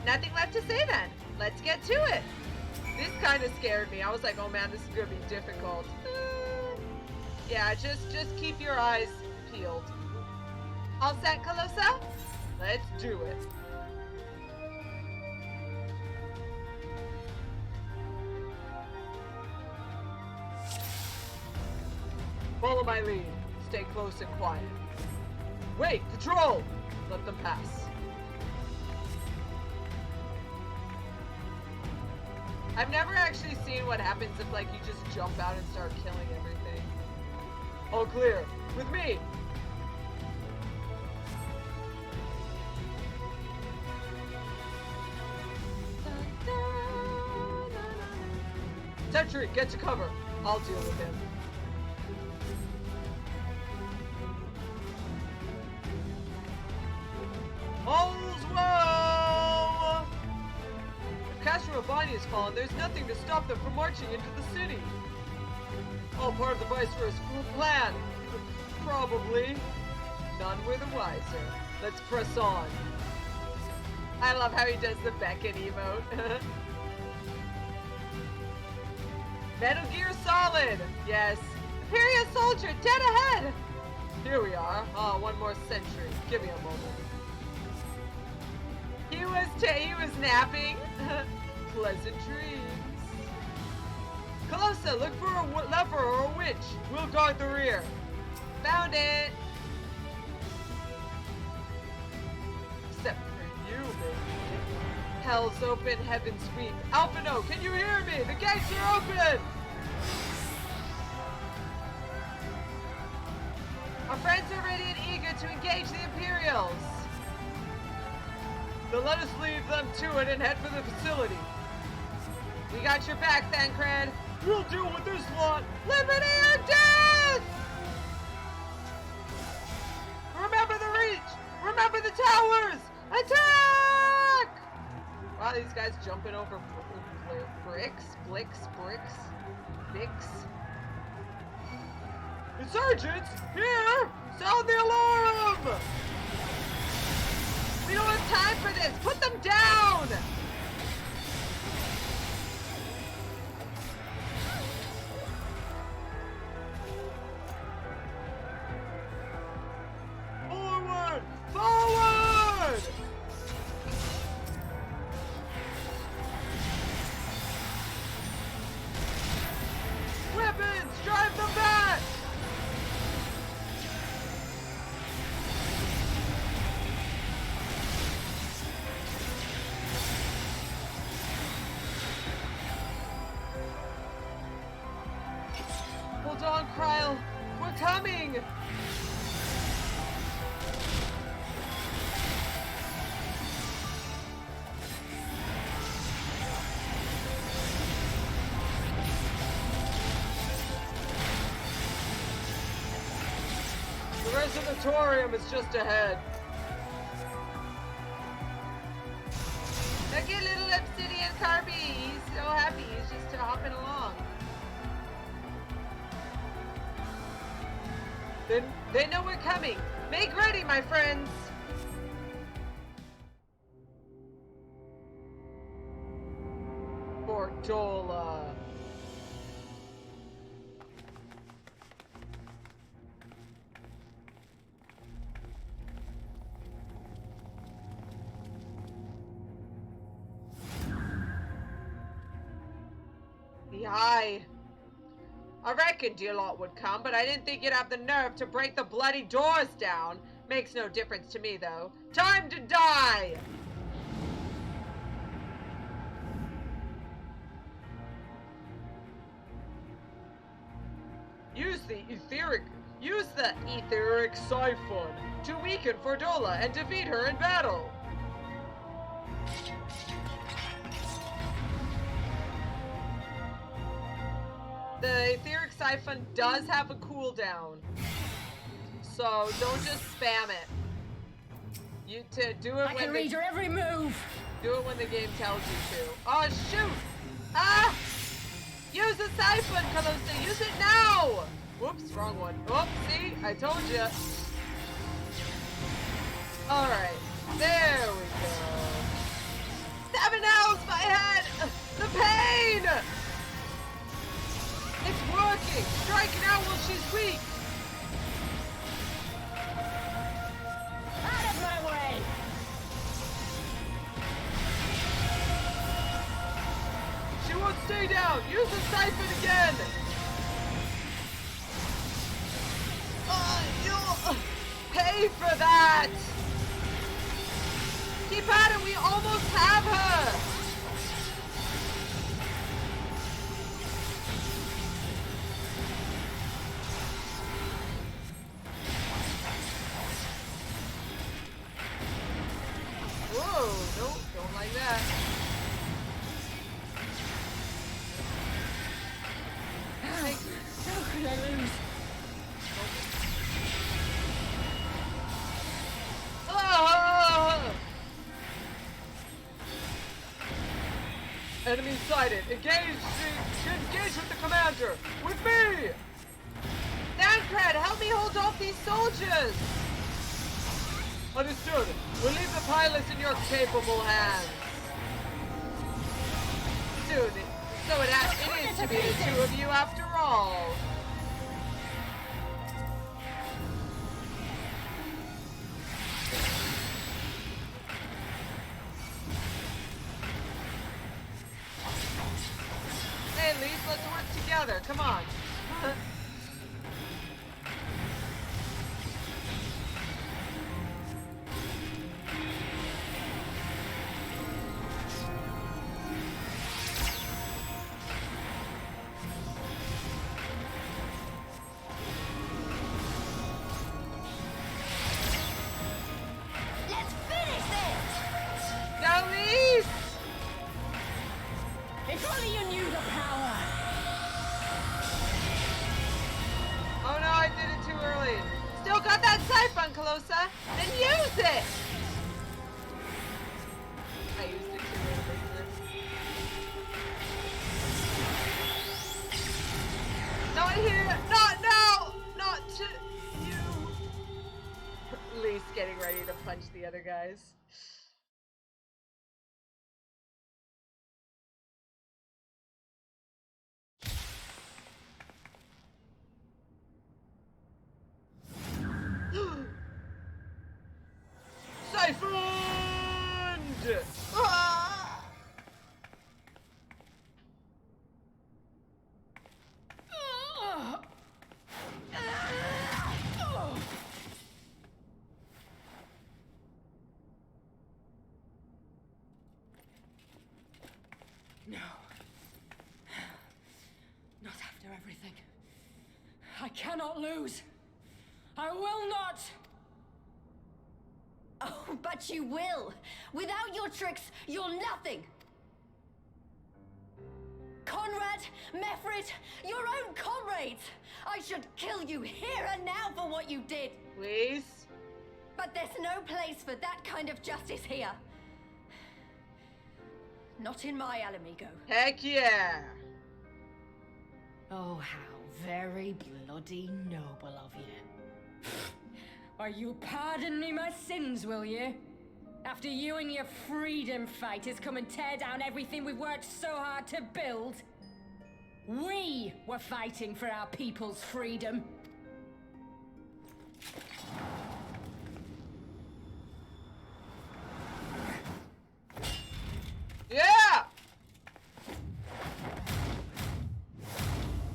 Nothing left to say then. Let's get to it. This kind of scared me. I was like, oh man, this is gonna be difficult. Yeah, just keep your eyes peeled. All set, Calosa? Let's do it. Follow my lead. Stay close and quiet. Wait, patrol! Let them pass. I've never actually seen what happens if, like, you just jump out and start killing everything. All clear. With me! Sentry, get to cover. I'll deal with him. All's well! If Castrum has fallen, there's nothing to stop them from marching into the city. All part of the Viceroy's plan. Probably. None were the wiser. Let's press on. I love how he does the beckon emote. Metal Gear Solid! Yes. Imperial soldier, dead ahead! Here we are. One more sentry. Give me a moment. He was napping. Pleasant dreams. Calosa, look for a lever or a witch. We'll guard the rear. Found it. Except for you, baby. Hell's open, heavens weep. Alphino, can you hear me? The gates are open! Our friends are ready and eager to engage the Imperials. Then let us leave them to it and head for the facility. We got your back, Thancred. We'll deal with this lot. Liberty or death! Remember the reach! Remember the towers! Attack! Wow, these guys jumping over bricks. Insurgents! Here! Sound the alarm! We don't have time for this! Put them down! Forward! Forward! Weapons! Drive them back! Hold on, Kryl! We're coming! The rest Sanatorium is just ahead. Look at little Obsidian Carby. He's so happy. He's just hopping along. They know we're coming. Make ready, my friends. Fordola. Hi. I reckoned you lot would come, but I didn't think you'd have the nerve to break the bloody doors down. Makes no difference to me, though. Time to die! Use the etheric siphon to weaken Fordola and defeat her in battle. The etheric siphon does have a cooldown, so don't just spam it. You do it I can read your every move. Do it when the game tells you to. Oh shoot! Ah! Use the siphon, Calosa. Use it now. Whoops, wrong one. Oh, see, I told you. All right, there we go. 7 L's, my head. The pain. It's working! Striking out while she's weak! Out of my way! She won't stay down! Use the siphon again! You'll pay for that! Keep at it! We almost have her! Whoa, no, don't like that. How could I lose? Ah! Enemy sighted. Engage with the commander. With me. Dancred, help me hold off these soldiers. Understood. We'll leave the pilots in your capable hands. Dude, so it is to be the two of you after all. Hey, Elise, let's work together. Come on. Calosa, then use it! I used it too. Not here! Not now! Not to you! Elise getting ready to punch the other guys. Siphoned! Ah! No. Not after everything. I cannot lose. I will not! Oh, but you will! Without your tricks, you're nothing! Conrad, that? Mefrit, your own comrades! I should kill you here and now for what you did! Please? But there's no place for that kind of justice here. Not in my Alamigo. Heck yeah! Oh, how very bloody noble of you. Why, you'll pardon me my sins, will you? After you and your freedom fighters come and tear down everything we've worked so hard to build? We were fighting for our people's freedom. Yeah!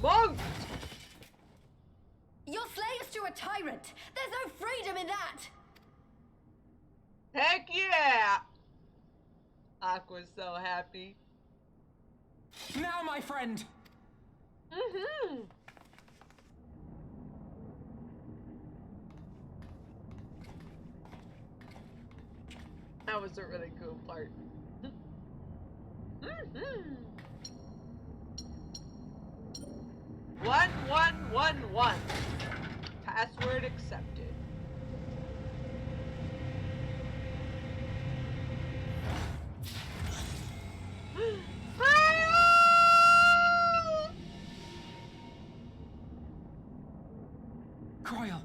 Monk! You're slaves to a tyrant! There's no freedom in that! Heck yeah! Aqua's so happy. Now, my friend! Mm-hmm. That was a really cool part. Mm-hmm. 1111. Password accepted. Croyle!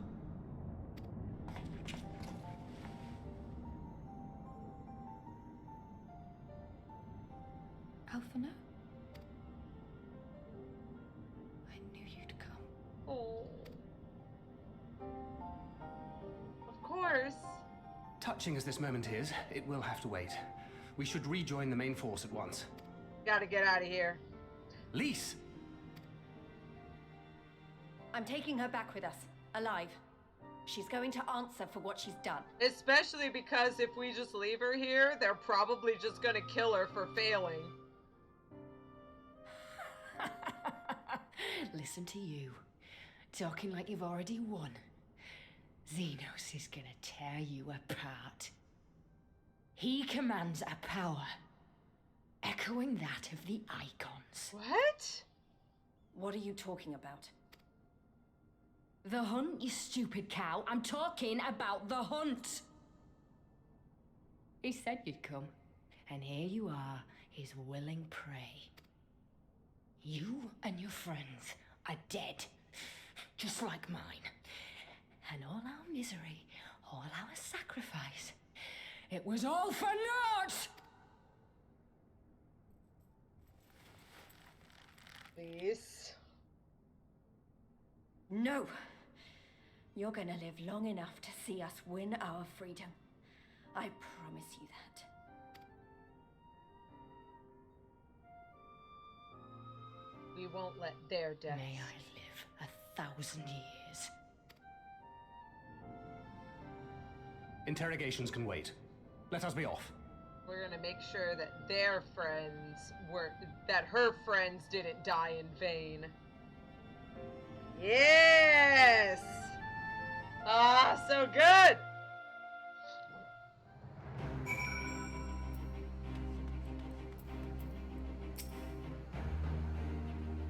Alphino? I knew you'd come. Oh. Of course. Touching as this moment is, it will have to wait. We should rejoin the main force at once. Gotta get out of here. Lise! I'm taking her back with us, alive. She's going to answer for what she's done. Especially because if we just leave her here, they're probably just gonna kill her for failing. Listen to you. Talking like you've already won. Zenos is gonna tear you apart. He commands a power echoing that of the icons. What? What are you talking about? The hunt, you stupid cow. I'm talking about the hunt. He said you'd come, and here you are, his willing prey. You and your friends are dead, just like mine. And all our misery, all our sacrifice, it was all for naught! Please. No! You're gonna live long enough to see us win our freedom. I promise you that. We won't let their deaths. May I live 1,000 years. Interrogations can wait. Let us be off. We're gonna make sure that their friends that her friends didn't die in vain. Yes! Ah, so good!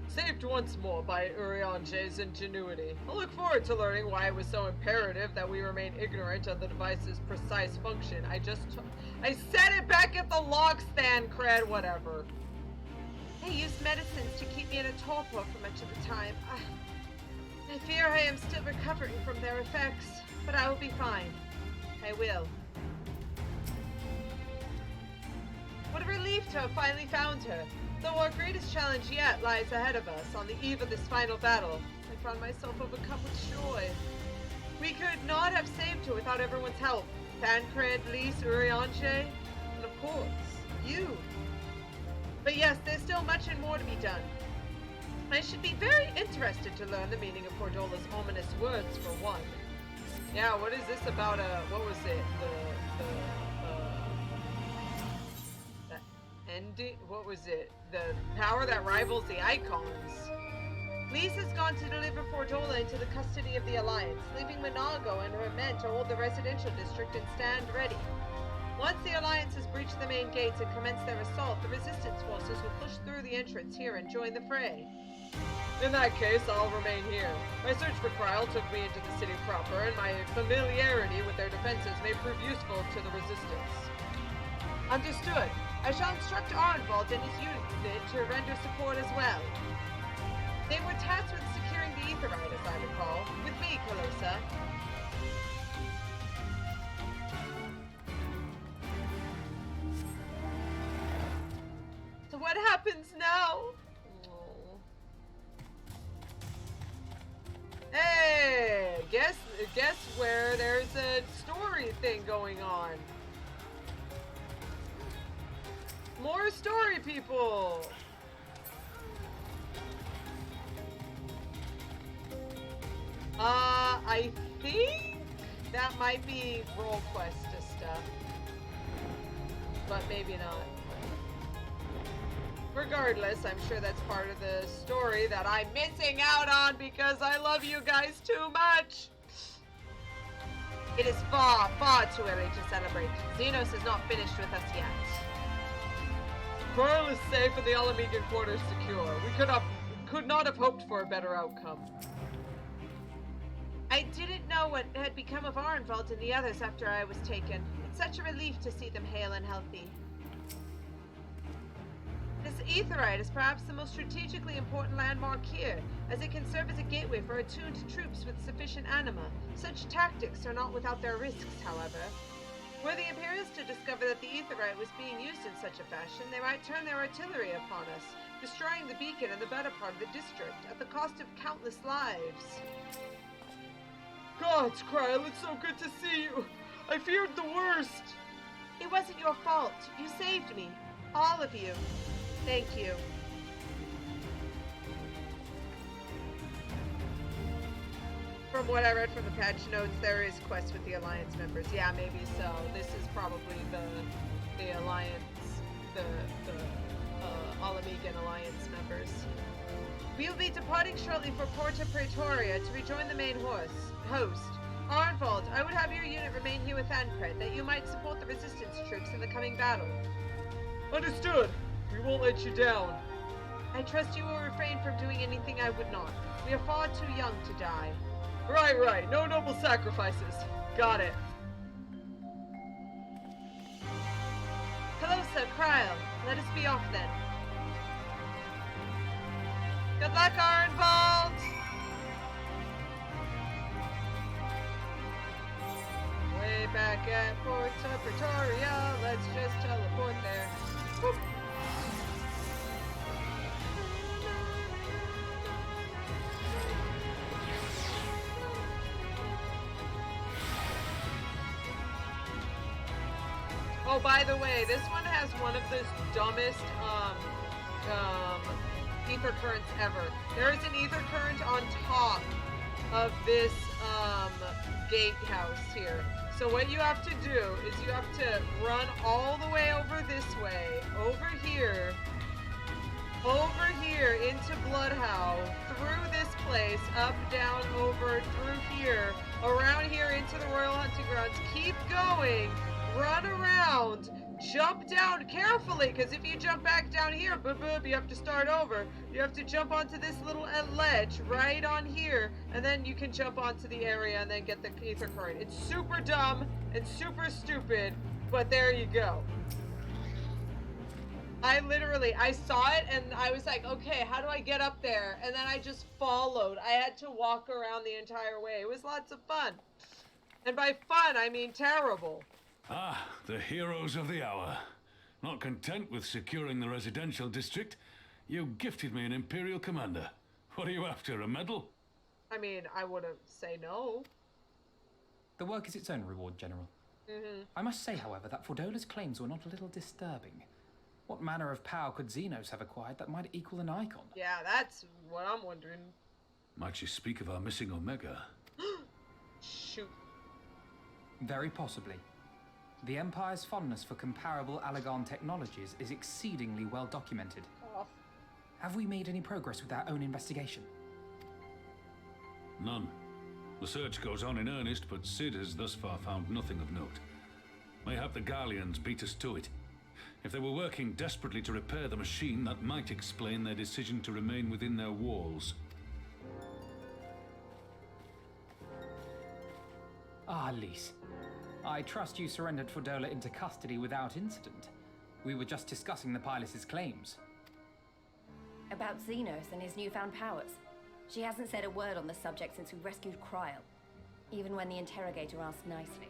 Saved once more by Uriange's ingenuity. I look forward to learning why it was so imperative that we remain ignorant of the device's precise function. I set it back at the log stand, cred, whatever. They used medicines to keep me in a torpor for much of the time. I fear I am still recovering from their effects, but I will be fine. I will. What a relief to have finally found her. Though our greatest challenge yet lies ahead of us on the eve of this final battle, I found myself overcome with joy. We could not have saved her without everyone's help. Thancred, Elise, Uriange, and of course, you. But yes, there's still much and more to be done. I should be very interested to learn the meaning of Fordola's ominous words, for one. Yeah, what is this about, what was it? What was it? The power that rivals the icons. Elise has gone to deliver Fordola into the custody of the Alliance, leaving Minago and her men to hold the residential district and stand ready. Once the Alliance has breached the main gates and commenced their assault, the Resistance forces will push through the entrance here and join the fray. In that case, I'll remain here. My search for Kryl took me into the city proper, and my familiarity with their defenses may prove useful to the Resistance. Understood. I shall instruct Arnvald and his unit to render support as well. They were tasked with securing the Aetherite, as I recall. With me, Calosa. So what happens now? Hey, guess where there's a story thing going on. More story people. I think that might be role quest stuff, but maybe not. Regardless, I'm sure that's part of the story that I'm missing out on because I love you guys too much. It is far, far too early to celebrate. Zenos is not finished with us yet. Kryl is safe and the Alamegan quarters secure. We could not have hoped for a better outcome. I didn't know what had become of Arnvald and the others after I was taken. It's such a relief to see them hale and healthy. This Aetherite is perhaps the most strategically important landmark here, as it can serve as a gateway for attuned troops with sufficient anima. Such tactics are not without their risks, however. Were the Imperials to discover that the Aetherite was being used in such a fashion, they might turn their artillery upon us, destroying the beacon and the better part of the district, at the cost of countless lives. Gods, Kryl, it's so good to see you. I feared the worst. It wasn't your fault. You saved me. All of you. Thank you. From what I read from the patch notes, there is quests with the Alliance members. Yeah, maybe so. This is probably the Alliance, the Alamegan Alliance members. We will be departing shortly for Porta Praetoria to rejoin the main host. Arnvald, I would have your unit remain here with Ankret, that you might support the Resistance troops in the coming battle. Understood. We won't let you down. I trust you will refrain from doing anything I would not. We are far too young to die. Right. No noble sacrifices. Got it. Calosa, Kryl, let us be off then. Good luck, Arnvald! Way back at Porta Praetoria, let's just teleport there. Whoop. Oh, by the way, this one has one of the dumbest ether currents ever. There is an ether current on top of this gatehouse here. So what you have to do is you have to run all the way over this way, over here into Bloodhow, through this place, up, down, over, through here, around here into the Royal Hunting Grounds. Keep going. Run around, jump down carefully, because if you jump back down here, you have to start over. You have to jump onto this little ledge right on here, and then you can jump onto the area and then get the ether current. It's super dumb and super stupid, but there you go. I saw it and I was like, okay, how do I get up there? And then I just followed. I had to walk around the entire way. It was lots of fun. And by fun, I mean terrible. Ah, the heroes of the hour. Not content with securing the residential district, you gifted me an Imperial commander. What are you after, a medal? I mean, I wouldn't say no. The work is its own reward, General. I must say, however, that Fordola's claims were not a little disturbing. What manner of power could Zenos have acquired that might equal an icon? Yeah, that's what I'm wondering. Might she speak of our missing Omega? Shoot. Very possibly. The Empire's fondness for comparable Alagon technologies is exceedingly well documented. Oh. Have we made any progress with our own investigation? None. The search goes on in earnest, but Sid has thus far found nothing of note. Mayhap the Garleans beat us to it. If they were working desperately to repair the machine, that might explain their decision to remain within their walls. Ah, Elise. I trust you surrendered Fordola into custody without incident. We were just discussing the pilot's claims. About Zenos and his newfound powers. She hasn't said a word on the subject since we rescued Cryle, even when the interrogator asked nicely.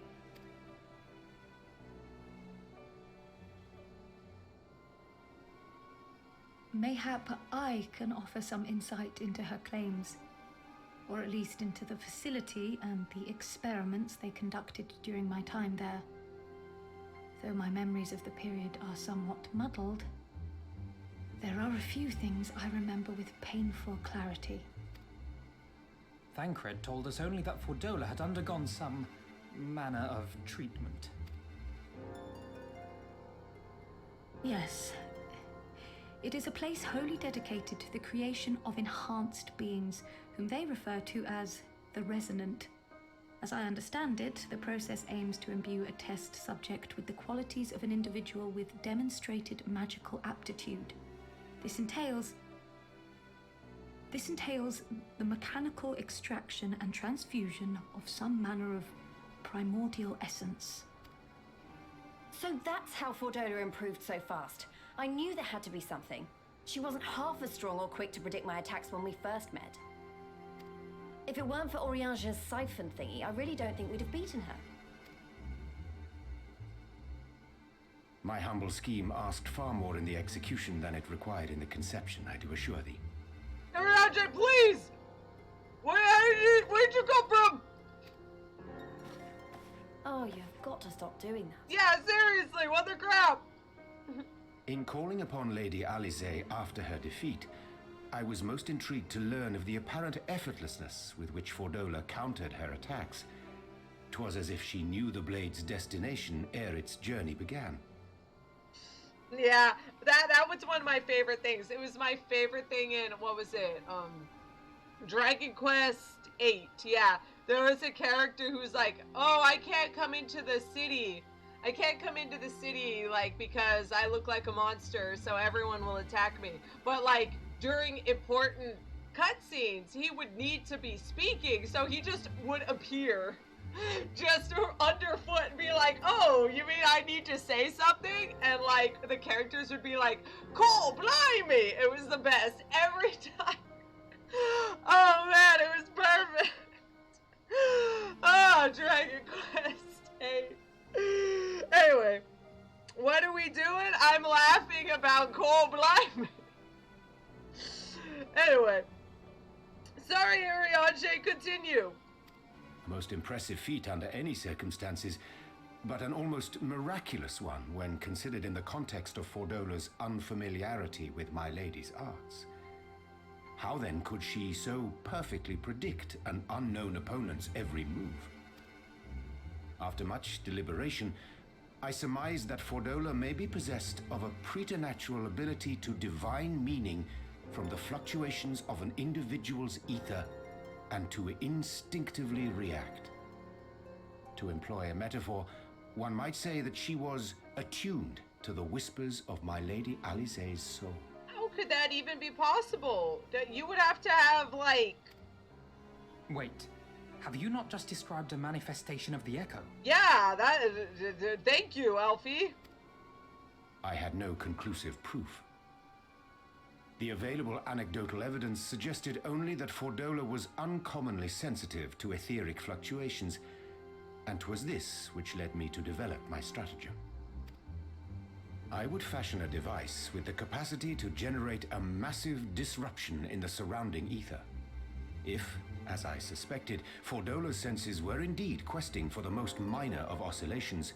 Mayhap I can offer some insight into her claims, or at least into the facility and the experiments they conducted during my time there. Though my memories of the period are somewhat muddled, there are a few things I remember with painful clarity. Thancred told us only that Fordola had undergone some manner of treatment. Yes. It is a place wholly dedicated to the creation of enhanced beings, whom they refer to as the Resonant. As I understand it, the process aims to imbue a test subject with the qualities of an individual with demonstrated magical aptitude. This entails the mechanical extraction and transfusion of some manner of primordial essence. So that's how Fordola improved so fast. I knew there had to be something. She wasn't half as strong or quick to predict my attacks when we first met. If it weren't for Oriange's siphon thingy, I really don't think we'd have beaten her. My humble scheme asked far more in the execution than it required in the conception, I do assure thee. Oriange, please! Where'd you come from? Oh, you've got to stop doing that. Yeah, seriously, what the crap? In calling upon Lady Elise after her defeat, I was most intrigued to learn of the apparent effortlessness with which Fordola countered her attacks. 'Twas as if she knew the blade's destination ere its journey began. Yeah, that was one of my favorite things. It was my favorite thing in, what was it? Dragon Quest VIII, yeah. There was a character who's like, oh, I can't come into the city. I can't come into the city, like, because I look like a monster, so everyone will attack me. But, like, during important cutscenes, he would need to be speaking, so he just would appear just underfoot and be like, oh, you mean I need to say something? And, like, the characters would be like, Cole, blimey! It was the best every time. Oh, man, it was perfect. Oh, Dragon Quest 8. Anyway, what are we doing? I'm laughing about Cole Blimey. Anyway, sorry, Oriange, continue. A most impressive feat under any circumstances, but an almost miraculous one when considered in the context of Fordola's unfamiliarity with my lady's arts. How then could she so perfectly predict an unknown opponent's every move? After much deliberation, I surmised that Fordola may be possessed of a preternatural ability to divine meaning from the fluctuations of an individual's ether and to instinctively react. To employ a metaphor, one might say that she was attuned to the whispers of my Lady Elise's soul. How could that even be possible? You would have to have, like... Wait, have you not just described a manifestation of the Echo? Yeah, thank you, Alfie. I had no conclusive proof. The available anecdotal evidence suggested only that Fordola was uncommonly sensitive to etheric fluctuations, and 'twas this which led me to develop my stratagem. I would fashion a device with the capacity to generate a massive disruption in the surrounding ether. If, as I suspected, Fordola's senses were indeed questing for the most minor of oscillations,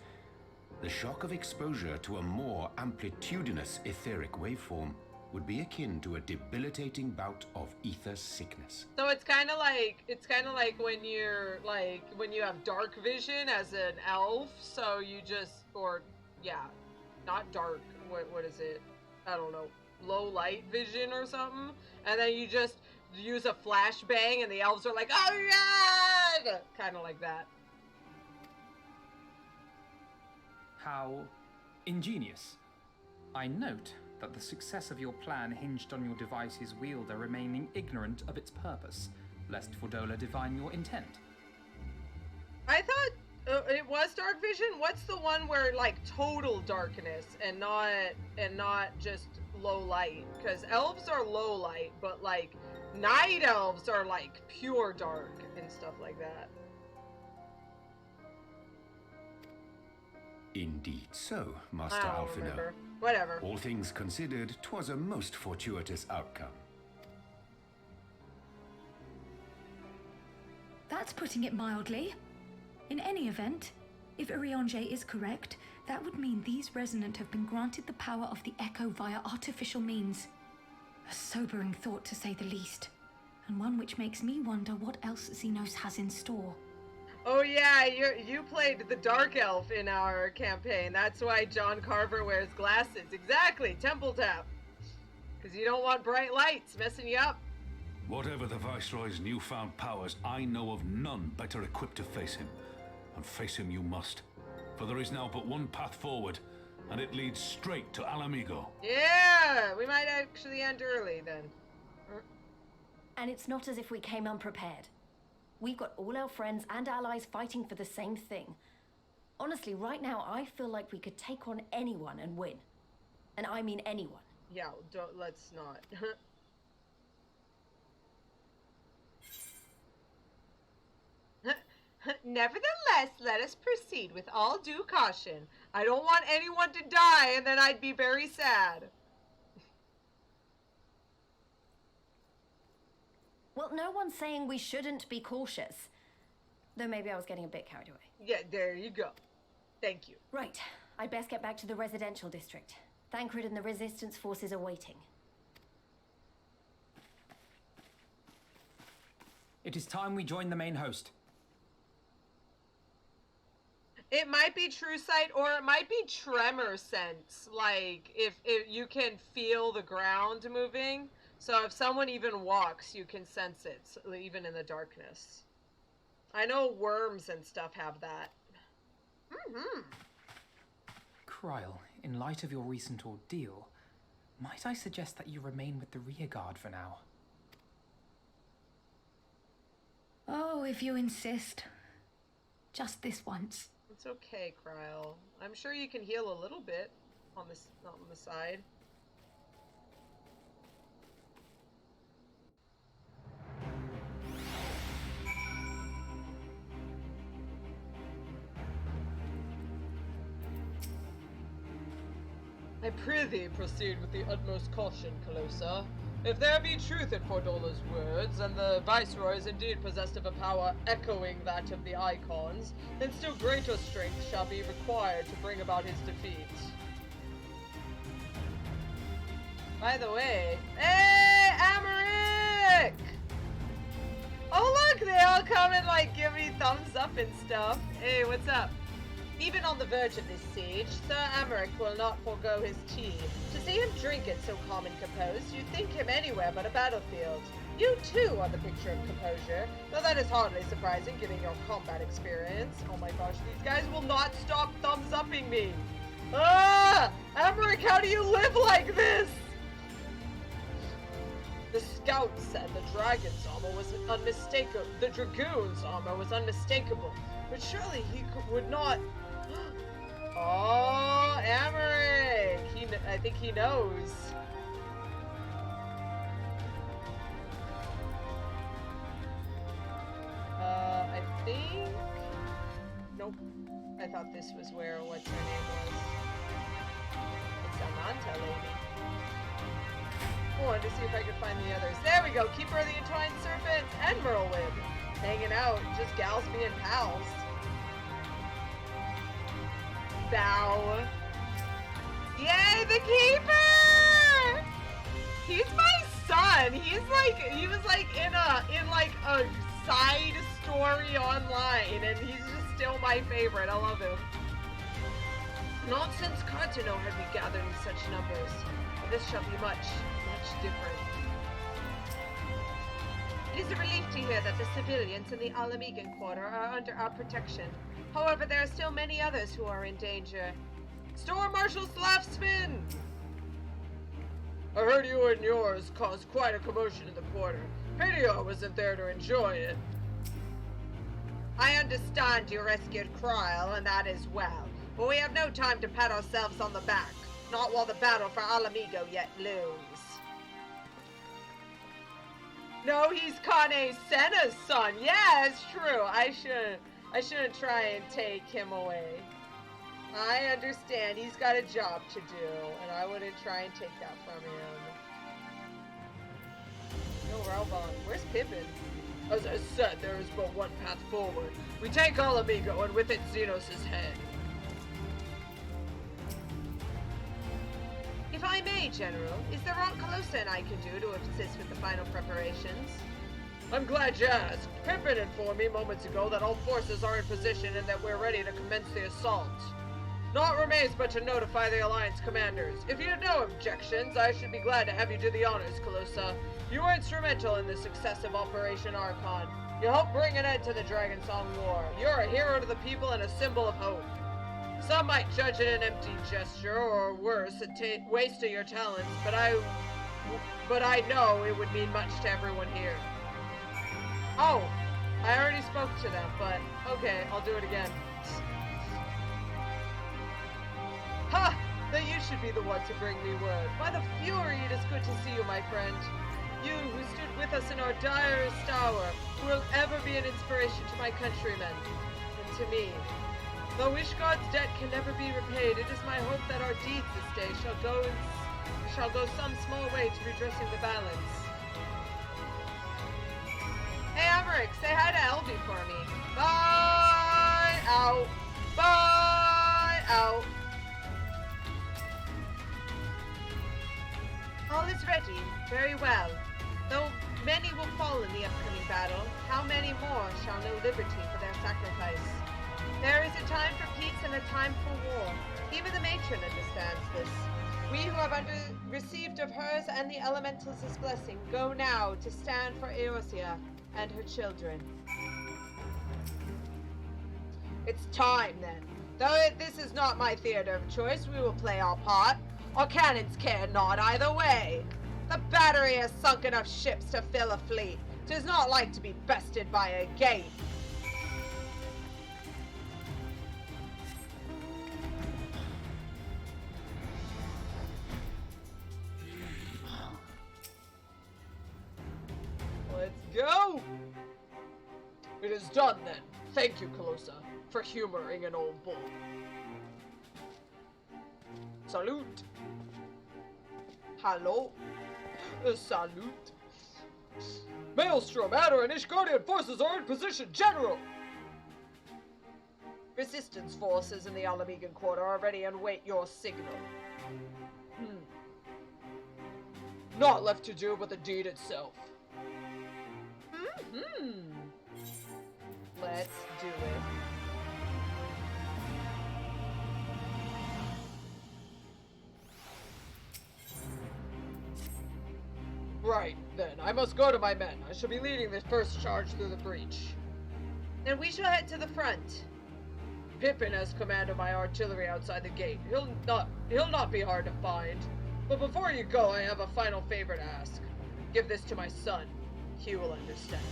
the shock of exposure to a more amplitudinous etheric waveform would be akin to a debilitating bout of ether sickness. So it's kind of like when you have dark vision as an elf, so you just, or yeah, not dark, what is it? I don't know, low light vision or something, and then you just use a flashbang and the elves are like, oh yeah, kind of like that. How ingenious. I note that the success of your plan hinged on your device's wielder remaining ignorant of its purpose, lest Fordola divine your intent. I thought it was dark vision. What's the one where like total darkness and not just low light? Because elves are low light, but like night elves are like pure dark and stuff like that. Indeed so, Master I don't Alphino. remember. Whatever. All things considered, 'twas a most fortuitous outcome. That's putting it mildly. In any event, if Urianger is correct, that would mean these Resonant have been granted the power of the Echo via artificial means. A sobering thought, to say the least, and one which makes me wonder what else Zenos has in store. Oh yeah, you played the Dark Elf in our campaign. That's why John Carver wears glasses. Exactly, Temple Tap. Because you don't want bright lights messing you up. Whatever the Viceroy's newfound powers, I know of none better equipped to face him. And face him you must. For there is now but one path forward, and it leads straight to Alamigo. Yeah, we might actually end early then. And it's not as if we came unprepared. We've got all our friends and allies fighting for the same thing. Honestly, right now, I feel like we could take on anyone and win. And I mean anyone. Yeah, let's not. Nevertheless, let us proceed with all due caution. I don't want anyone to die, and then I'd be very sad. Well, no one's saying we shouldn't be cautious. Though maybe I was getting a bit carried away. Yeah, there you go. Thank you. Right. I'd best get back to the residential district. Thancred and the Resistance forces are waiting. It is time we join the main host. It might be true sight, or it might be tremor sense. Like, if you can feel the ground moving. So if someone even walks, you can sense it, even in the darkness. I know worms and stuff have that. Kryl, in light of your recent ordeal, might I suggest that you remain with the rearguard for now? Oh, if you insist. Just this once. It's okay, Kryl. I'm sure you can heal a little bit on the side. I prithee proceed with the utmost caution, Calosa. If there be truth in Fordola's words, and the Viceroy is indeed possessed of a power echoing that of the Icons, then still greater strength shall be required to bring about his defeat. By the way, hey, Amaric! Oh look, they all come and like give me thumbs up and stuff. Hey, what's up? Even on the verge of this siege, Sir Amaric will not forego his tea. To see him drink it so calm and composed, you'd think him anywhere but a battlefield. You too are the picture of composure, though that is hardly surprising given your combat experience. Oh my gosh, these guys will not stop thumbs-upping me! Ah! Amaric, how do you live like this? The scout said the dragon's armor was unmistakable. The dragoon's armor was unmistakable, but surely he would not. Oh, Amaric! I think he knows. I think. Nope. I thought this was where what's her name was. It's Amanta lady. I wanted to see if I could find the others. There we go. Keeper of the Entwined Serpents and Merlwyn. Hanging out. Just gals being pals. Bow. Yay, the Keeper! He's my son. He was like in a side story online, and he's just still my favorite. I love him. Not since Cartano had we gathered in such numbers. But this shall be much different. It is a relief to hear that the civilians in the Alamigan quarter are under our protection. However, there are still many others who are in danger. Storm Marshal Slapspin! I heard you and yours caused quite a commotion in the quarter. Pity I wasn't there to enjoy it. I understand you rescued Kryl, and that is well. But we have no time to pat ourselves on the back. Not while the battle for Alamigo yet looms. No, he's Kane Senna's son. Yeah, it's true. I shouldn't try and take him away. I understand he's got a job to do, and I wouldn't try and take that from him. No, Ralbon. Where's Pippin? As I said, there is but one path forward. We take Alamigo, and with it Zenos' head. If I may, General, is there aught Calosa and I can do to assist with the final preparations? I'm glad you asked. Pippin informed me moments ago that all forces are in position and that we're ready to commence the assault. Naught remains but to notify the Alliance commanders. If you have no objections, I should be glad to have you do the honors, Calosa. You were instrumental in the success of Operation Archon. You helped bring an end to the Dragonsong War. You're a hero to the people and a symbol of hope. Some might judge it an empty gesture, or worse, a waste of your talents, but I know it would mean much to everyone here. Oh, I already spoke to them, but okay, I'll do it again. Ha! That you should be the one to bring me word. By the Fury, it is good to see you, my friend. You who stood with us in our direst hour, who will ever be an inspiration to my countrymen, and to me. Though Ishgard's debt can never be repaid, it is my hope that our deeds this day shall go some small way to redressing the balance. Hey, Emmerich, say hi to Elby for me. Bye out. Bye out. All is ready. Very well. Though many will fall in the upcoming battle, how many more shall know liberty for their sacrifice? There is a time for peace and a time for war. Even the matron understands this. We who have received of hers and the elementals' blessing go now to stand for Eosia and her children. It's time then. Though this is not my theater of choice, we will play our part. Our cannons care not either way. The battery has sunk enough ships to fill a fleet. 'Tis not like to be bested by a gate. Let's go! It is done then. Thank you, Calosa, for humoring an old bull. Salute! Hello? Salute! Maelstrom, Adder, and Ishgardian forces are in position, General! Resistance forces in the Alamigan quarter are ready and wait your signal. Not left to do but the deed itself. Let's do it. Right, then. I must go to my men. I shall be leading the first charge through the breach. Then we shall head to the front. Pippin has command of my artillery outside the gate. He'll not be hard to find. But before you go, I have a final favor to ask. Give this to my son. He will understand.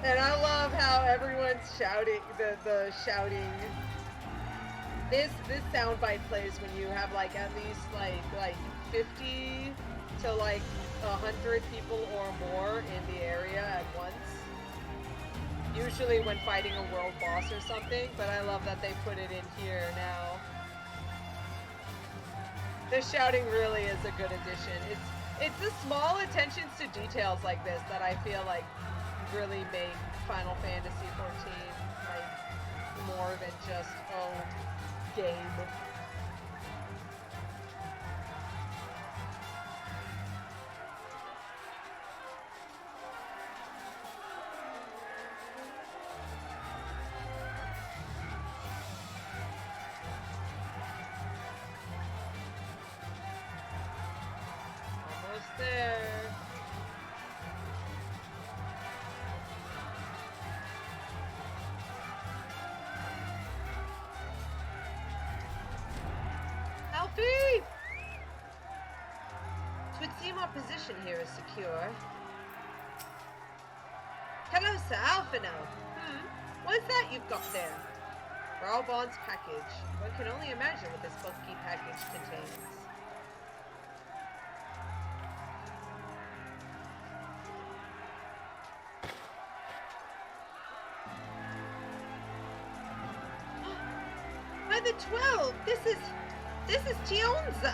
And I love how everyone's shouting, the shouting. This soundbite plays when you have like at least like 50 to like 100 people or more in the area at once. Usually when fighting a world boss or something, but I love that they put it in here now. The shouting really is a good addition. It's the small attentions to details like this that I feel like really make Final Fantasy XIV like more than just game. Almost there. our position here is secure. Calosa, Alphino. What's that you've got there? Ralbon's package. One can only imagine what this bulky package contains. By the 12! This is Tionza!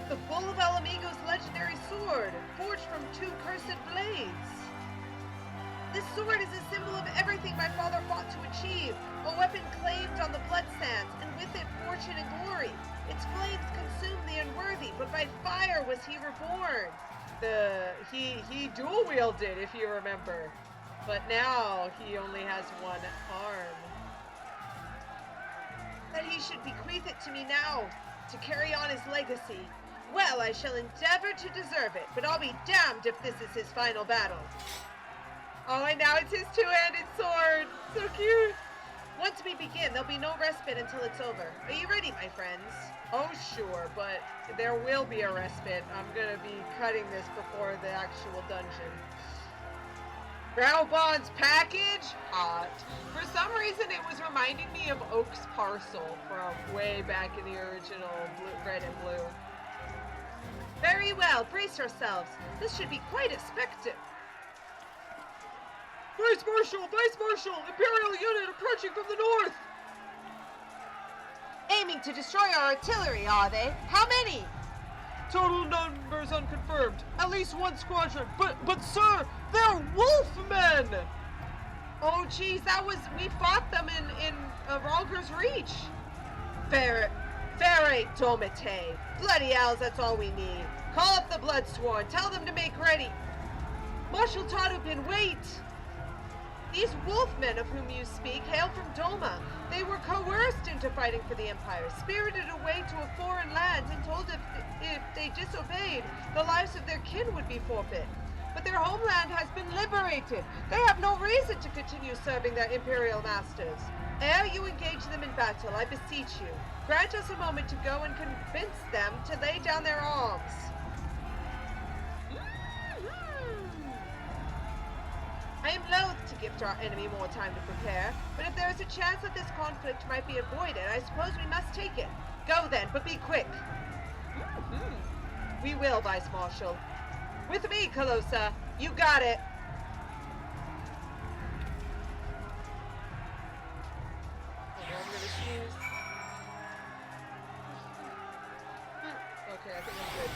The bull of Alamigo's legendary sword, forged from 2 cursed blades. This sword is a symbol of everything my father fought to achieve, a weapon claimed on the blood sands, and with it fortune and glory. Its flames consumed the unworthy, but by fire was he reborn. He dual wielded, if you remember, but now he only has one arm. That he should bequeath it to me now, to carry on his legacy. Well, I shall endeavor to deserve it, but I'll be damned if this is his final battle. Oh, and now it's his two-handed sword. So cute. Once we begin, there'll be no respite until it's over. Are you ready, my friends? Oh, sure, but there will be a respite. I'm gonna be cutting this before the actual dungeon. Growlbond's package? Hot. For some reason, it was reminding me of Oak's parcel from way back in the original Red and Blue. Very well, brace yourselves. This should be quite a spectacle. Vice Marshal! Vice Marshal! Imperial unit approaching from the north! Aiming to destroy our artillery, are they? How many? Total numbers unconfirmed. At least 1 squadron. But sir, they're wolfmen! Oh jeez, we fought them in Ralger's Reach. Ferre Domite. Bloody owls, that's all we need. Call up the Bloodsworn. Tell them to make ready. Marshal Tadupin, wait! These wolfmen of whom you speak hail from Doma. They were coerced into fighting for the Empire, spirited away to a foreign land, and told if they disobeyed, the lives of their kin would be forfeit. But their homeland has been liberated. They have no reason to continue serving their Imperial masters. Ere you engage them in battle, I beseech you, grant us a moment to go and convince them to lay down their arms. I am loath to give our enemy more time to prepare, but if there is a chance that this conflict might be avoided, I suppose we must take it. Go then, but be quick. We will, Vice Marshal. With me, Calosa. You got it. I'm gonna sneeze. Okay, I think I'm good.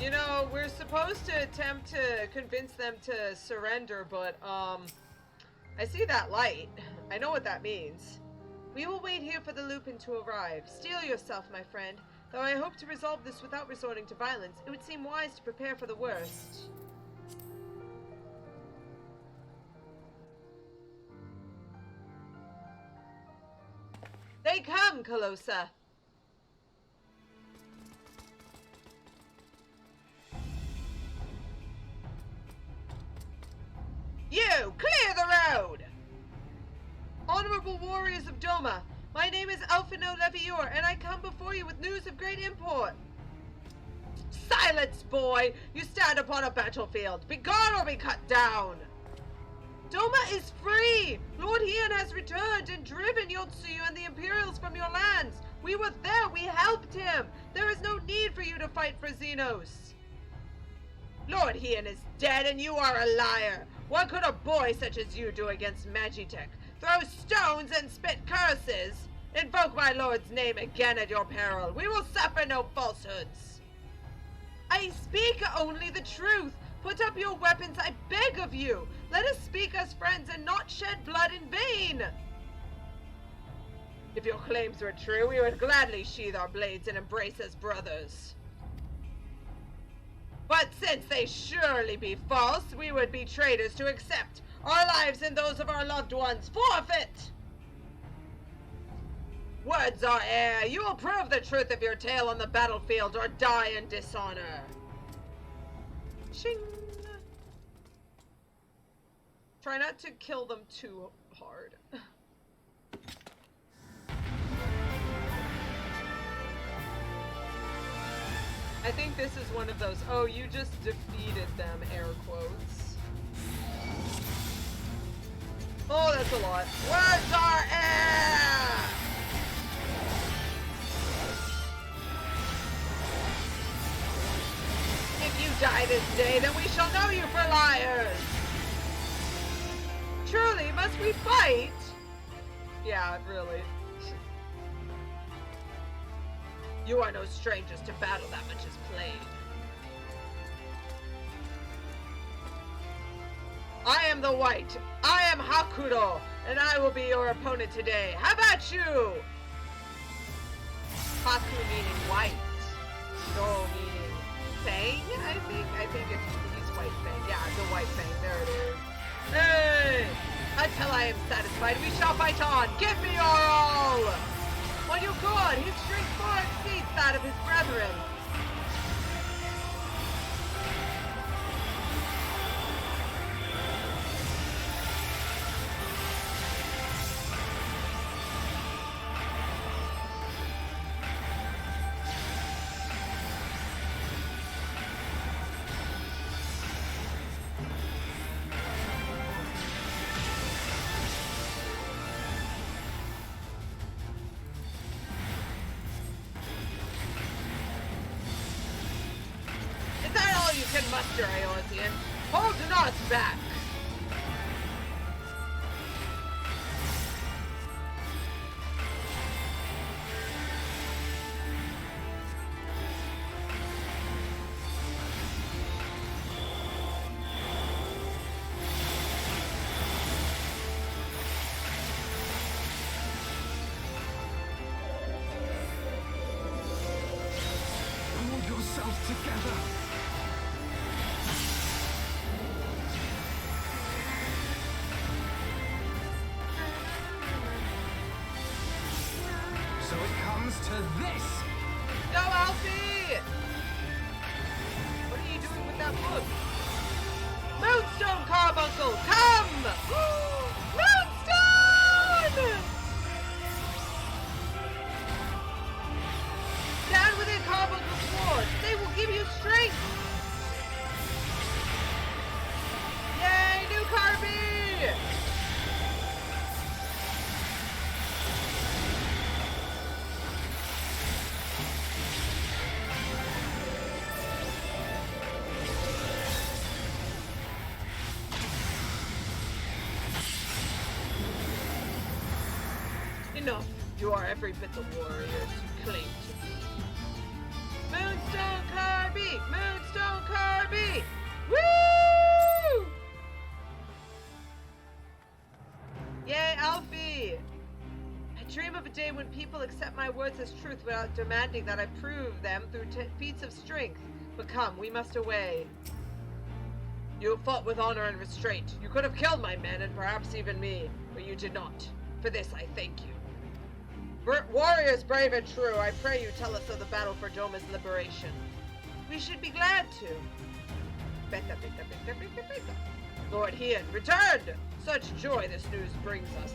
You know, we're supposed to attempt to convince them to surrender, but, I see that light. I know what that means. We will wait here for the Lupin to arrive. Steel yourself, my friend. Though I hope to resolve this without resorting to violence, it would seem wise to prepare for the worst. They come, Calosa! You! Clear the road! Honorable warriors of Doma, my name is Alphino Levior, and I come before you with news of great import. Silence, boy! You stand upon a battlefield. Begone or be cut down! Doma is free! Lord Hian has returned and driven Yotsuyu and the Imperials from your lands. We were there, we helped him. There is no need for you to fight for Zenos. Lord Hian is dead and you are a liar. What could a boy such as you do against magitek? Throw stones and spit curses? Invoke my lord's name again at your peril. We will suffer no falsehoods. I speak only the truth. Put up your weapons, I beg of you. Let us speak as friends and not shed blood in vain. If your claims were true, we would gladly sheathe our blades and embrace as brothers. But since they surely be false, we would be traitors to accept. Our lives and those of our loved ones forfeit! Words are air. You will prove the truth of your tale on the battlefield or die in dishonor. Ching. Try not to kill them too hard. I think this is one of those, oh, you just defeated them, air quotes. Oh, that's a lot. Words are air! If you die this day, then we shall know you for liars! Truly, must we fight? Yeah, really. You are no strangers to battle, that much is plain. I am the White. I am Hakuro, and I will be your opponent today. How about you? Haku meaning white. No meaning fang, I think. I think he's white fang. Yeah, the white fang. There it is. Hey! Until I am satisfied, we shall fight on. Give me your all! On your god, his strength far exceeds that of his brethren. Muster, Aeolisian. Hold not back! Pull yourself together! To this! Go, Alfie! What are you doing with that book? Moonstone Carbuncle, come! Moonstone! Stand within Carbuncle's swords. They will give you strength. Yay, new Carby! Enough. You are every bit the warriors you claim to be. Moonstone Carby! Moonstone Carby! Woo! Yay, Alfie! I dream of a day when people accept my words as truth without demanding that I prove them through feats of strength. But come, we must away. You have fought with honor and restraint. You could have killed my men and perhaps even me, but you did not. For this I thank you. Warriors brave and true, I pray you tell us of the battle for Doma's liberation. We should be glad to. Beta, beta, beta, beta, beta. Lord Hien, returned! Such joy this news brings us.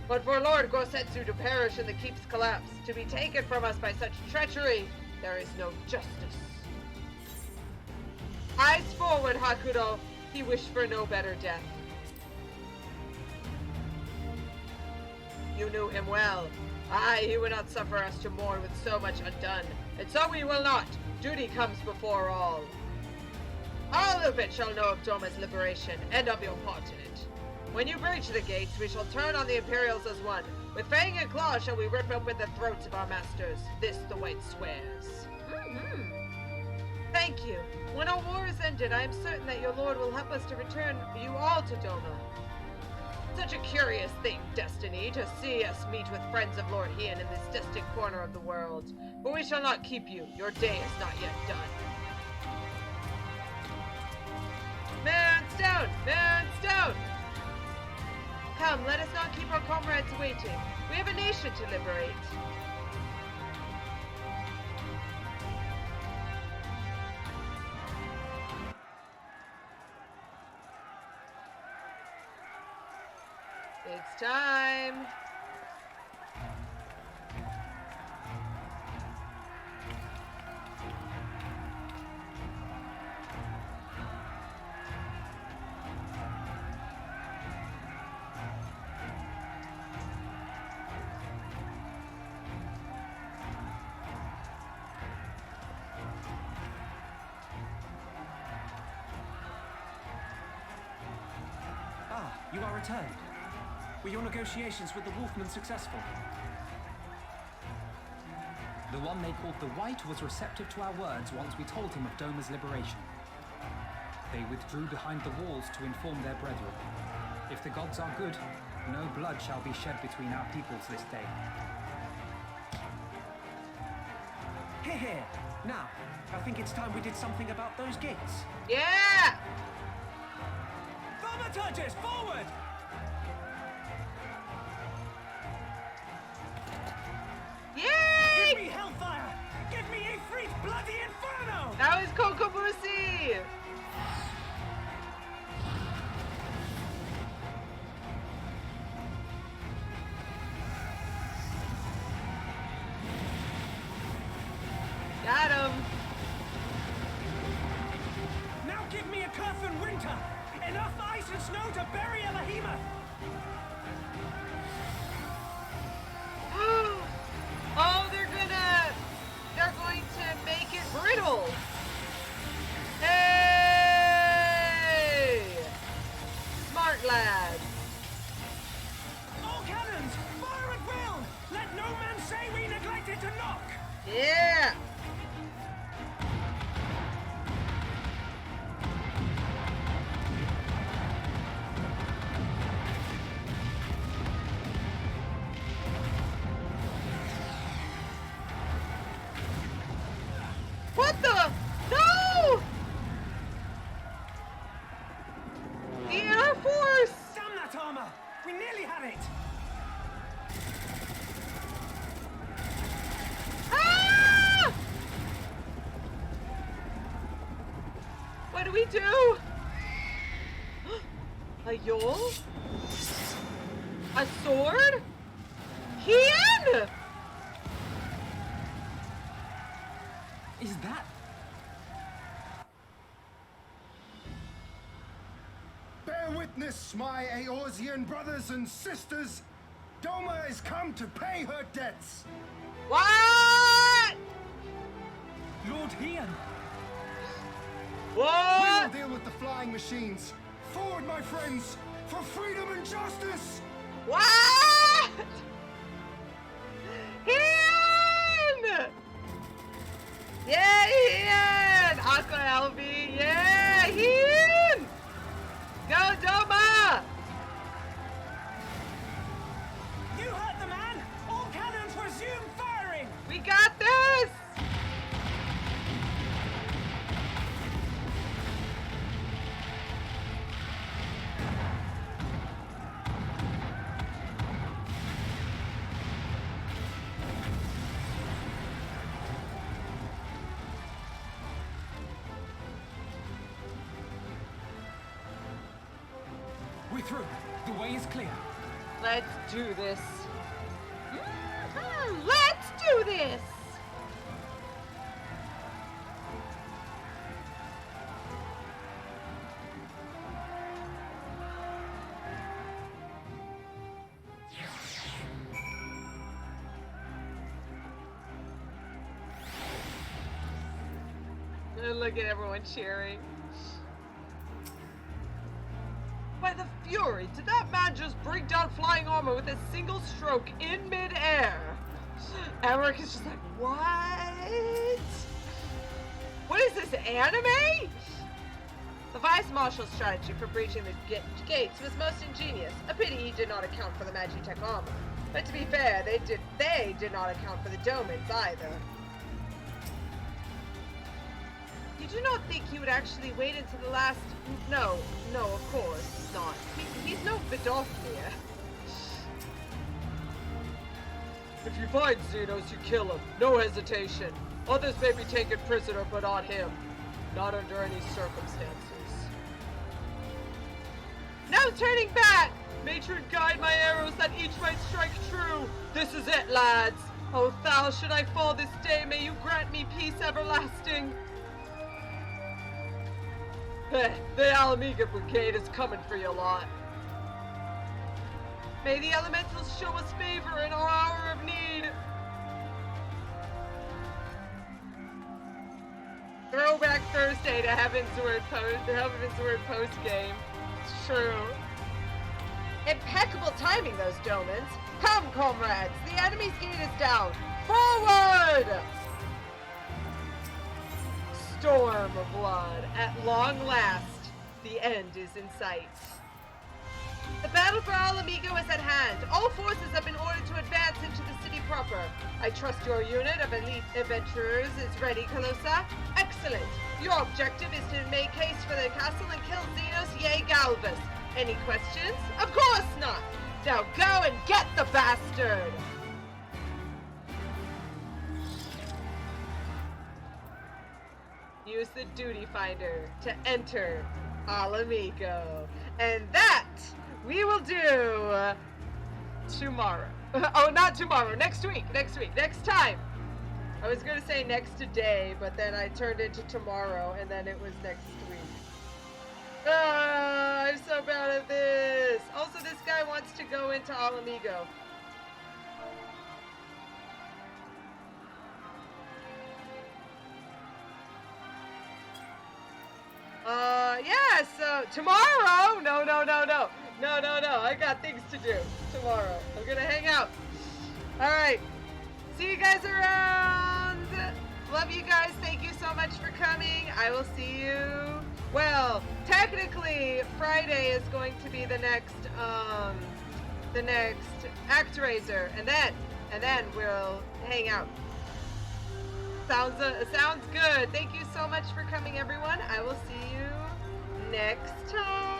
But for Lord Gosetsu to perish in the keep's collapse, to be taken from us by such treachery, there is no justice. Eyes forward, Hakuro. He wished for no better death. You knew him well. Aye, he would not suffer us to mourn with so much undone, and so we will not. Duty comes before all. All of it shall know of Doma's liberation, and of your part in it. When you breach the gates, we shall turn on the Imperials as one. With fang and claw shall we rip open the throats of our masters. This the White swears. Thank you. When our war is ended, I am certain that your lord will help us to return you all to Doma. Such a curious thing, destiny, to see us meet with friends of Lord Hien in this distant corner of the world. But we shall not keep you. Your day is not yet done. Moonstone! Moonstone! Come, let us not keep our comrades waiting. We have a nation to liberate. It's time. Ah, you are returned. Were your negotiations with the Wolfmen successful? The one they called the White was receptive to our words once we told him of Doma's liberation. They withdrew behind the walls to inform their brethren. If the gods are good, no blood shall be shed between our peoples this day. Here, here. Now, I think it's time we did something about those gates. Yeah! Thaumaturges, forward! Yay! Give me hellfire! Give me Ifrit's bloody Inferno! That was Kokobusi! Got him! Now give me a Curfin winter! Enough ice and snow to bury Elohima! Oh, they're going to make it brittle. Hey! Smart lads. All cannons, fire at will! Let no man say we neglected to knock! Yeah! What the? No! The Air Force! Damn that armor! We nearly had it! Ah! What do we do? A yole? A sword? Hien! Is that... Bear witness, my Eorzean brothers and sisters. Doma is come to pay her debts. What? Lord Hien! What? We'll deal with the flying machines. Forward, my friends, for freedom and justice! What? Hien! Yeah, Hien! Aqua LV, yeah, Hien! Go, Doma! You heard the man! All cannons resume firing! We got this! We're through. The way is clear. Let's do this. Let's do this! Look at everyone cheering. By the fury, did that man just bring down flying armor with a single stroke in mid-air? Emmerich is just like, what? What is this, anime? The Vice Marshal's strategy for breaching the gates was most ingenious. A pity he did not account for the magitek armor. But to be fair, they did not account for the domins either. You do not think he would actually wait until the last... No, of course not. He's no Vidofnir. If you find Zenos, you kill him. No hesitation. Others may be taken prisoner, but not him. Not under any circumstances. No turning back! Matron, guide my arrows that each might strike true. This is it, lads. Oh, thou should I fall this day, may you grant me peace everlasting. The Alamega Brigade is coming for you lot. May the elementals show us favor in our hour of need. Throwback Thursday to Heaven's Word post game. It's true. Impeccable timing, those Domans. Come, comrades, the enemy's gate is down. Forward! Stormblood. At long last, the end is in sight. The battle for Alamigo is at hand. All forces have been ordered to advance into the city proper. I trust your unit of elite adventurers is ready, Calosa. Excellent. Your objective is to make haste for the castle and kill Zenos, yea, Galvus. Any questions? Of course not. Now go and get the bastard! Use the duty finder to enter Alamigo. And that we will do tomorrow. Oh, not tomorrow. Next week. Next time. I was going to say next day, but then I turned it to tomorrow, and then it was next week. Ah, I'm so bad at this. Also, this guy wants to go into Alamigo. Yeah, so tomorrow. No. I got things to do tomorrow. I'm gonna hang out. All right. See you guys around. Love you guys. Thank you so much for coming. I will see you. Well, technically, Friday is going to be the next ActRaiser, and then we'll hang out. Sounds good. Thank you so much for coming, everyone. I will see you next time.